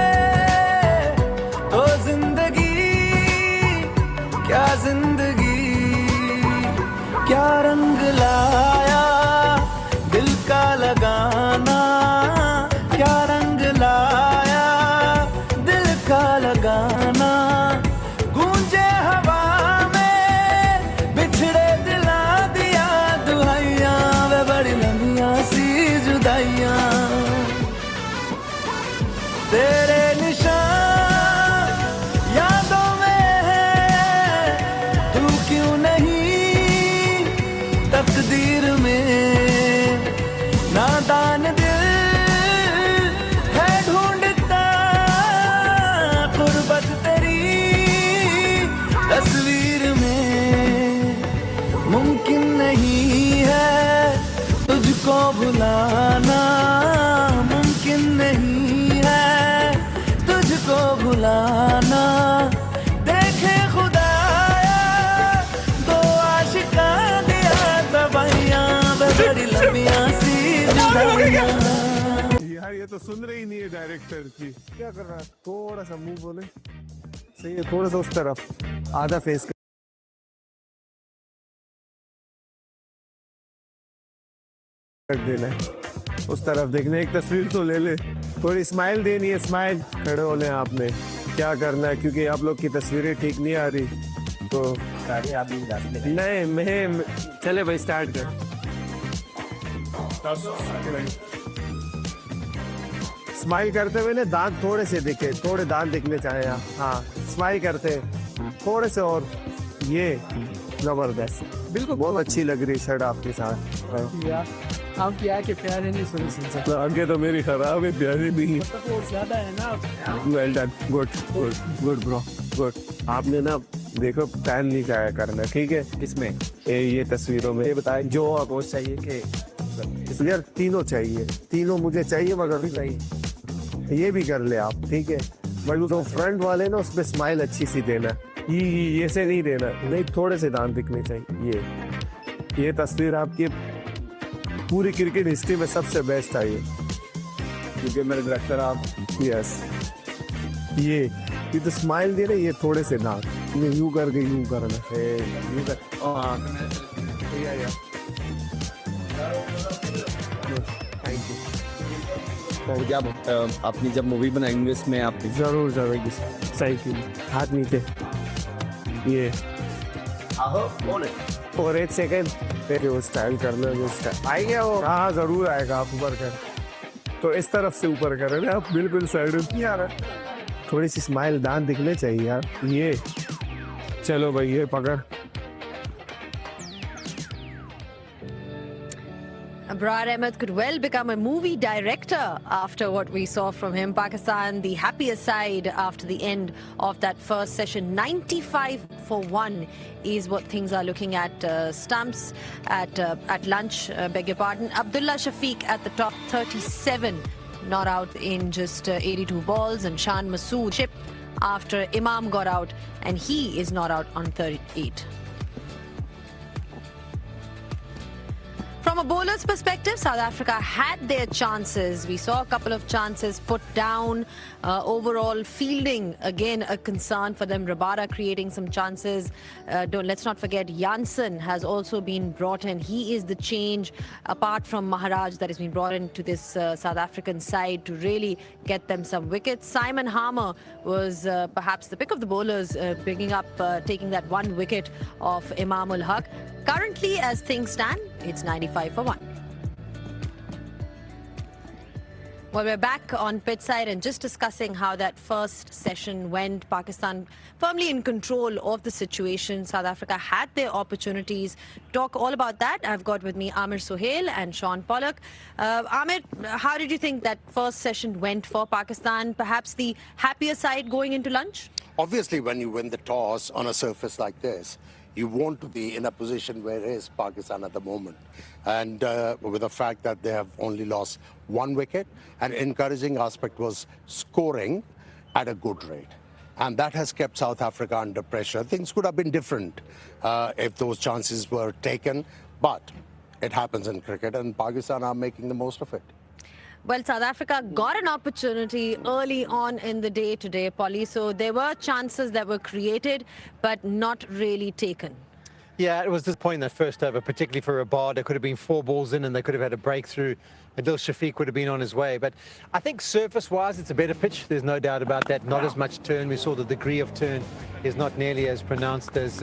तो जिंदगी क्या जिंदगी क्या रंग लाया दिल का लगाना क्या रंग लाया दिल का लगाना गूंजे हवा में बिछड़े दिला दिया दुहाइयां वे बड़ी लंबियां सी जुदाइयां तेरे निशान यादों में है तू क्यों नहीं तकदीर में नादान दिल है ढूंढता गुर्बत तेरी तस्वीर में मुमकिन नहीं है तुझको भुलाना मुमकिन नहीं है तुझको भुलाना देखे खुदाया दो आशिका दिया दवाइयां बड़ी लंबियां सी जुदाइयां यार ये तो सुन रही नहीं है डायरेक्टर की क्या कर रहा है थोड़ा सा मुंह बोले सही है थोड़ा सा उस तरफ आधा फेस कर देना है उस तरफ देखने एक तस्वीर तो ले ले थोड़ी स्माइल देनी है स्माइल खड़े होने आपने क्या करना है क्योंकि आप लोग की तस्वीरें ठीक नहीं आ रही तो आप नहीं मैं चले भाई स्टार्ट कर स्माइल करते हुए ना दांत थोड़े से दिखे थोड़े दांत दिखने चाहिए हाँ स्माइल करते थोड़े से और ये जबरदस्त बिल्कुल बहुत अच्छी लग रही शर्ट आपके साथ आप क्या के प्यारे नहीं सुन सकते आगे तो मेरी खराब है प्यारी नहीं ज्यादा है ना well done good good good bro good. आपने ना देखो पैन नहीं जाया करना, ठीक है? किसमें? ये तस्वीरों में। ये बताएं जो आपको चाहिए कि यार तीनों चाहिए, तीनों मुझे चाहिए मगर भी चाहिए। ये भी कर ले आप, ठीक है? बट जो फ्रंट वाले ना उसमें स्माइल अच्छी सी देना, ये से नहीं देना, नहीं थोड़े से दांत दिखने चाहिए। ये तस्वीर आपकी पूरी क्रिकेट हिस्ट्री में सबसे बेस्ट आई है, क्योंकि मेरे डायरेक्टर आप। यस, ये तो स्माइल दे रहे, ये थोड़े से दांत, ये यूं करके यूं करना है, यूं कर। Thank you. और क्या अपनी जब मूवी बनाएंगे इसमें आप जरूर जरूर सही की हाथ नीचे। ये और एक सेकेंड वो स्टाइल करना, जो स्टाइल आई गया वो। हाँ जरूर आएगा, आप ऊपर कर तो इस तरफ से ऊपर कर रहे आप, बिल्कुल साइड नहीं आ रहा। थोड़ी सी स्माइल दांत दिखने चाहिए यार। ये चलो भाई, ये पकड़। Abrar Ahmed could well become a movie director after what we saw from him. Pakistan, the happier side after the end of that first session. 95 for 1 is what things are looking at. Stumps at lunch, beg your pardon. Abdullah Shafiq at the top, 37 not out in just 82 balls. And Shan Masood chip after Imam got out, and he is not out on 38. From a bowler's perspective, South Africa had their chances. We saw a couple of chances put down. Overall fielding, again, a concern for them. Rabada creating some chances. Let's not forget, Janssen has also been brought in. He is the change, apart from Maharaj, that has been brought into this South African side to really get them some wickets. Simon Harmer was perhaps the pick of the bowlers, taking that one wicket of Imam ul Haq. Currently, as things stand, it's 95 for 1. Well, we're back on pitch side and just discussing how that first session went. Pakistan firmly in control of the situation. South Africa had their opportunities. Talk all about that. I've got with me Amir Sohail and Sean Pollock. Amir, how did you think that first session went for Pakistan? Perhaps the happier side going into lunch? Obviously, when you win the toss on a surface like this, you want to be in a position where is Pakistan at the moment. And with the fact that they have only lost one wicket, an encouraging aspect was scoring at a good rate. And that has kept South Africa under pressure. Things could have been different if those chances were taken, but it happens in cricket and Pakistan are making the most of it. Well, South Africa got an opportunity early on in the day today, Polly. So there were chances that were created, but not really taken. Yeah, it was disappointing that first over, particularly for Rabada. There could have been 4 balls in and they could have had a breakthrough. Adil Shafiq would have been on his way. But I think surface-wise, it's a better pitch. There's no doubt about that. Not as much turn. We saw the degree of turn is not nearly as pronounced as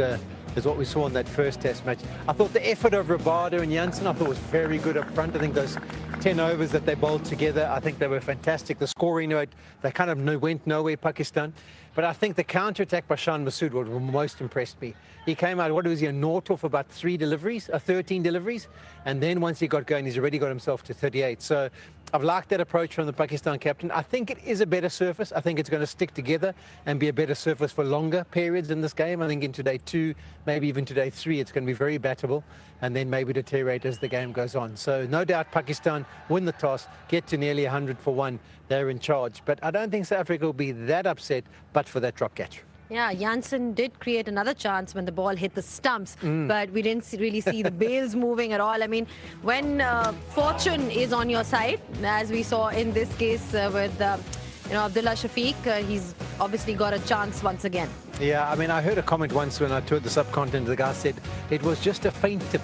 what we saw in that first test match. I thought the effort of Rabada and Janssen, I thought was very good up front. I think those 10 overs that they bowled together, I think they were fantastic. The scoring rate, they kind of went nowhere, Pakistan. But I think the counter-attack by Shan Masood what most impressed me. He came out, what was he, a naught off about 13 deliveries. And then once he got going, he's already got himself to 38. So I've liked that approach from the Pakistan captain. I think it is a better surface. I think it's going to stick together and be a better surface for longer periods in this game. I think in today 2, maybe even today 3, it's going to be very battable and then maybe deteriorate as the game goes on. So no doubt Pakistan win the toss, get to nearly 100 for 1. They're in charge. But I don't think South Africa will be that upset but for that drop catch. Yeah, Janssen did create another chance when the ball hit the stumps, but we didn't really see the bails moving at all. I mean, when fortune is on your side, as we saw in this case with Abdullah Shafiq, he's obviously got a chance once again. Yeah, I mean, I heard a comment once when I toured the subcontinent. The guy said it was just a faint tip.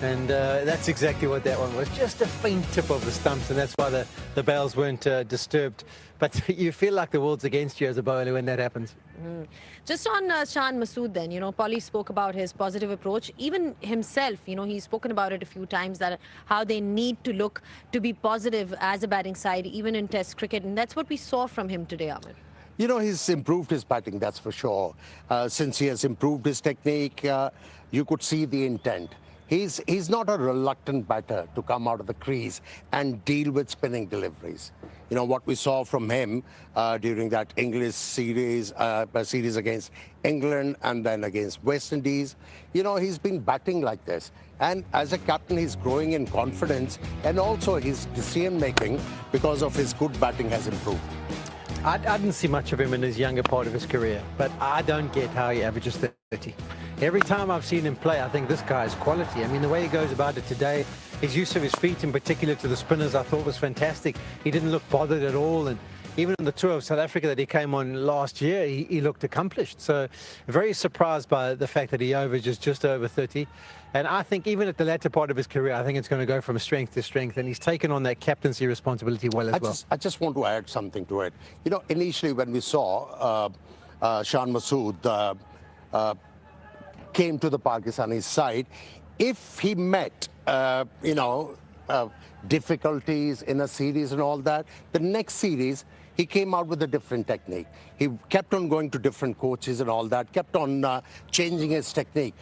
And that's exactly what that one was, just a faint tip of the stumps, and that's why the bails weren't disturbed. But you feel like the world's against you as a bowler when that happens. Just on Shan Masood then, Polly spoke about his positive approach. Even himself, he's spoken about it a few times, that how they need to look to be positive as a batting side, even in Test cricket. And that's what we saw from him today, Ahmed. He's improved his batting, that's for sure. Since he has improved his technique, you could see the intent. he's not a reluctant batter to come out of the crease and deal with spinning deliveries. You know, what we saw from him during that English series against England and then against West Indies, you know, he's been batting like this. And as a captain, he's growing in confidence, and also his decision-making, because of his good batting, has improved. I didn't see much of him in his younger part of his career, but I don't get how he averages 30. Every time I've seen him play, I think this guy is quality. I mean, the way he goes about it today, his use of his feet, in particular to the spinners, I thought was fantastic. He didn't look bothered at all, and even on the tour of South Africa that he came on last year, he looked accomplished. So very surprised by the fact that he averages just over 30. And I think even at the latter part of his career, I think it's going to go from strength to strength. And he's taken on that captaincy responsibility well as well. I just want to add something to it. You know, initially when we saw Shan Masood came to the Pakistani side, if he met, difficulties in a series and all that, the next series, he came out with a different technique. He kept on going to different coaches and all that, kept on changing his technique.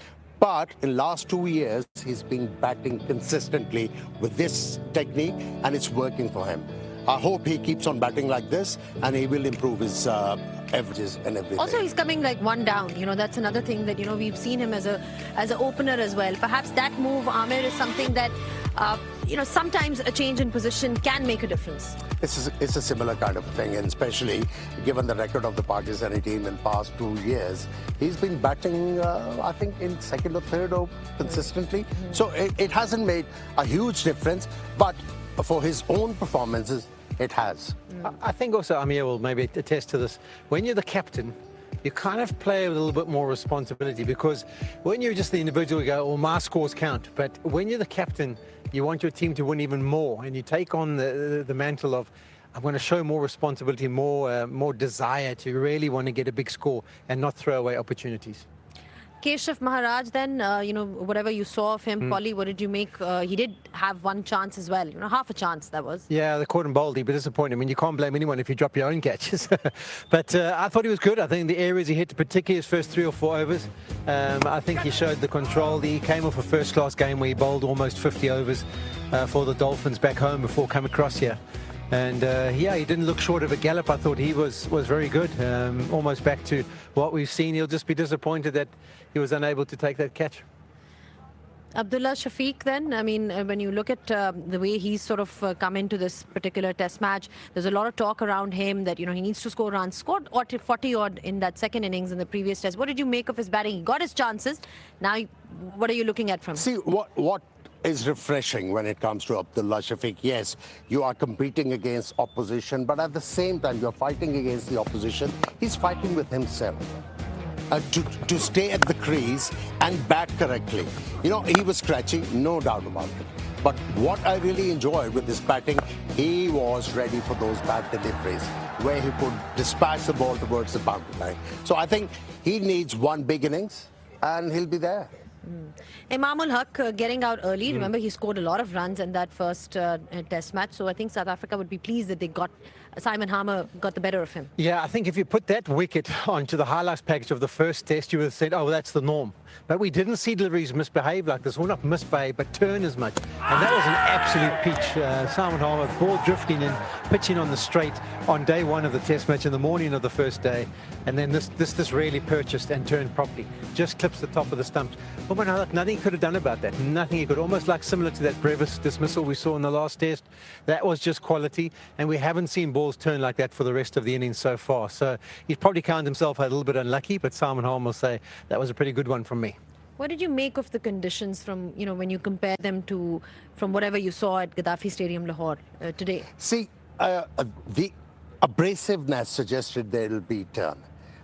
But in last 2 years, he's been batting consistently with this technique, and it's working for him. I hope he keeps on batting like this, and he will improve his averages and everything. Also, he's coming like one down. You know, that's another thing that, you know, we've seen him as an opener as well. Perhaps that move, Amir, is something that, sometimes a change in position can make a difference. It's a similar kind of thing, and especially given the record of the Pakistani team in past 2 years, he's been batting, I think, in second or third consistently. So it hasn't made a huge difference, but for his own performances, it has. I think also, Amir will maybe attest to this. When you're the captain, you kind of play with a little bit more responsibility, because when you're just the individual, you go, well, my scores count. But when you're the captain, you want your team to win even more, and you take on the mantle of, I'm going to show more responsibility, more desire to really want to get a big score and not throw away opportunities. Keshav Maharaj, then, whatever you saw of him, Polly, what did you make? He did have one chance as well, half a chance that was. Yeah, the caught him boldly, but disappointing. I mean, you can't blame anyone if you drop your own catches. But I thought he was good. I think the areas he hit, particularly his first 3 or 4 overs, I think he showed the control. He came off a first-class game where he bowled almost 50 overs for the Dolphins back home before coming across here. And yeah, he didn't look short of a gallop. I thought he was very good, almost back to what we've seen. He'll just be disappointed that he was unable to take that catch. Abdullah Shafiq, then, I mean, when you look at the way he's sort of come into this particular test match, there's a lot of talk around him that, he needs to score runs. Scored 40-odd in that second innings in the previous test. What did you make of his batting? He got his chances. Now, what are you looking at from him? See, what is refreshing when it comes to Abdullah Shafiq? Yes, you are competing against opposition, but at the same time, you're fighting against the opposition. He's fighting with himself. To stay at the crease and bat correctly. He was scratchy, no doubt about it. But what I really enjoyed with his batting, he was ready for those bat deliveries where he could dispatch the ball towards the boundary line. So I think he needs one big innings and he'll be there. Imamul Haq getting out early. Remember, he scored a lot of runs in that first test match. So I think South Africa would be pleased that they got Simon Harmer got the better of him. Yeah, I think if you put that wicket onto the highlights package of the first test, you would have said, oh, that's the norm. But we didn't see deliveries misbehave like this. Well, not misbehave, but turn as much. And that was an absolute peach. Simon Harmer, ball drifting in, pitching on the straight on day one of the test match in the morning of the first day. And then this really purchased and turned properly. Just clips the top of the stumps. Oh, but nothing he could have done about that. Nothing he could. Almost like similar to that Brevis dismissal we saw in the last test. That was just quality. And we haven't seen balls turn like that for the rest of the innings so far. So he's probably counted himself a little bit unlucky, but Simon Harmer will say that was a pretty good one from me. What did you make of the conditions from, when you compare them to from whatever you saw at Gaddafi Stadium, Lahore today? See, the abrasiveness suggested there will be turn.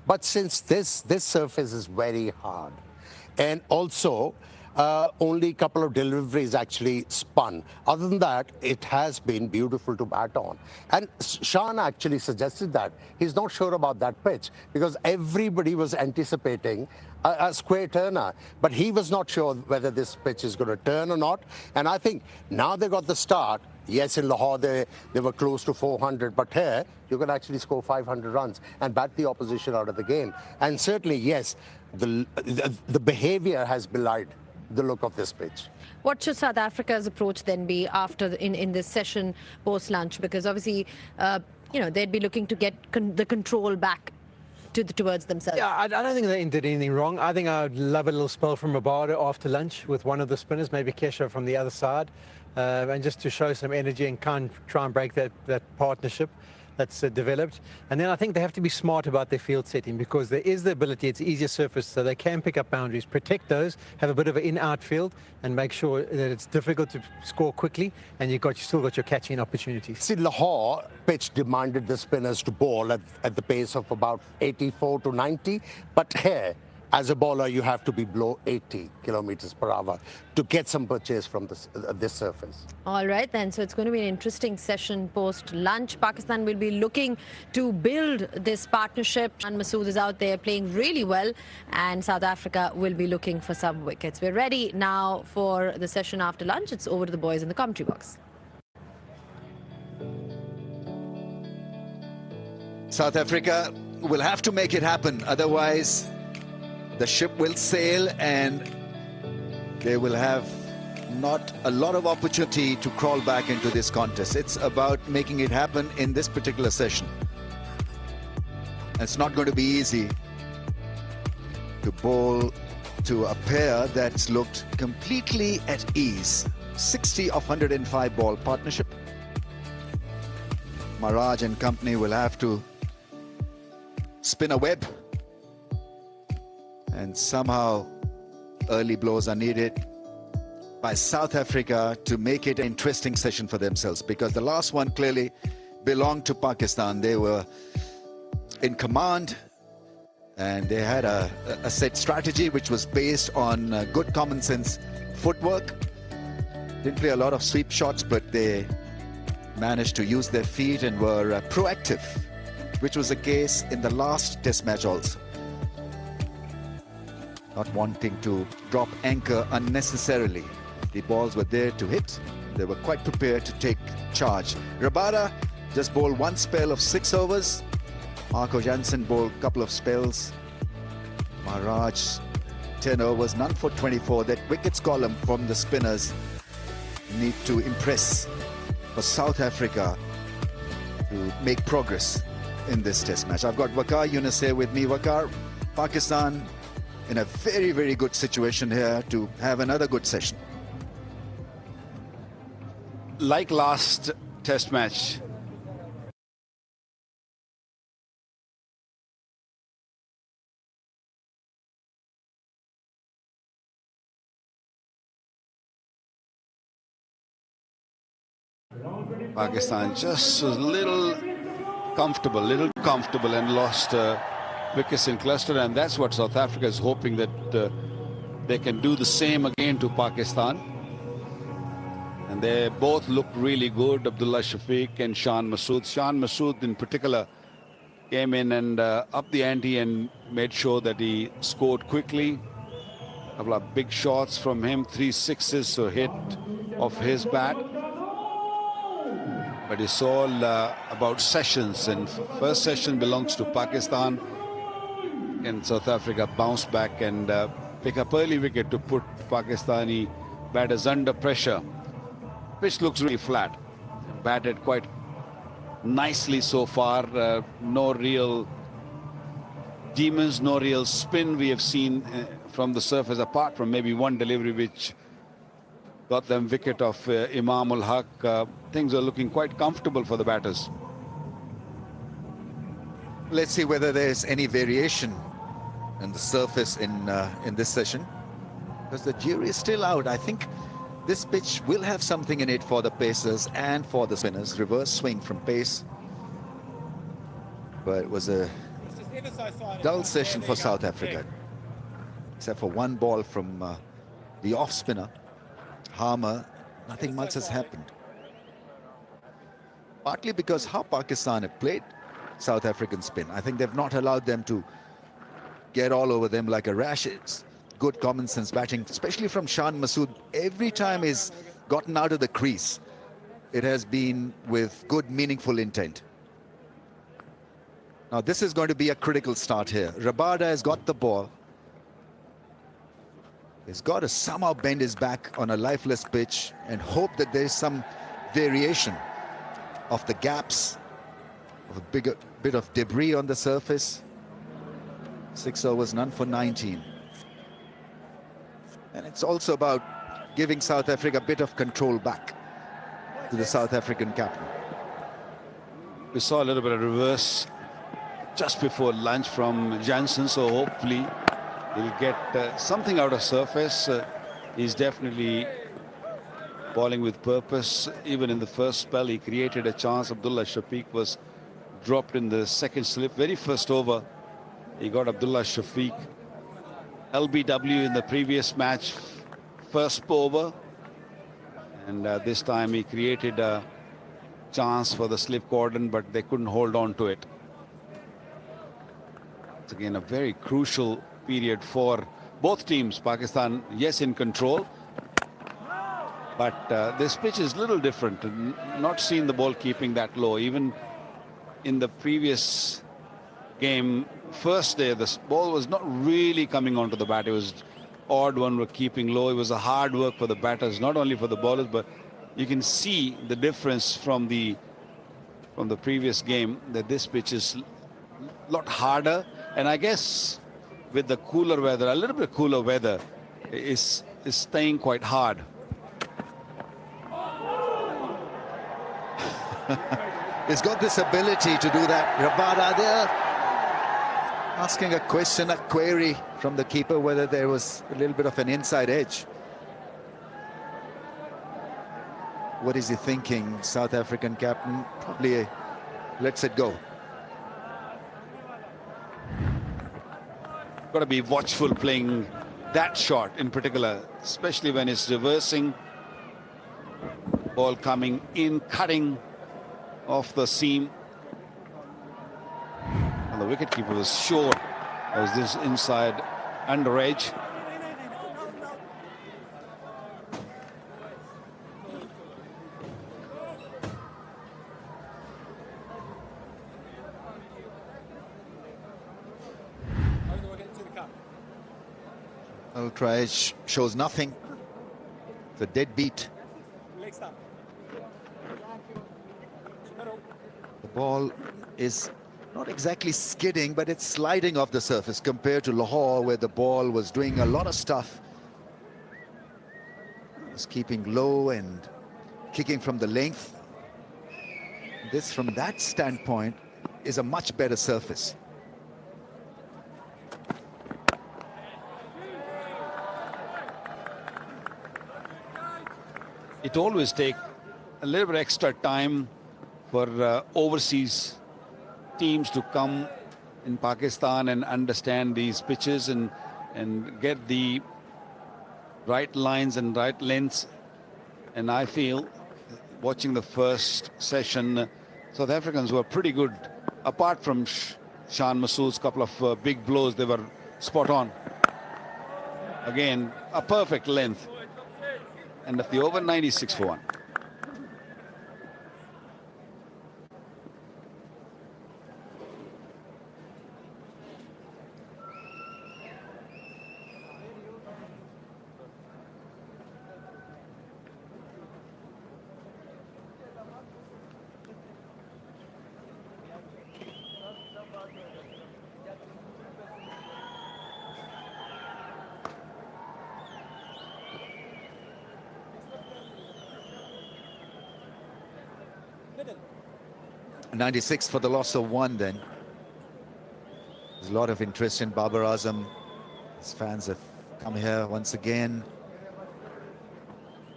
But since this surface is very hard, and also only a couple of deliveries actually spun. Other than that, it has been beautiful to bat on. And Shan actually suggested that. He's not sure about that pitch because everybody was anticipating a square turner. But he was not sure whether this pitch is going to turn or not. And I think now they got the start. Yes, in Lahore, they were close to 400. But here, you can actually score 500 runs and bat the opposition out of the game. And certainly, yes, the behavior has belied the look of this pitch. What should South Africa's approach then be after in this session post-lunch? Because obviously, they'd be looking to get the control back towards themselves. Yeah, I don't think they did anything wrong. I think I'd love a little spell from Rabada after lunch with one of the spinners, maybe Kesha from the other side, and just to show some energy and try and break that partnership that's developed. And then I think they have to be smart about their field setting, because there is the ability, it's easier surface, so they can pick up boundaries, protect those, have a bit of an in-out field, and make sure that it's difficult to score quickly, and you still got your catching opportunities. See, Lahore pitch demanded the spinners to bowl at the pace of about 84 to 90, but here, as a bowler, you have to be below 80 kilometers per hour to get some purchase from this surface. All right, then. So it's going to be an interesting session post-lunch. Pakistan will be looking to build this partnership. And Masood is out there playing really well. And South Africa will be looking for some wickets. We're ready now for the session after lunch. It's over to the boys in the commentary box. South Africa will have to make it happen. Otherwise, the ship will sail and they will have not a lot of opportunity to crawl back into this contest. It's about making it happen in this particular session. It's not going to be easy to bowl to a pair that's looked completely at ease. 60 of 105 ball partnership. Maharaj and company will have to spin a web. And somehow early blows are needed by South Africa to make it an interesting session for themselves, because the last one clearly belonged to Pakistan. They were in command and they had a set strategy which was based on good common sense footwork. Didn't play a lot of sweep shots, but they managed to use their feet and were proactive, which was the case in the last test match also. Not wanting to drop anchor unnecessarily. The balls were there to hit. They were quite prepared to take charge. Rabada just bowled one spell of 6 overs. Marco Jansen bowled a couple of spells. Maharaj 10 overs, none for 24. That wickets column from the spinners need to impress for South Africa to make progress in this test match. I've got Waqar Yunus here with me. Waqar, Pakistan in a very, very good situation here to have another good session. Like last test match, Pakistan just a little comfortable and lost wickets in cluster, and that's what South Africa is hoping, that they can do the same again to Pakistan. And they both look really good, Abdullah Shafiq and Shan Masood. Shan Masood in particular came in and upped the ante and made sure that he scored quickly. A couple of big shots from him, 3 sixes, so hit off his bat. But it's all about sessions, and first session belongs to Pakistan. And South Africa bounce back and pick up early wicket to put Pakistani batters under pressure. Pitch looks really flat. Batted quite nicely so far. No real demons, no real spin we have seen from the surface, apart from maybe one delivery which got them wicket of Imam ul Haq. Things are looking quite comfortable for the batters. Let's see whether there's any variation in the surface in this session, because the jury is still out. I think this pitch will have something in it for the pacers and for the spinners. Reverse swing from pace. But it was a dull session for South Africa, except for one ball from the off spinner Harmer. Nothing much has happened, partly because how Pakistan have played South African spin. I think they've not allowed them to get all over them like a rash. It's good common sense batting, especially from Shan Masood. Every time he's gotten out of the crease, it has been with good, meaningful intent. Now this is going to be a critical start here. Rabada has got the ball. He's got to somehow bend his back on a lifeless pitch and hope that there's some variation of the gaps, of a bit of debris on the surface. 6 overs, none for 19. And it's also about giving South Africa a bit of control back to the South African captain. We saw a little bit of reverse just before lunch from Jansen, so hopefully he'll get something out of surface. He's definitely bowling with purpose. Even in the first spell, he created a chance. Abdullah Shafiq was dropped in the second slip. Very first over, he got Abdullah Shafiq. LBW in the previous match, first over. And this time he created a chance for the slip cordon, but they couldn't hold on to it. It's again a very crucial period for both teams. Pakistan, yes, in control, but this pitch is a little different. Not seen the ball keeping that low. Even in the previous game, first day, the ball was not really coming onto the bat. It was odd one were keeping low. It was a hard work for the batters, not only for the bowlers, but you can see the difference from the previous game, that this pitch is a lot harder. And I guess with the cooler weather, a little bit cooler weather, is staying quite hard. He's got this ability to do that. Rabada there asking a question, a query from the keeper, whether there was a little bit of an inside edge. What is he thinking, South African captain? Probably lets it go. Got to be watchful playing that shot in particular, especially when it's reversing. Ball coming in, cutting off the seam. And the wicketkeeper was sure as this inside under edge. Well, try shows nothing. The deadbeat. The ball is not exactly skidding, but it's sliding off the surface compared to Lahore, where the ball was doing a lot of stuff. It's keeping low and kicking from the length. This, from that standpoint, is a much better surface. It always takes a little bit extra time for overseas teams to come in Pakistan and understand these pitches and get the right lines and right lengths. And I feel, watching the first session, South Africans were pretty good. Apart from Shan Masood's couple of big blows, they were spot on. Again, a perfect length. And at the over, 96 for 1. Middle. 96 for the loss of 1 then. There's a lot of interest in Babar Azam. His fans have come here once again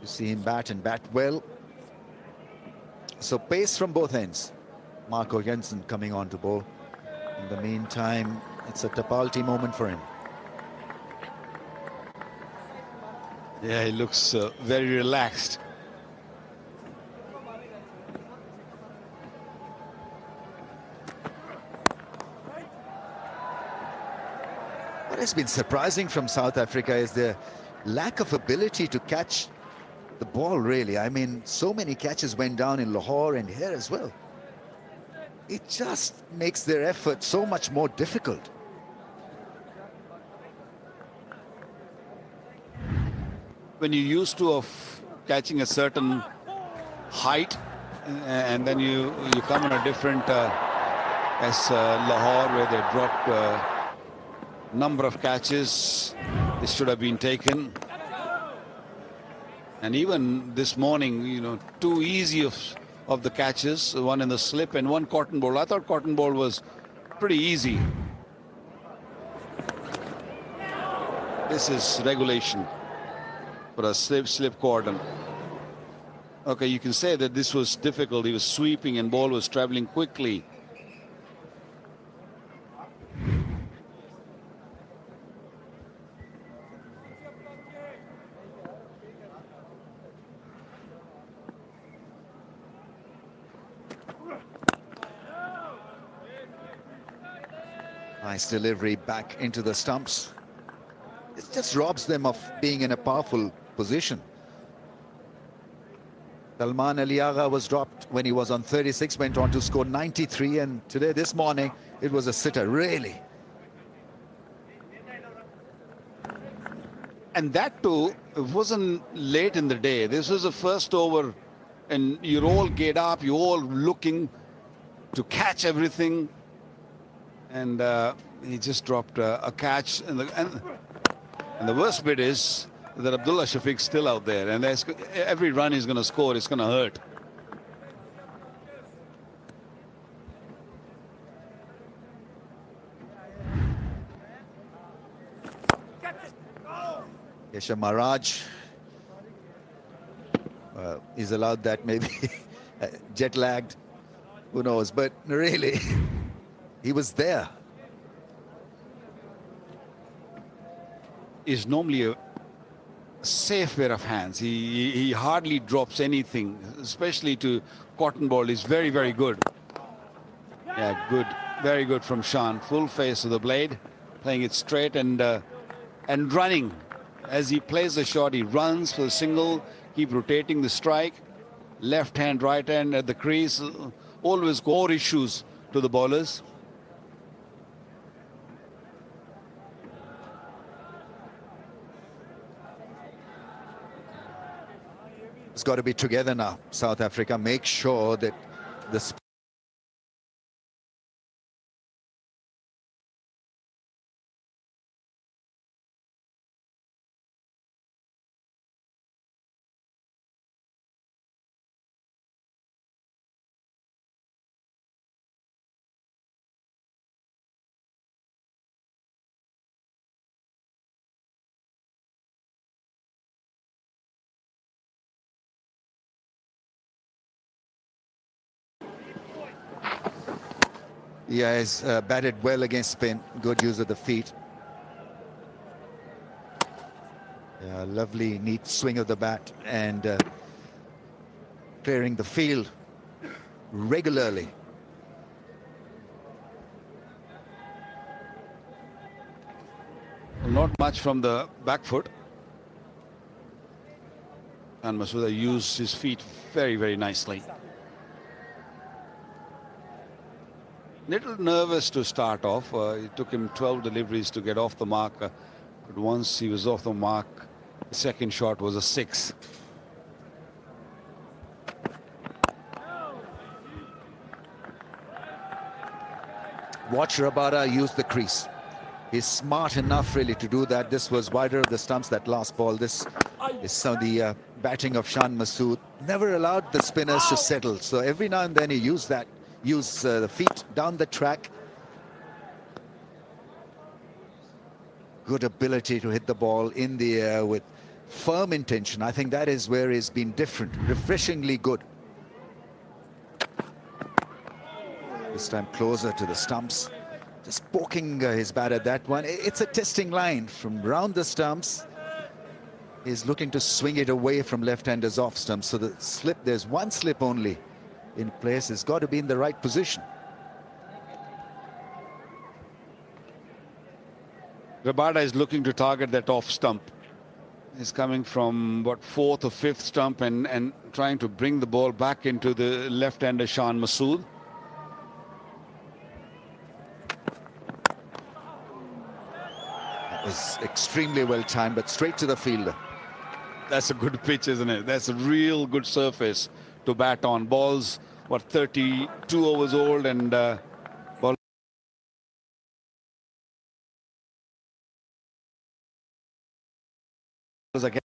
to see him bat and bat well. So pace from both ends. Marco Jensen coming on to bowl. In the meantime, it's a Tapalti moment for him. Yeah, he looks very relaxed. What has been surprising from South Africa is their lack of ability to catch the ball, really. I mean, so many catches went down in Lahore and here as well. It just makes their effort so much more difficult. when you're used to catching a certain height, and then you come on a different as Lahore, where they dropped number of catches. This should have been taken. And even this morning, you know, too easy of the catches, one in the slip and one cotton ball. I thought cotton ball was pretty easy. This is regulation for a slip cordon. Okay, you can say that this was difficult. He was sweeping and ball was traveling quickly. Nice delivery back into the stumps. It just robs them of being in a powerful position. Salman Aliagha was dropped when he was on 36, went on to score 93, and today, this morning, it was a sitter, really. And that too, it wasn't late in the day. This was the first over, and you're all geared up, you're all looking to catch everything. And he just dropped a catch. And the worst bit is that Abdullah Shafiq's still out there, and every run he's going to score is going to hurt. Keshav Maharaj, he's allowed that, maybe jet lagged, who knows, but really he was there. Is normally a safe pair of hands. He hardly drops anything, especially to cotton ball. He's very, very good. Yeah, good, very good from Shan. Full face of the blade, playing it straight and running. As he plays the shot, he runs for the single, keep rotating the strike. Left hand, right hand at the crease. Always core issues to the bowlers. It's got to be together now, South Africa. Make sure that the yeah, he's batted well against spin. Good use of the feet. Yeah, lovely, neat swing of the bat and clearing the field regularly. Not much from the back foot. And Masuda used his feet very, very nicely. Little nervous to start off. It took him 12 deliveries to get off the mark. But once he was off the mark, the second shot was a 6. Watch Rabada use the crease. He's smart enough really to do that. This was wider of the stumps, that last ball. This is some of the batting of Shan Masood. Never allowed the spinners to settle. So every now and then he used that. Use the feet down the track. Good ability to hit the ball in the air with firm intention. I think that is where he's been different, refreshingly good. This time closer to the stumps. Just poking his bat at that one. It's a testing line from round the stumps. He's looking to swing it away from left-handers off stumps. So the slip, there's one slip only in place. It's got to be in the right position. Rabada is looking to target that off stump. He's coming from what, 4th or 5th stump and trying to bring the ball back into the left-hander Shan Masood. That was extremely well timed, but straight to the fielder. That's a good pitch, isn't it? That's a real good surface to bat on. Balls, what, 32 overs old, and ball again.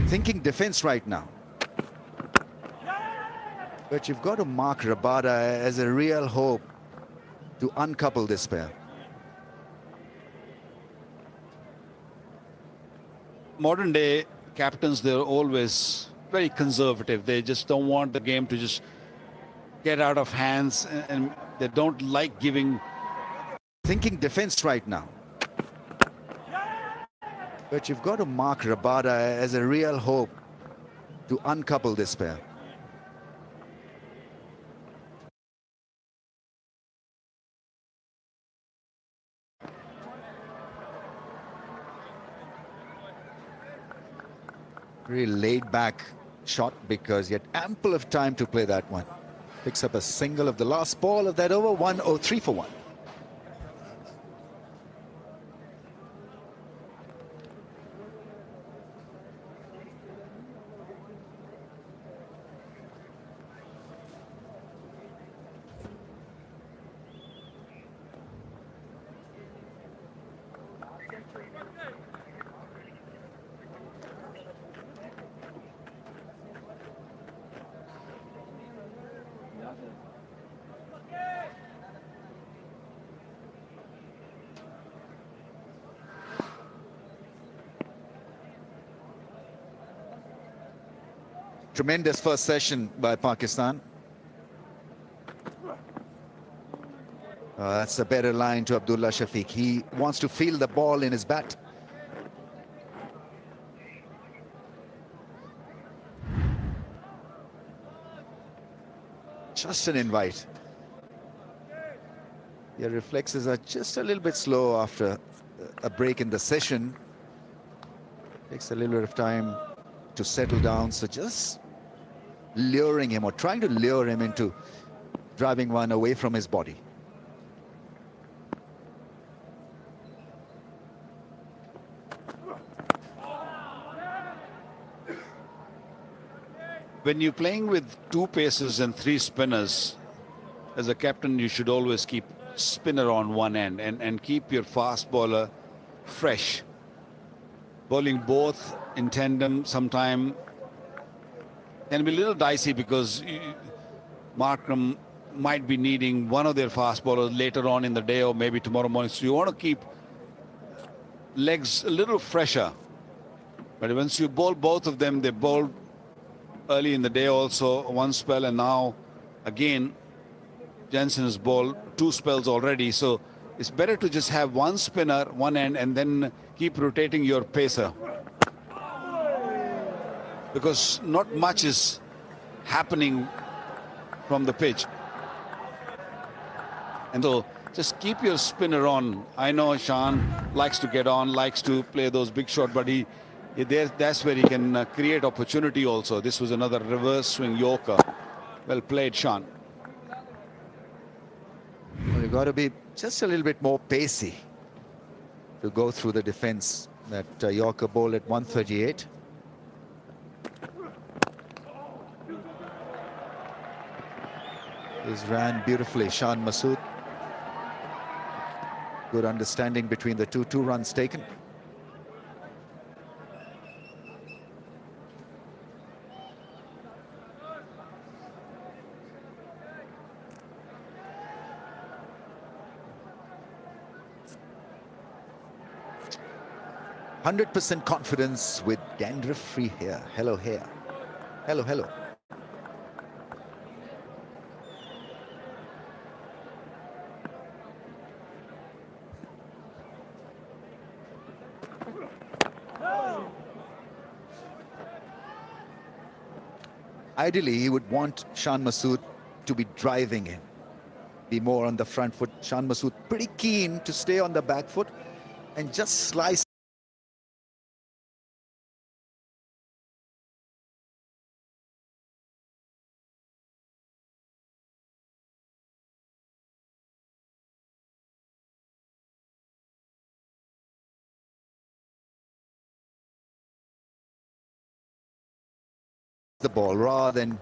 Thinking defense right now. But you've got to mark Rabada as a real hope to uncouple this pair. Modern day captains, they're always very conservative. They just don't want the game to just get out of hands, and they don't like giving. Thinking defense right now. But you've got to mark Rabada as a real hope to uncouple this pair. Really laid back shot because he had ample of time to play that one. Picks up a single of the last ball of that over. 103 for 1. Tremendous first session by Pakistan. That's a better line to Abdullah Shafiq. He wants to feel the ball in his bat. Just an invite. Your reflexes are just a little bit slow after a break in the session. Takes a little bit of time to settle down, so just luring him or trying to lure him into driving one away from his body. When you're playing with 2 pacers and 3 spinners, as a captain, you should always keep spinner on one end and keep your fast bowler fresh. Bowling both in tandem sometime can be a little dicey because Markram might be needing one of their fast bowlers later on in the day or maybe tomorrow morning. So you want to keep legs a little fresher. But once you bowl both of them, they bowled early in the day also, one spell, and now again Jensen has bowled 2 spells already. So it's better to just have one spinner, one end, and then keep rotating your pacer, because not much is happening from the pitch. And so just keep your spinner on. I know Shan likes to get on, likes to play those big shots, but that's where he can create opportunity also. This was another reverse swing Yorker. Well played, Shan. Well, you've got to be just a little bit more pacey. to go through the defense. That Yorker ball at 138. He's ran beautifully, Shan Masood. Good understanding between the two. 2 runs taken. %100% confidence with dandruff-free hair. Hello, hair. Hello, hello. Ideally, he would want Shan Masood to be driving in, be more on the front foot. Shan Masood pretty keen to stay on the back foot and just slice. The ball rather than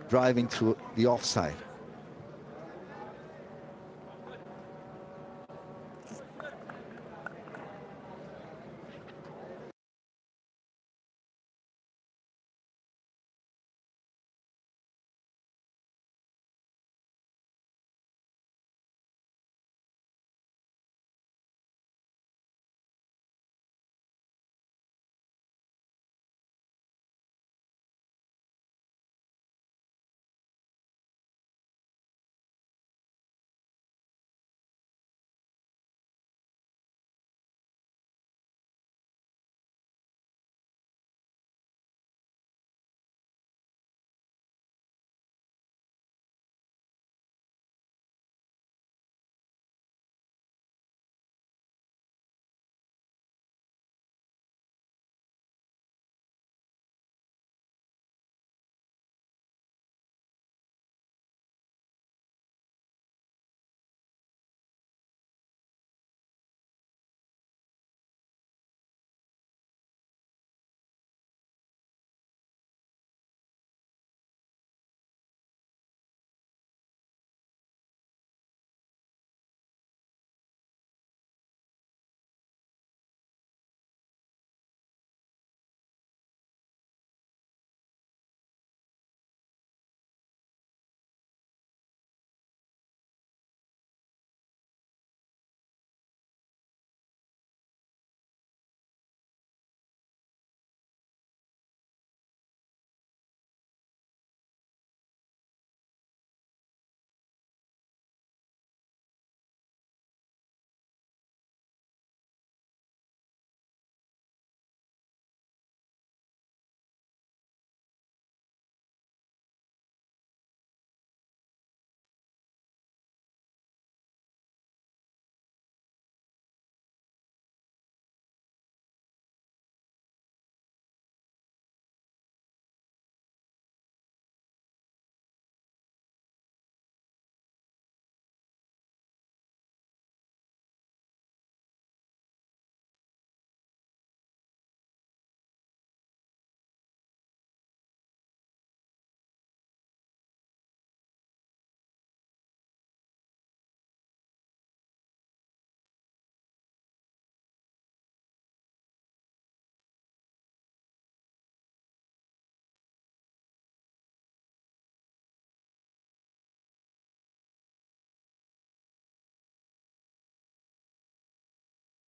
driving through the offside.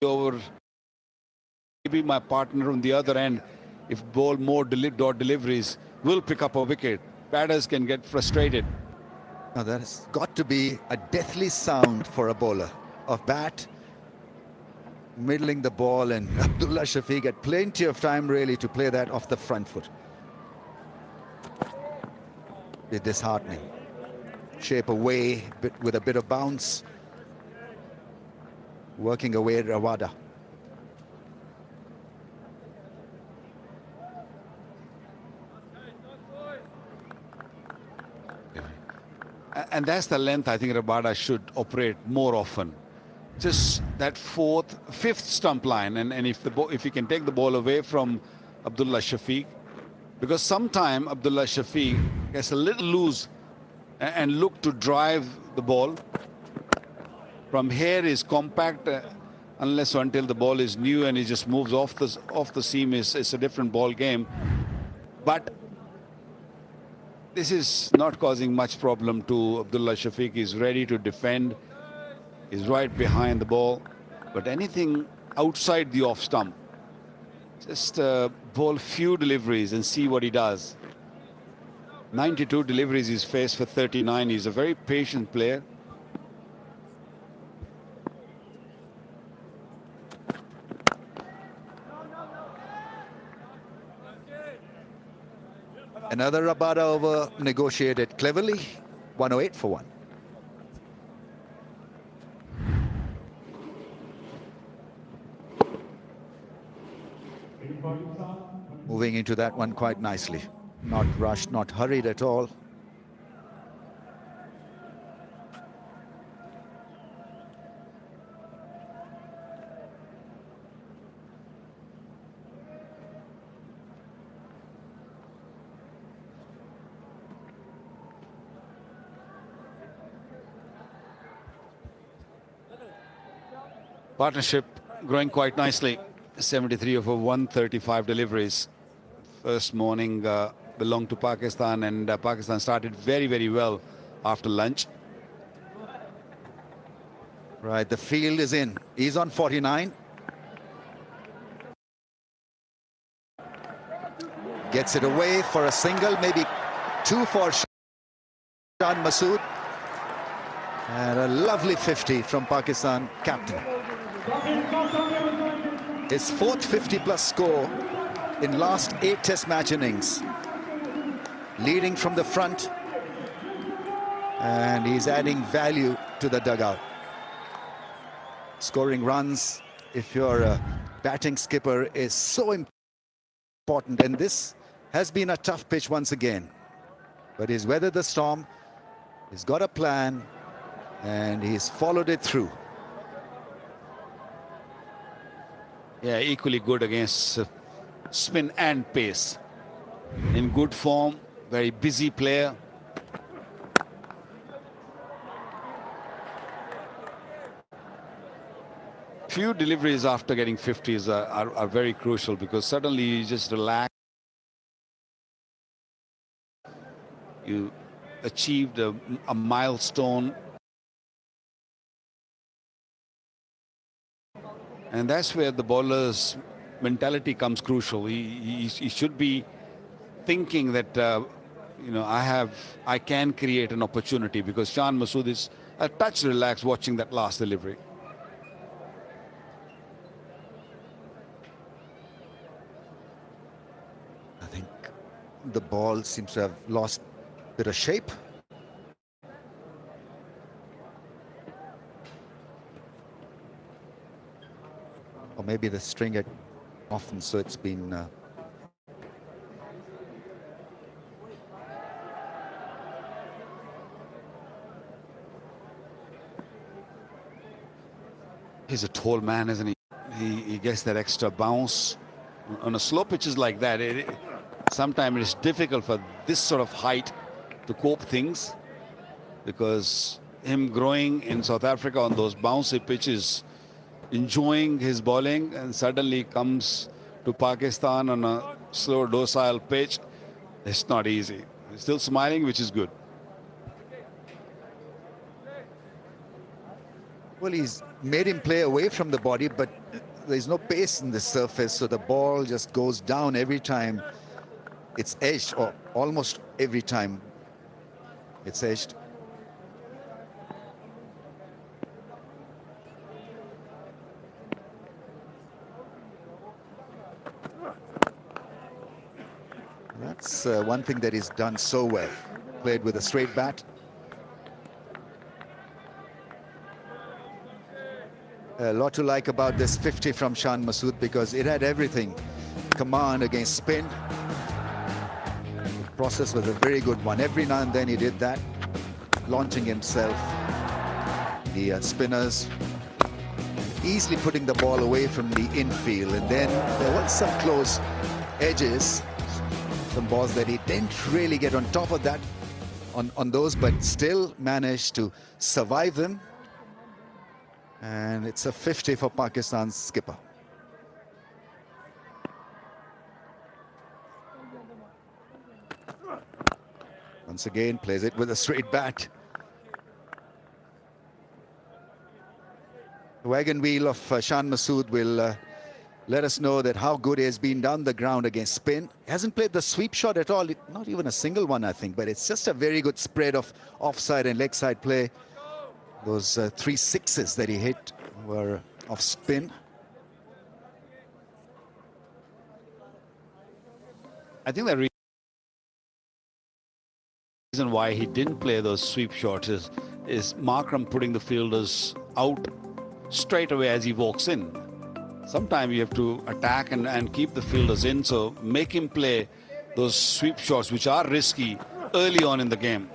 Over maybe my partner on the other end, if bowl more dot deliveries, will pick up a wicket. Batters can get frustrated. Now that has got to be a deathly sound for a bowler of bat, middling the ball, and Abdullah Shafiq had plenty of time really to play that off the front foot. It's disheartening. Shape away with a bit of bounce. Working away at Rawada. And that's the length I think Rabada should operate more often. just that fifth stump line, and if you can take the ball away from Abdullah Shafiq, because sometime Abdullah Shafiq gets a little loose and look to drive the ball. From here is compact, unless or until the ball is new and he just moves off the seam. It's a different ball game. But this is not causing much problem to Abdullah Shafiq. He's ready to defend. He's right behind the ball. But anything outside the off stump, just bowl few deliveries and see what he does. 92 deliveries he's faced for 39. He's a very patient player. Another Rabada over negotiated cleverly. 108 for 1. Moving into that one quite nicely. Not rushed, not hurried at all. Partnership growing quite nicely. 73 over 135 deliveries. First morning belonged to Pakistan, and Pakistan started very, very well after lunch. Right, the field is in. He's on 49. Gets it away for a single, maybe two for Shan Masood. And a lovely 50 from Pakistan captain. His fourth 50-plus score in last 8 Test match innings. Leading from the front. And he's adding value to the dugout. Scoring runs, if you're a batting skipper, is so important. And this has been a tough pitch once again. But he's weathered the storm. He's got a plan. And he's followed it through. Yeah, equally good against spin and pace. In good form, very busy player. Few deliveries after getting 50s are very crucial, because suddenly you just relax. You achieved a milestone. And that's where the bowler's mentality comes crucial. He should be thinking that, you know, I can create an opportunity, because Shan Masood is a touch relaxed watching that last delivery. I think the ball seems to have lost a bit of shape. Or maybe the string had often, so it's been He's a tall man, isn't he? He gets that extra bounce. On a slow pitches like that, sometimes it's difficult for this sort of height to cope things, because him growing in South Africa on those bouncy pitches, enjoying his bowling, and suddenly comes to Pakistan on a slow docile pitch. It's not easy. He's still smiling, which is good. Well, he's made him play away from the body, but there's no pace in the surface, so the ball just goes down every time it's edged, or almost every time it's edged. That's one thing that he's done so well. Played with a straight bat. A lot to like about this 50 from Shan Masood, because it had everything. Command against spin. The process was a very good one. Every now and then he did that, launching himself. The spinners easily putting the ball away from the infield. And then there was some close edges, some balls that he didn't really get on top of that, on those, but still managed to survive them. And it's a 50 for Pakistan's skipper. Once again, plays it with a straight bat. The wagon wheel of Shan Masood will let us know that how good he has been down the ground against spin. He hasn't played the sweep shot at all, not even a single one, I think, but it's just a very good spread of offside and leg side play. Those 3 sixes that he hit were off spin. I think the reason why he didn't play those sweep shots is Markram putting the fielders out straight away as he walks in. Sometimes you have to attack and keep the fielders in, so make him play those sweep shots, which are risky early on in the game.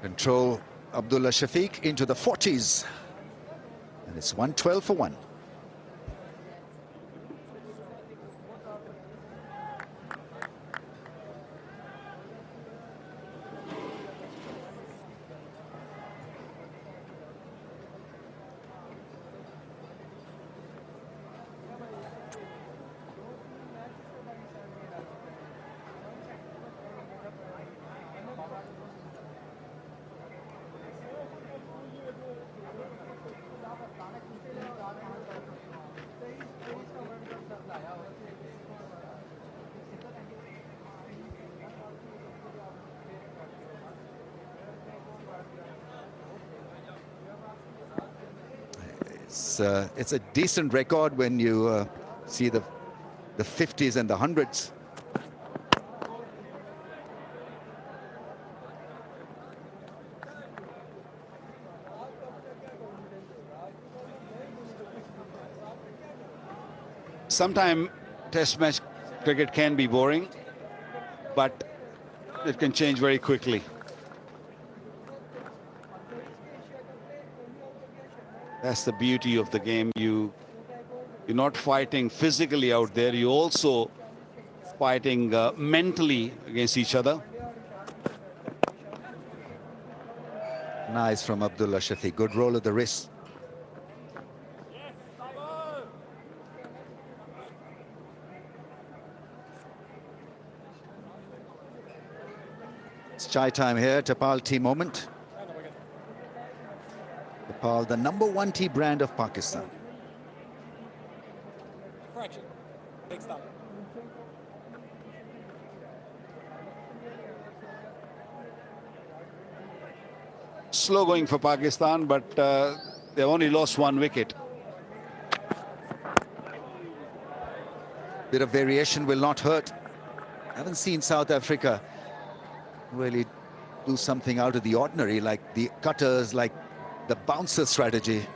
Control Abdullah Shafiq into the 40s. And it's 112 for 1. It's a decent record when you see the 50s and the 100s. Sometimes test match cricket can be boring, but it can change very quickly. That's the beauty of the game. You're not fighting physically out there. You're also fighting mentally against each other. Nice from Abdullah Shafiq. Good roll of the wrist. It's chai time here. Tapal tea moment. Tapal, the #1 tea brand of Pakistan. Fraction. Big stop. Slow going for Pakistan, but they've only lost 1 wicket. Bit of variation will not hurt. I haven't seen South Africa really do something out of the ordinary, like the cutters, like the bouncer strategy.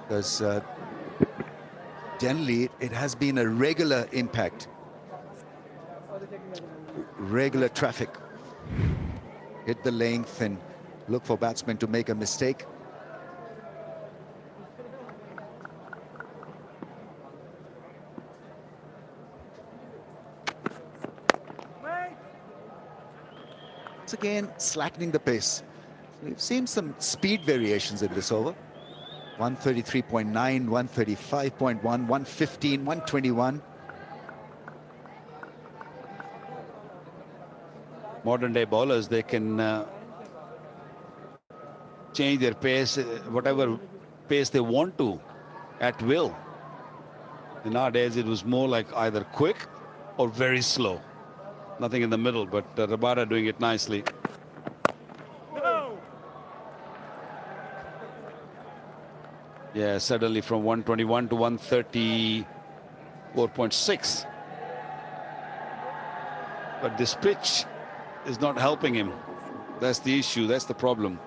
Because generally it has been a regular impact, regular traffic. Hit the length and look for batsmen to make a mistake. Once again, slackening the pace. We've seen some speed variations in this over. 133.9, 135.1, 115, 121. Modern day bowlers, they can change their pace, whatever pace they want to, at will. And nowadays it was more like either quick or very slow. Nothing in the middle, but Rabada doing it nicely. Yeah, suddenly from 121 to 134.6. But this pitch is not helping him. That's the issue. That's the problem.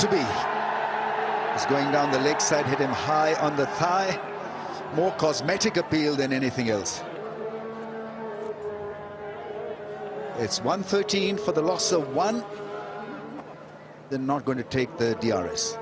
to be. He's going down the leg side, hit him high on the thigh. More cosmetic appeal than anything else. It's 113 for the loss of one. They're not going to take the DRS.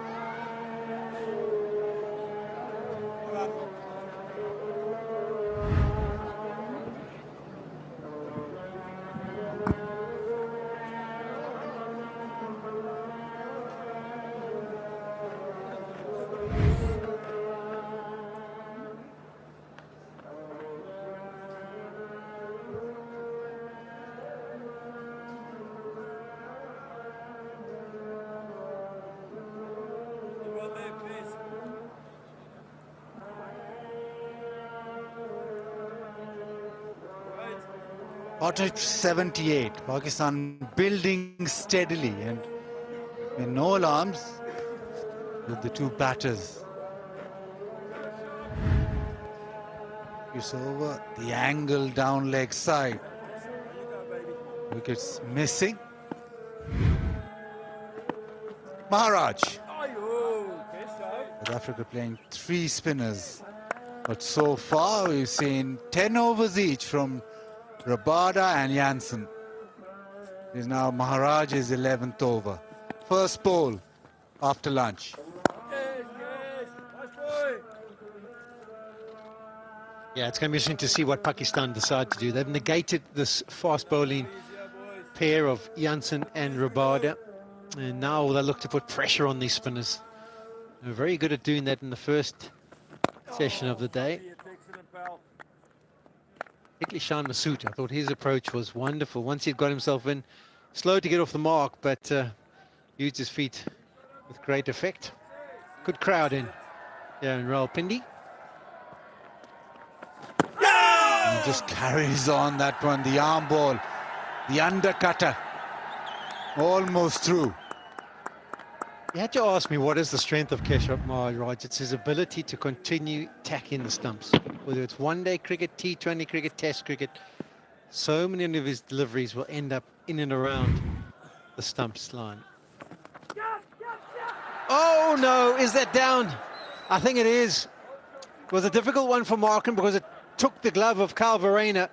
Auto 78, Pakistan building steadily and in no alarms with the two batters. It's over the angle down leg side. Wickets missing. Maharaj. South Africa playing three spinners. But so far we've seen 10 overs each from Rabada and Jansen. Is now Maharaj's 11th over. First ball after lunch. Yeah, it's going to be interesting to see what Pakistan decide to do. They've negated this fast bowling pair of Jansen and Rabada, and now they look to put pressure on these spinners. They're very good at doing that in the first session of the day. Particularly Shan Masood, I thought his approach was wonderful. Once he'd got himself in, slow to get off the mark, but used his feet with great effect. Good crowd in here in Rawalpindi. He just carries on that one, the arm ball, the undercutter, almost through. You had to ask me, what is the strength of Keshav Maharaj? It's his ability to continue attacking the stumps. Whether it's one-day cricket, T20 cricket, Test cricket, so many of his deliveries will end up in and around the stumps line. Oh no, is that down? I think it is. It was a difficult one for Markham because it took the glove of Kyle Verreynne,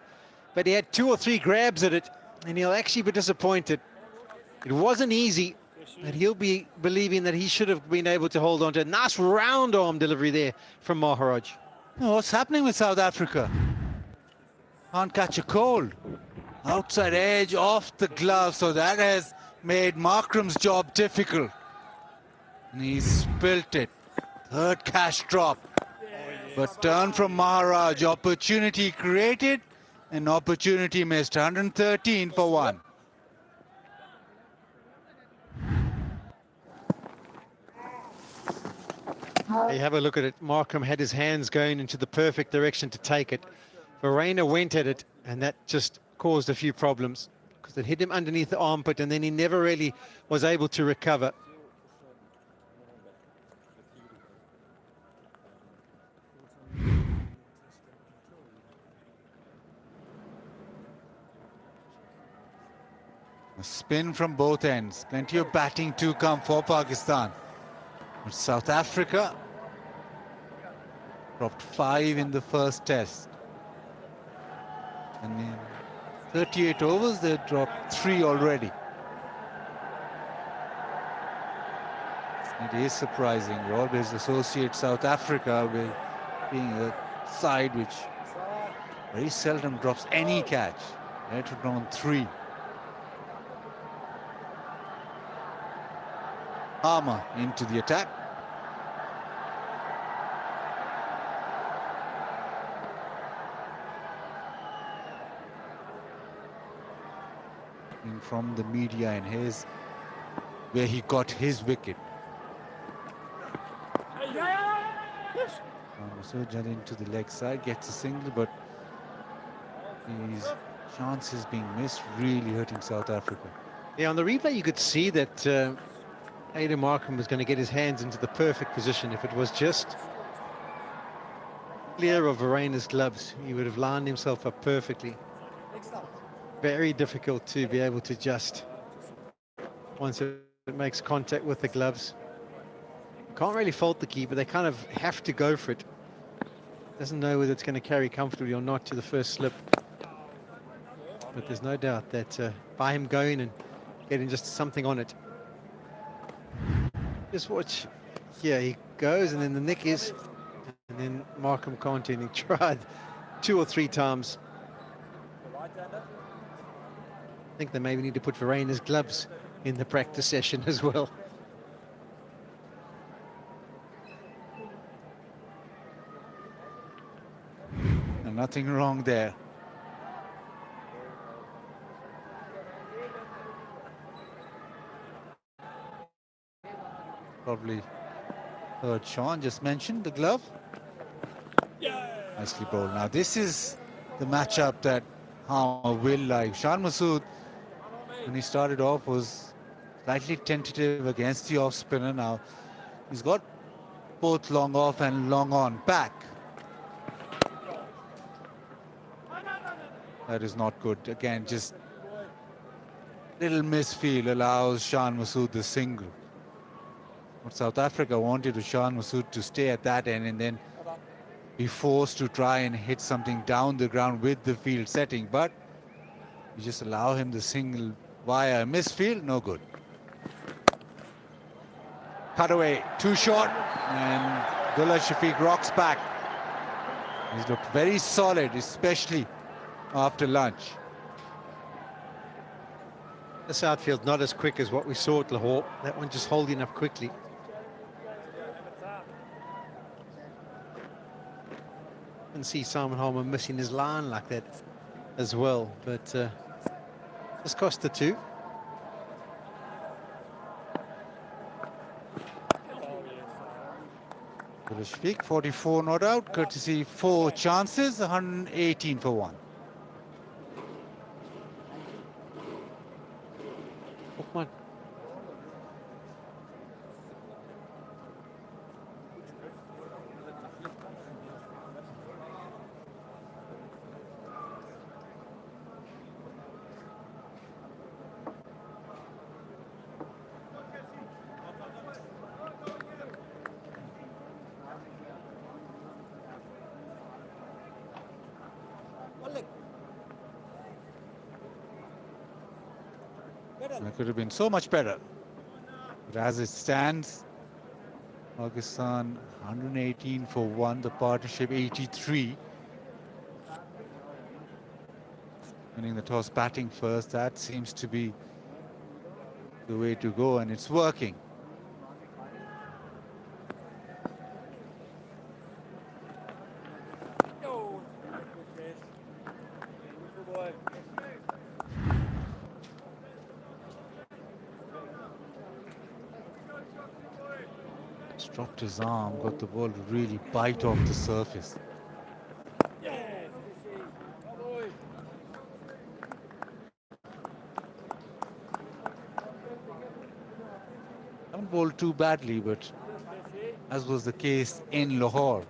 but he had 2 or 3 grabs at it, and he'll actually be disappointed. It wasn't easy, but he'll be believing that he should have been able to hold on to a nice round arm delivery there from Maharaj. Oh, what's happening with South Africa? Can't catch a cold. Outside edge, off the glove, so that has made Markram's job difficult. And he spilt it. Third cash drop. But turn from Maharaj, opportunity created and opportunity missed. 113 for 1. You have a look at it. Markham had his hands going into the perfect direction to take it. Verreynne went at it, and that just caused a few problems because it hit him underneath the armpit, and then he never really was able to recover. A spin from both ends. Plenty of batting to come for Pakistan. But South Africa dropped 5 in the first test. And in 38 overs, they dropped 3 already. It is surprising. We always associate South Africa with being a side which very seldom drops any catch. They had drawn 3. Armour into the attack. From the media, and here's where he got his wicket. Masood into the leg side, gets a single, but his chances being missed, really hurting South Africa. Yeah, on the replay you could see that Aiden Markham was going to get his hands into the perfect position. If it was just clear of Verreynne's gloves, he would have lined himself up perfectly. Very difficult to be able to just, once it it makes contact with the gloves. Can't really fault the keeper. They kind of have to go for it. Doesn't know whether it's going to carry comfortably or not to the first slip. But there's no doubt that by him going and getting just something on it. Just watch. Here he goes, and then the nick is, and then Markham can't do anything. He tried 2 or 3 times. I think they maybe need to put Verena's gloves in the practice session as well. And nothing wrong there. Probably heard Sean just mentioned the glove. Nicely bowled. Now this is the matchup that Harmer will like. Shan Masood, when he started off, was slightly tentative against the off spinner. Now he's got both long off and long on back. That is not good. Again, just little misfeel allows Shan Masood the single. What South Africa wanted was Shan Masood to stay at that end and then be forced to try and hit something down the ground with the field setting, but you just allow him the single via a misfield, no good. Cut away, too short, and Abdullah Shafiq rocks back. He's looked very solid, especially after lunch. This outfield not as quick as what we saw at Lahore. That one just holding up quickly. And see Simon Harmer missing his line like that as well, but this cost the 2. Shafiq, 44 not out, courtesy 4 chances, 118 for 1. Come on. That could have been so much better. But as it stands, Pakistan 118 for 1, the partnership 83. Winning the toss, batting first, that seems to be the way to go, and it's working. Dropped his arm, got the ball to really bite off the surface. Haven't bowled too badly, but as was the case in Lahore.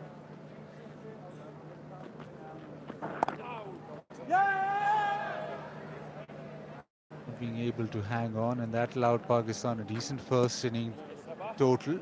Being able to hang on, and that allowed Pakistan a decent first inning total.